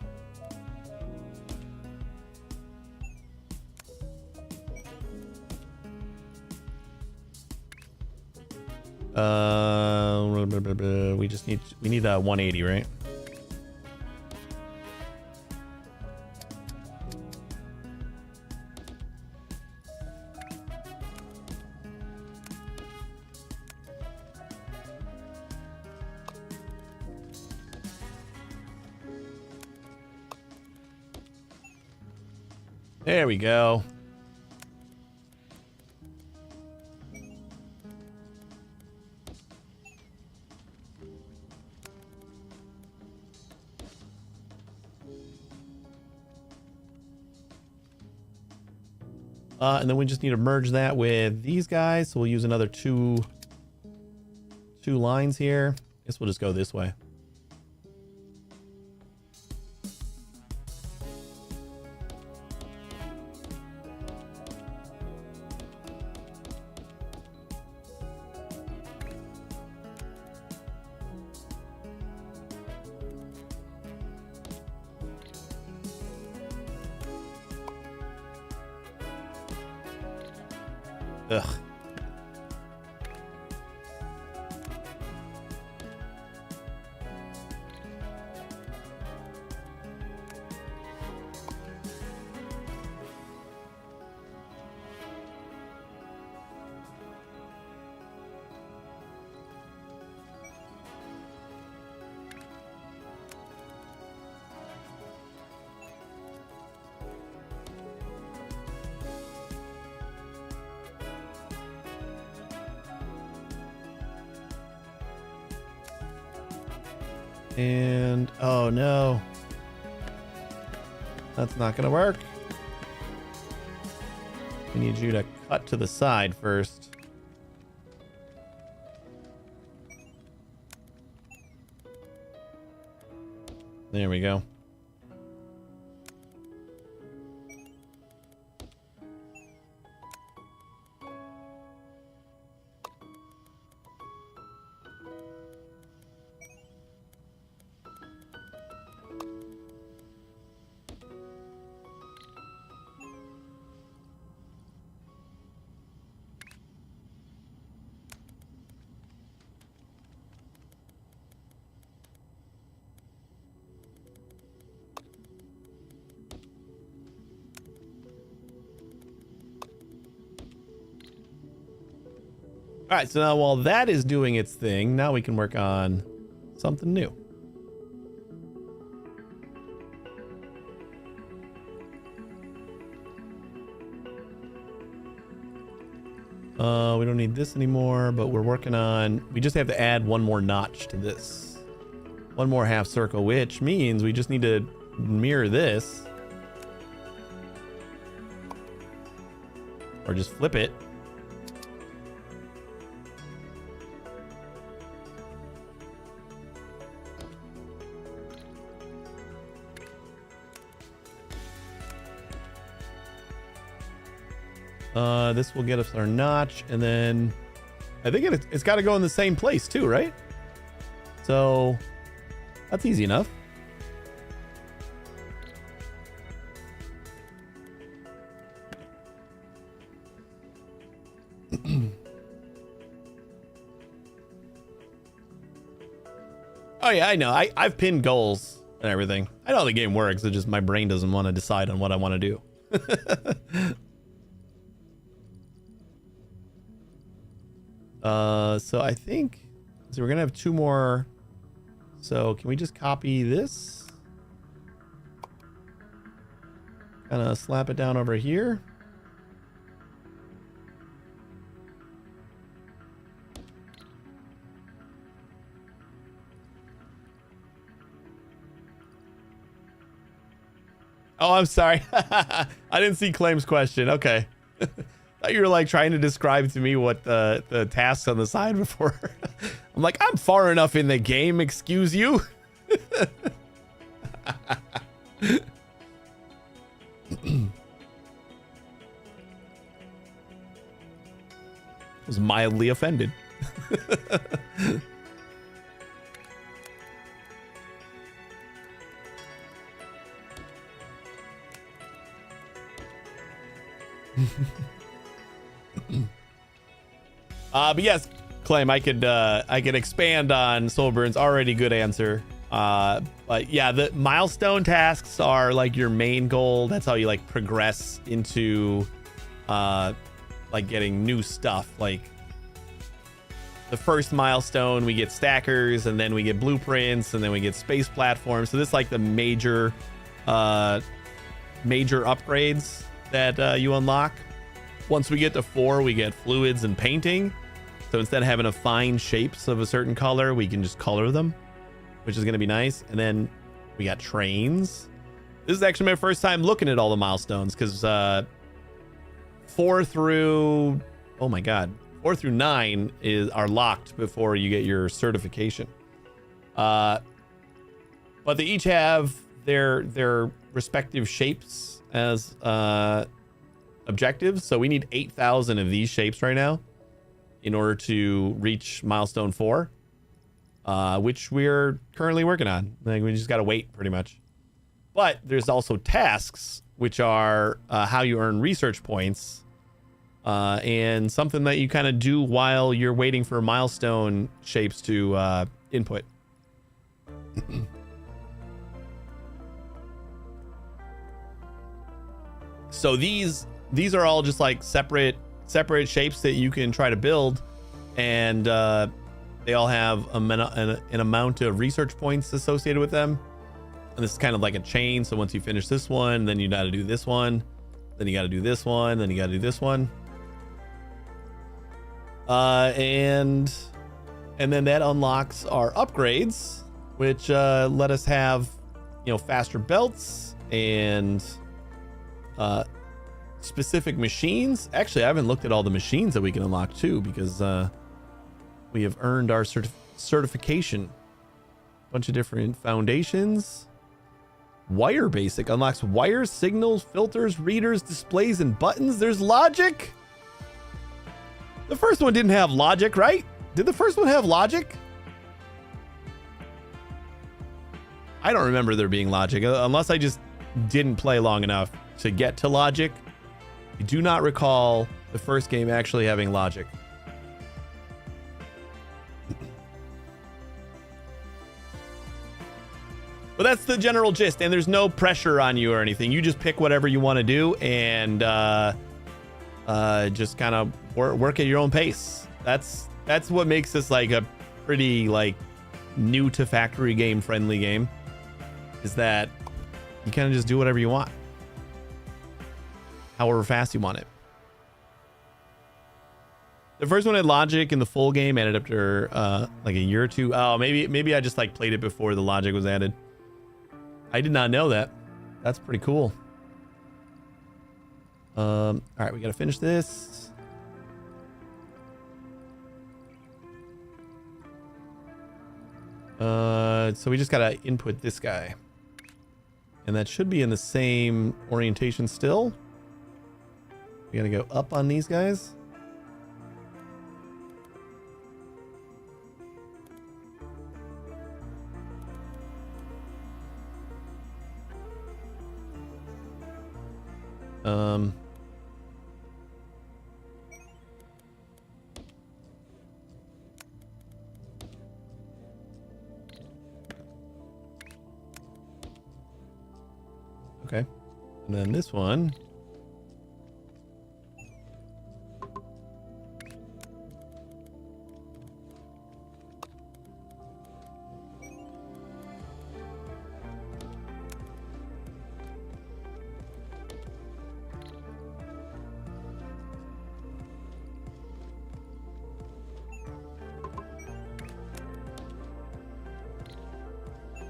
We need a 180, right? There we go. And then we just need to merge that with these guys. So we'll use another two lines here. I guess we'll just go this way. Ugh. And oh no, that's not gonna work. We need you to cut to the side first. There we go. All right, so now while that is doing its thing, now we can work on something new. We don't need this anymore, but we're working on, we just have to add one more notch to this. One more half circle, which means we just need to mirror this. Or just flip it. This will get us our notch, and then I think it's got to go in the same place too, right? So that's easy enough. Oh yeah, I know. I've pinned goals and everything. I know the game works. It's just my brain doesn't want to decide on what I want to do. So I think so we're gonna have two more. So can we just copy this? Kind of slap it down over here. Oh, I'm sorry. I didn't see Claim's question. Okay. Thought you were like trying to describe to me what the tasks on the side before. I'm like, I'm far enough in the game, excuse you. Was mildly offended. But yes, Claim, I could expand on Soulburn's already good answer. But yeah, the milestone tasks are like your main goal. That's how you like progress into like getting new stuff. Like the first milestone, we get stackers, and then we get blueprints, and then we get space platforms. So this is like the major upgrades that you unlock. Once we get to 4, we get fluids and painting. So instead of having to find shapes of a certain color, we can just color them, which is going to be nice. And then we got trains. This is actually my first time looking at all the milestones, because 4 through 9 are locked before you get your certification. But they each have their respective shapes as objectives. So we need 8,000 of these shapes right now in order to reach milestone 4, which we're currently working on. Like, we just got to wait pretty much. But there's also tasks, which are how you earn research points, and something that you kind of do while you're waiting for milestone shapes to input. So these are all just like separate shapes that you can try to build, and they all have an amount of research points associated with them. And this is kind of like a chain. So once you finish this one, then you got to do this one, then you got to do this one, then you got to do this one, and then that unlocks our upgrades, which let us have, faster belts and specific machines. Actually, I haven't looked at all the machines that we can unlock too, because we have earned our certification. Bunch of different foundations. Wire basic unlocks wires, signals, filters, readers, displays, and buttons. There's logic. The first one didn't have logic, right? Did the first one have logic? I don't remember there being logic, unless I just didn't play long enough to get to logic. I do not recall the first game actually having logic. But that's the general gist, and there's no pressure on you or anything. You just pick whatever you want to do, and just kind of work at your own pace. That's what makes this like a pretty like new to factory game friendly game, is that you kind of just do whatever you want, however fast you want it. The first one had logic in the full game, added after like a year or two. Oh, maybe I just like played it before the logic was added. I did not know that. That's pretty cool. All right, we gotta finish this. So we just gotta input this guy. And that should be in the same orientation still. We gotta go up on these guys. Okay. And then this one.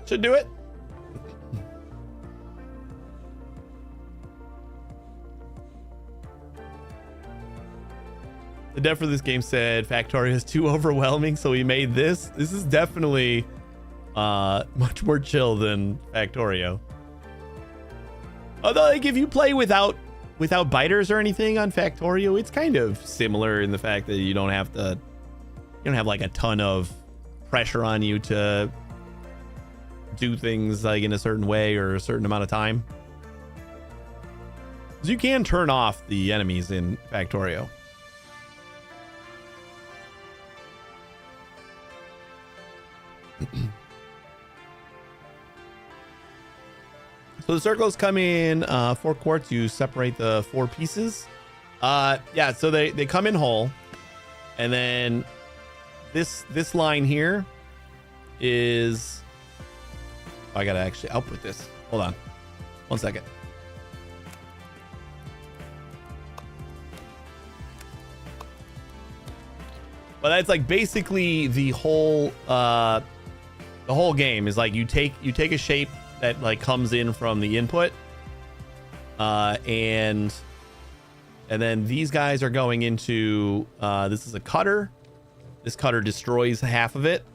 Should do it. The dev for this game said Factorio is too overwhelming, so we made this. This is definitely much more chill than Factorio. Although, like, if you play without biters or anything on Factorio, it's kind of similar in the fact that you don't have like a ton of pressure on you to do things like in a certain way or a certain amount of time. So you can turn off the enemies in Factorio. So the circles come in 4 quarts. You separate the 4 pieces. Yeah, so they come in whole, and then this line here is. Oh, I gotta actually output this. Hold on, 1 second. But that's like basically the whole game is like you take a shape that like comes in from the input, and then these guys are going into this is a cutter. This cutter destroys half of it,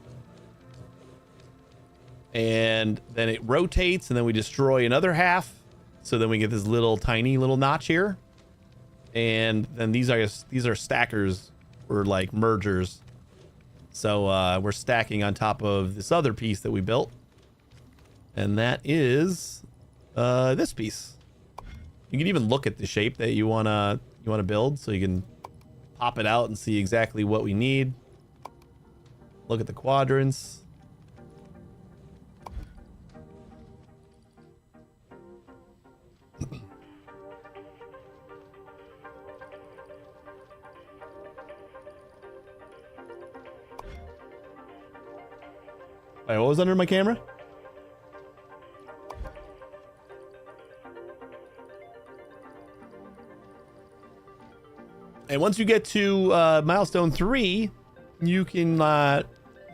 and then it rotates, and then we destroy another half. So then we get this tiny little notch here, and then these are stackers or like mergers. So we're stacking on top of this other piece that we built. And that is this piece. You can even look at the shape that you wanna build, so you can pop it out and see exactly what we need. Look at the quadrants. Wait, what was under my camera? And once you get to milestone 3, you can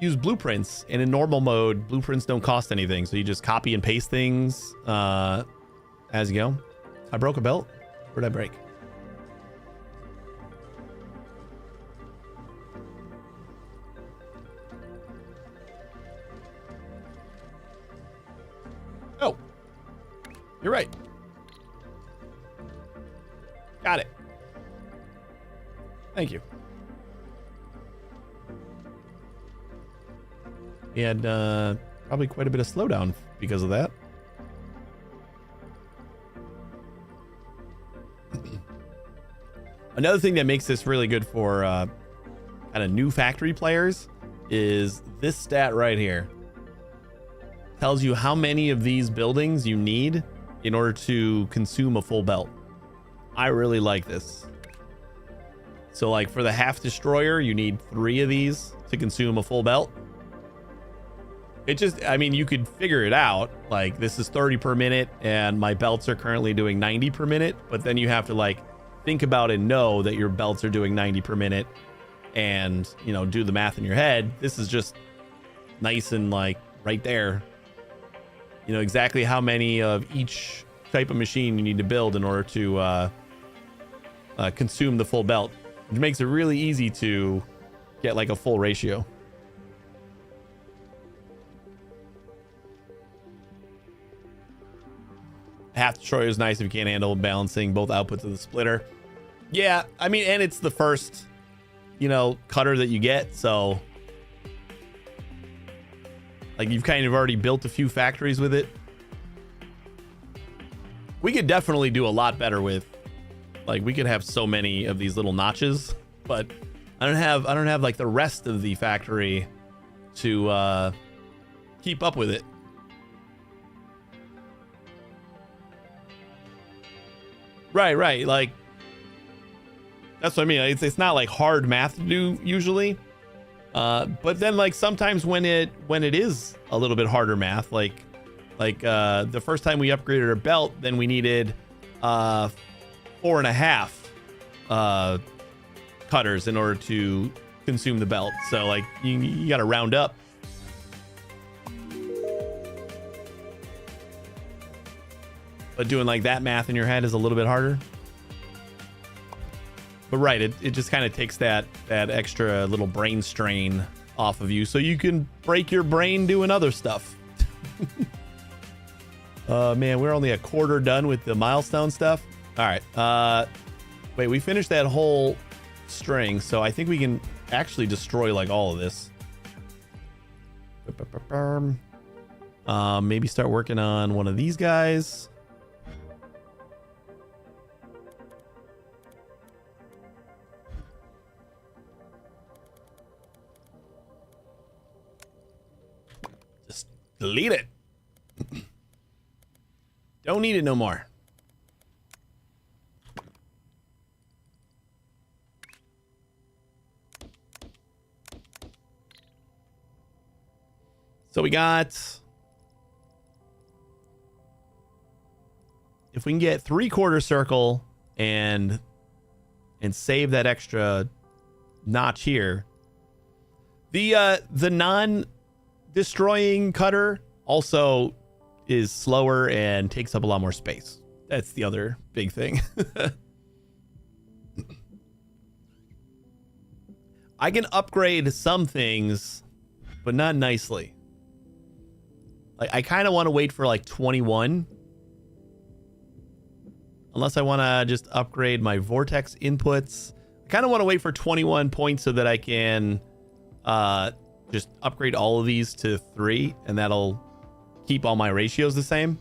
use blueprints. And in normal mode, blueprints don't cost anything. So you just copy and paste things as you go. I broke a belt. Where'd I break? Oh, you're right. Got it. Thank you. We had probably quite a bit of slowdown because of that. Another thing that makes this really good for kind of new factory players is this stat right here. Tells you how many of these buildings you need in order to consume a full belt. I really like this. So like for the half destroyer, you need 3 of these to consume a full belt. It just, I mean, you could figure it out. Like this is 30 per minute and my belts are currently doing 90 per minute. But then you have to like think about and know that your belts are doing 90 per minute and, you know, do the math in your head. This is just nice and like right there. You know exactly how many of each type of machine you need to build in order to consume the full belt, which makes it really easy to get like a full ratio. Half destroyer is nice if you can't handle balancing both outputs of the splitter. Yeah, I mean, and it's the first, you know, cutter that you get, so like you've kind of already built a few factories with it. We could definitely do a lot better with, like, we could have so many of these little notches, but I don't have like the rest of the factory to keep up with it. Right. Like, that's what I mean. It's not like hard math to do usually. But then like sometimes when it is a little bit harder math, like the first time we upgraded our belt, then we needed 4.5 cutters in order to consume the belt. So like you got to round up. But doing like that math in your head is a little bit harder. But right, it just kind of takes that extra little brain strain off of you, so you can break your brain doing other stuff. Man, we're only a quarter done with the milestone stuff. All right. Wait, we finished that whole string, so I think we can actually destroy like all of this. Maybe start working on one of these guys. Delete it. Don't need it no more. So we got, if we can get 3/4 circle and save that extra notch here. The non-destroying cutter also is slower and takes up a lot more space. That's the other big thing. I can upgrade some things, but not nicely. Like, I kind of want to wait for like 21. Unless I want to just upgrade my vortex inputs. I kind of want to wait for 21 points so that I can just upgrade all of these to 3, and that'll keep all my ratios the same.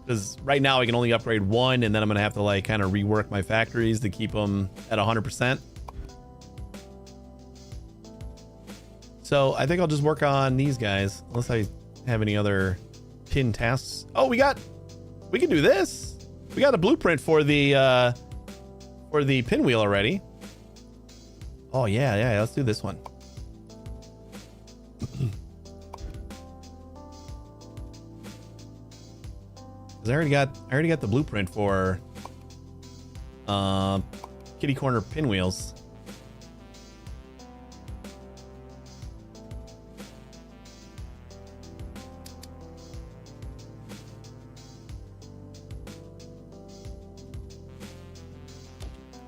Because right now I can only upgrade 1, and then I'm going to have to like kind of rework my factories to keep them at 100%. So I think I'll just work on these guys, unless I have any other pin tasks. Oh, we can do this. We got a blueprint for the pinwheel already. Oh yeah, let's do this one. I already got the blueprint for kitty corner pinwheels.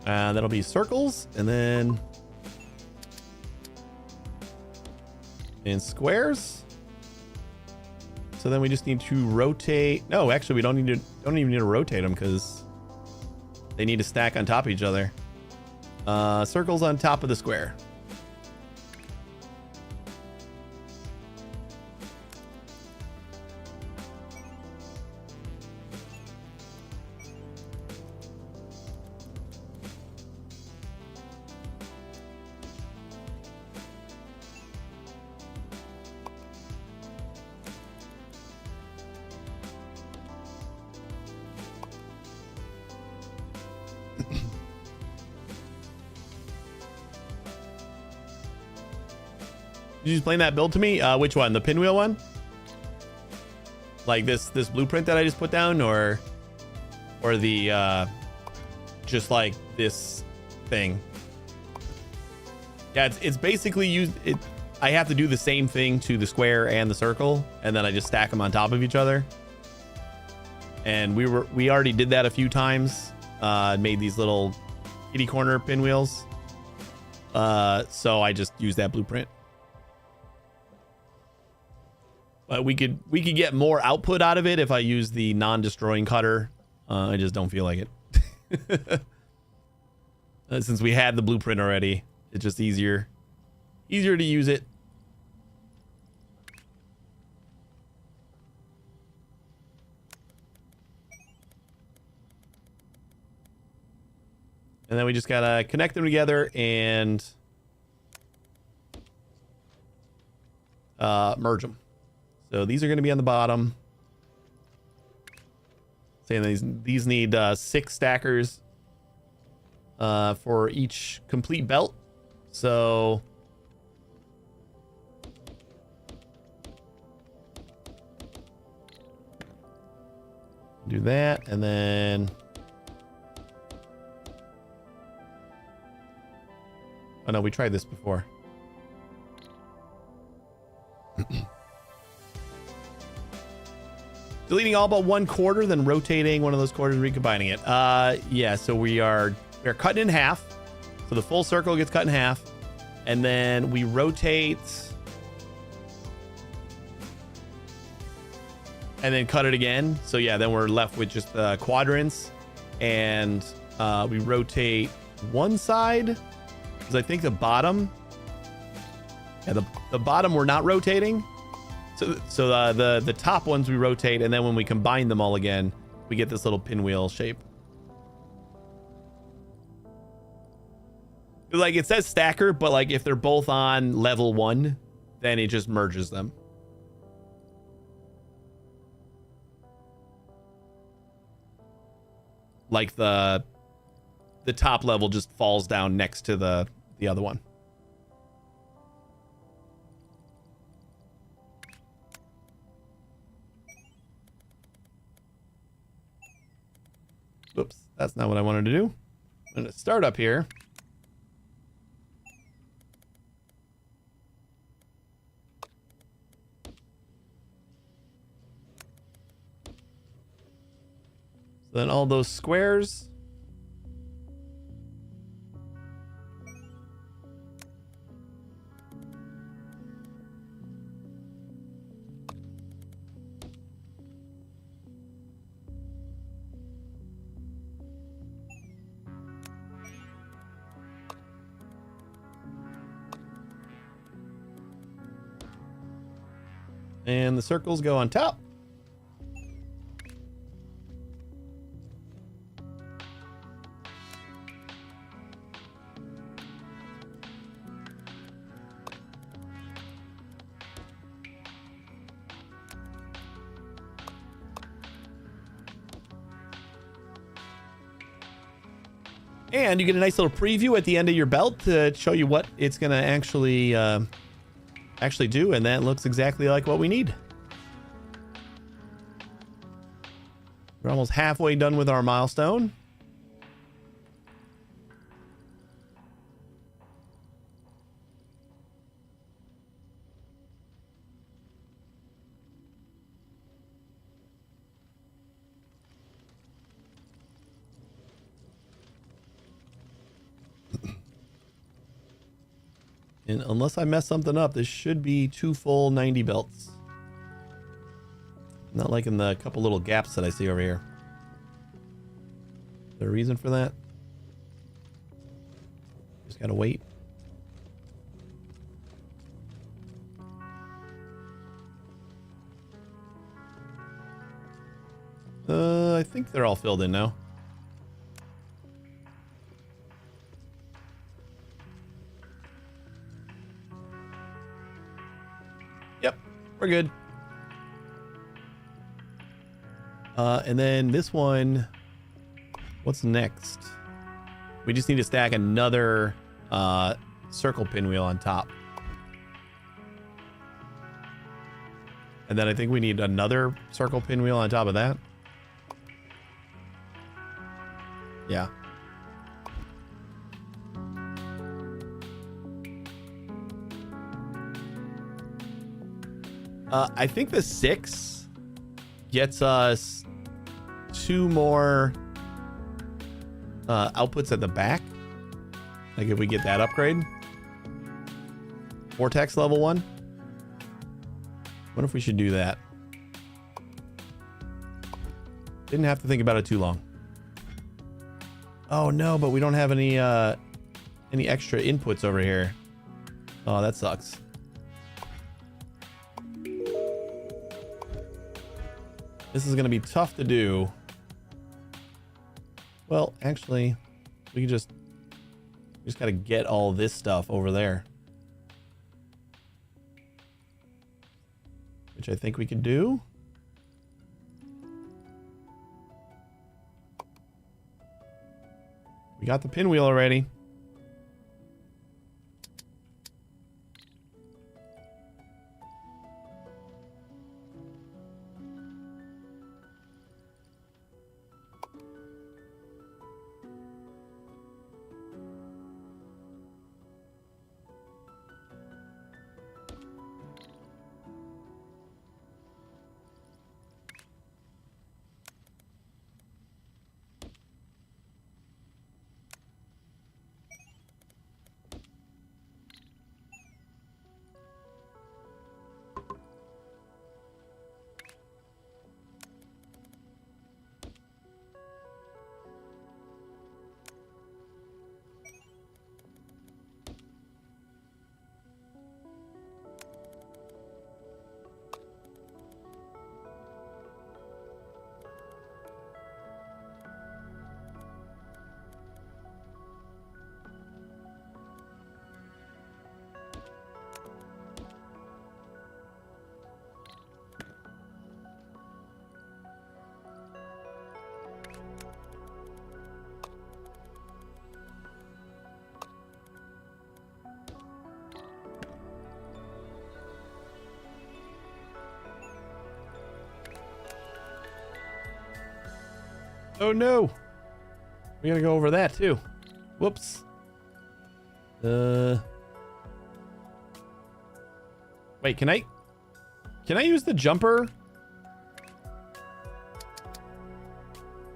That'll be circles, and then in squares. So then we just need to rotate. No, actually, we don't even need to rotate them because they need to stack on top of each other. Circles on top of the square. Did you explain that build to me? Which one? The pinwheel one? Like this blueprint that I just put down, or the just like this thing? Yeah, it's basically used. I have to do the same thing to the square and the circle, and then I just stack them on top of each other. And we already did that a few times. Made these little kitty corner pinwheels. So I just used that blueprint. But we could get more output out of it if I use the non-destroying cutter. I just don't feel like it. Since we had the blueprint already, it's just easier to use it. And then we just gotta connect them together and merge them. So these are going to be on the bottom. Saying these need 6 stackers for each complete belt. So do that, and then oh no, we tried this before. Deleting all but 1 quarter, then rotating one of those quarters, recombining it. Yeah, so we're cutting in half. So the full circle gets cut in half. And then we rotate and then cut it again. So yeah, then we're left with just the quadrants. And we rotate one side. Because I think the bottom, yeah, the bottom we're not rotating. So the top ones we rotate, and then when we combine them all again, we get this little pinwheel shape. Like it says stacker, but like if they're both on level 1, then it just merges them. Like the top level just falls down next to the other one. Oops, that's not what I wanted to do. I'm going to start up here. So then all those squares. And the circles go on top. And you get a nice little preview at the end of your belt to show you what it's going to actually do, and that looks exactly like what we need. We're almost halfway done with our milestone. And unless I mess something up, this should be 2 full 90 belts. Not like in the couple little gaps that I see over here. Is there a reason for that? Just gotta wait. I think they're all filled in now. Yep, we're good. And then this one, what's next? We just need to stack another circle pinwheel on top. And then I think we need another circle pinwheel on top of that. Yeah. I think the 6 gets us 2 more outputs at the back. Like if we get that upgrade. Vortex level 1. What if we should do that? Didn't have to think about it too long. Oh no, but we don't have any extra inputs over here. Oh, that sucks. This is gonna be tough to do. Well, actually, we just gotta get all this stuff over there. Which I think we could do. We got the pinwheel already. Oh no! We gotta go over that too. Whoops. Wait, can I use the jumper?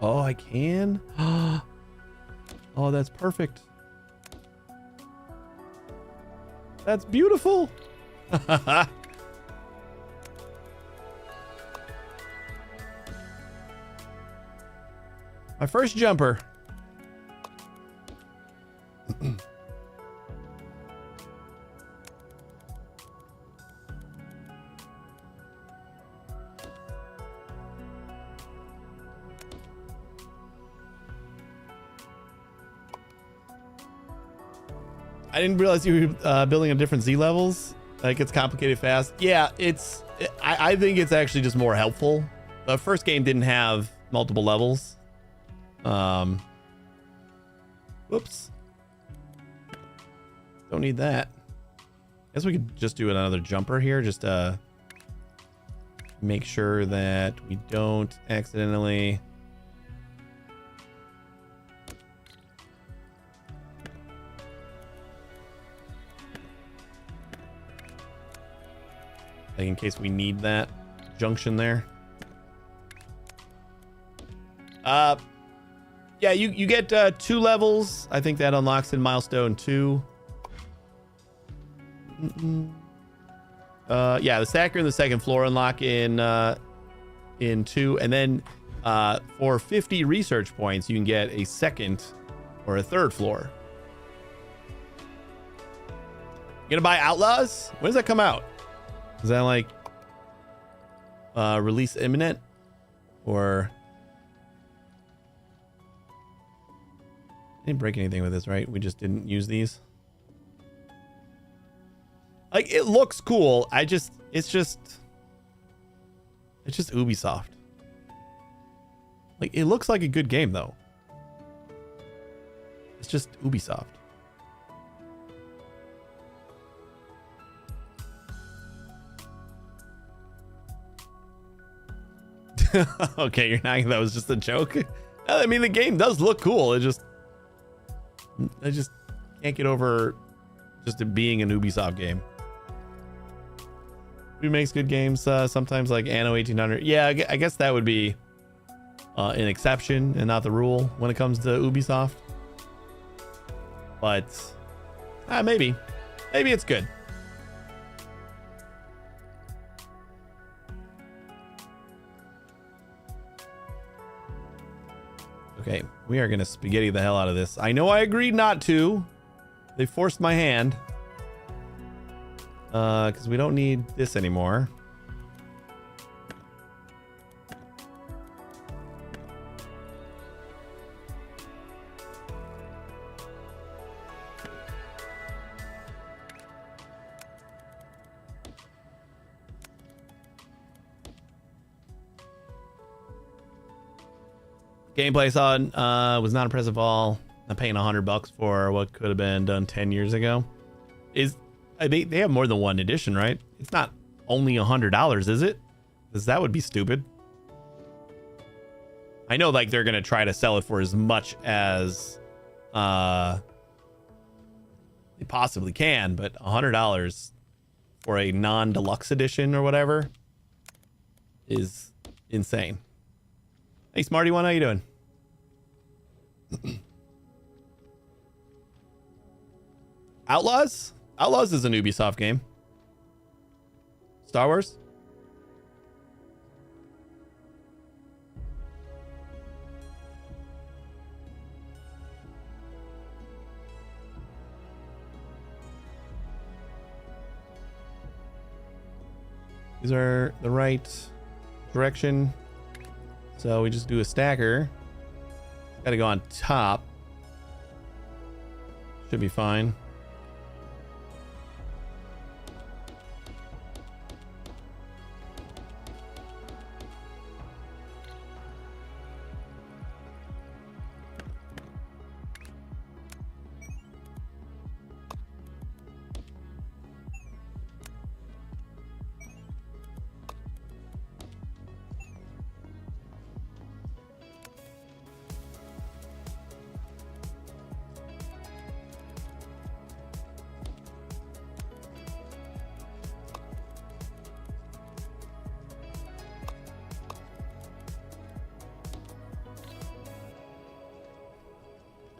Oh, I can? Oh, that's perfect. That's beautiful. My first jumper. I didn't realize you were building on different Z levels. It gets complicated fast. Yeah, I think it's actually just more helpful. The first game didn't have multiple levels. Whoops. Don't need that. Guess we could just do another jumper here, just to make sure that we don't accidentally. Like in case we need that junction there. Yeah, you get 2 levels. I think that unlocks in milestone 2. Yeah, the stacker and the second floor unlock in 2, and then for 50 research points, you can get a second or a third floor. You gonna buy Outlaws? When does that come out? Is that like release imminent, or? Didn't break anything with this, right? We just didn't use these. Like, it looks cool. It's just Ubisoft. Like, it looks like a good game though. It's just Ubisoft. Okay, you're not. That was just a joke. I mean, the game does look cool. I just can't get over just it being an Ubisoft game. Who makes good games? Sometimes like Anno 1800. Yeah, I guess that would be an exception and not the rule when it comes to Ubisoft. But maybe it's good. Okay, we are gonna spaghetti the hell out of this. I know I agreed not to. They forced my hand. Because we don't need this anymore. Gameplay saw was not impressive at all. I'm paying $100 for what could have been done 10 years ago. They have more than one edition, right? It's not only $100, is it? Because that would be stupid. I know, like, they're gonna try to sell it for as much as they possibly can, but $100 for a non-deluxe edition or whatever is insane. Hey, Smarty One, how you doing? Outlaws? Outlaws is an Ubisoft game. Star Wars? These are the right direction. So we just do a stacker. Gotta go on top. Should be fine.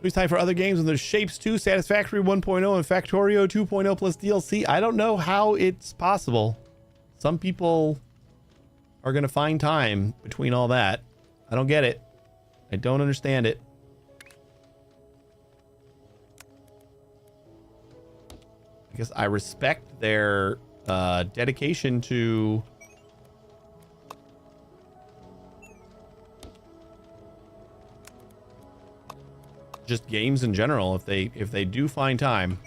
Please time for other games when there's Shapes 2, Satisfactory 1.0, and Factorio 2.0 plus DLC. I don't know how it's possible. Some people are going to find time between all that. I don't get it. I don't understand it. I guess I respect their dedication to just games in general. If they do find time.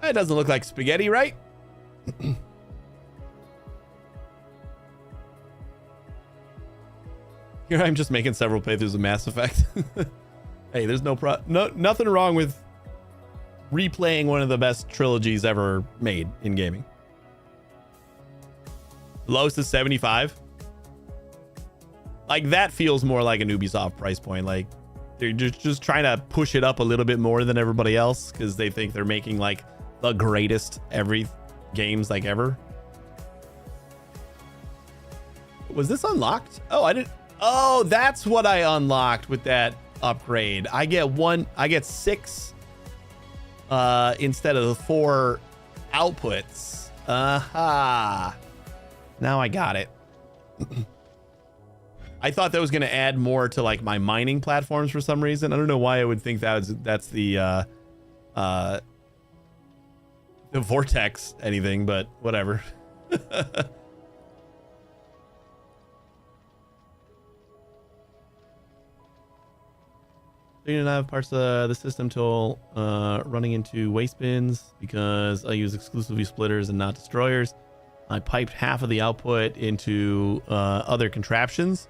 It doesn't look like spaghetti, right? Here I'm just making several playthroughs of Mass Effect. Hey, there's nothing wrong with replaying one of the best trilogies ever made in gaming. Lowest is 75. Like, that feels more like an Ubisoft price point. Like, they're just trying to push it up a little bit more than everybody else because they think they're making like the greatest games like ever. Was this unlocked? Oh, I didn't. Oh, that's what I unlocked with that upgrade. I get 6 instead of the 4 outputs. Aha. Now I got it. I thought that was going to add more to like my mining platforms for some reason. I don't know why I would think that's the vortex anything, but whatever. 3.5 parts of the system tool running into waste bins because I use exclusively splitters and not destroyers. I piped half of the output into other contraptions.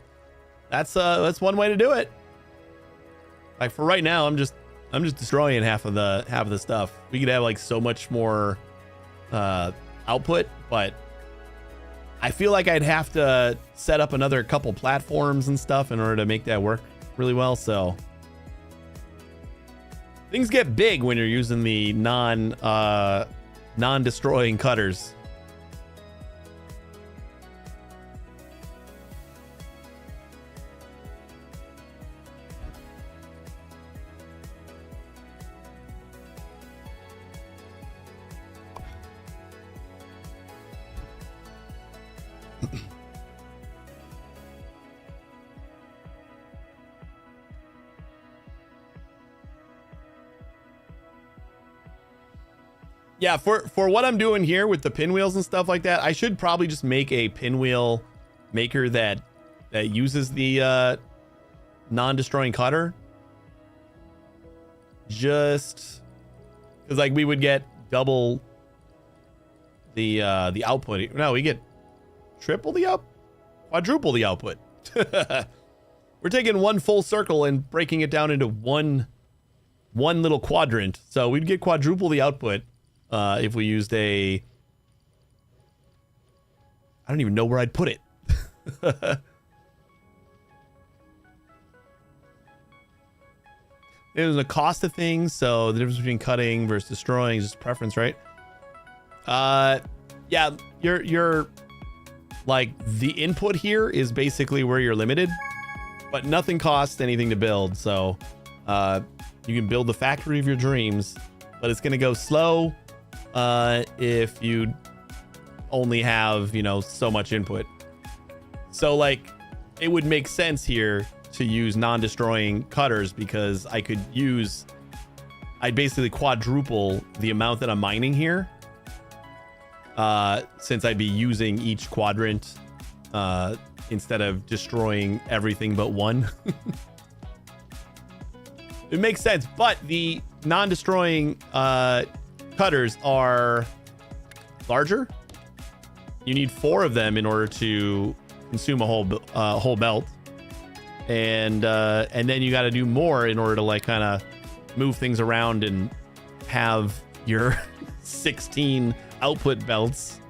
That's one way to do it. Like for right now, I'm just destroying half of the stuff. We could have like so much more output, but I feel like I'd have to set up another couple platforms and stuff in order to make that work really well. So Things get big when you're using the non-destroying cutters. Yeah, for what I'm doing here with the pinwheels and stuff like that, I should probably just make a pinwheel maker that uses the non-destroying cutter. Just because like we would get double the output. No, we get quadruple the output. We're taking one full circle and breaking it down into one little quadrant. So we'd get quadruple the output. If we used I don't even know where I'd put it. There's a cost of things, so the difference between cutting versus destroying is just preference, right? Yeah, you're like the input here is basically where you're limited, but nothing costs anything to build, so you can build the factory of your dreams, but it's gonna go slow. If you only have, so much input. So like it would make sense here to use non-destroying cutters because I'd basically quadruple the amount that I'm mining here. Since I'd be using each quadrant, instead of destroying everything but one. It makes sense, but the non-destroying, cutters are larger. You need 4 of them in order to consume a whole belt, and then you got to do more in order to like kind of move things around and have your 16 output belts.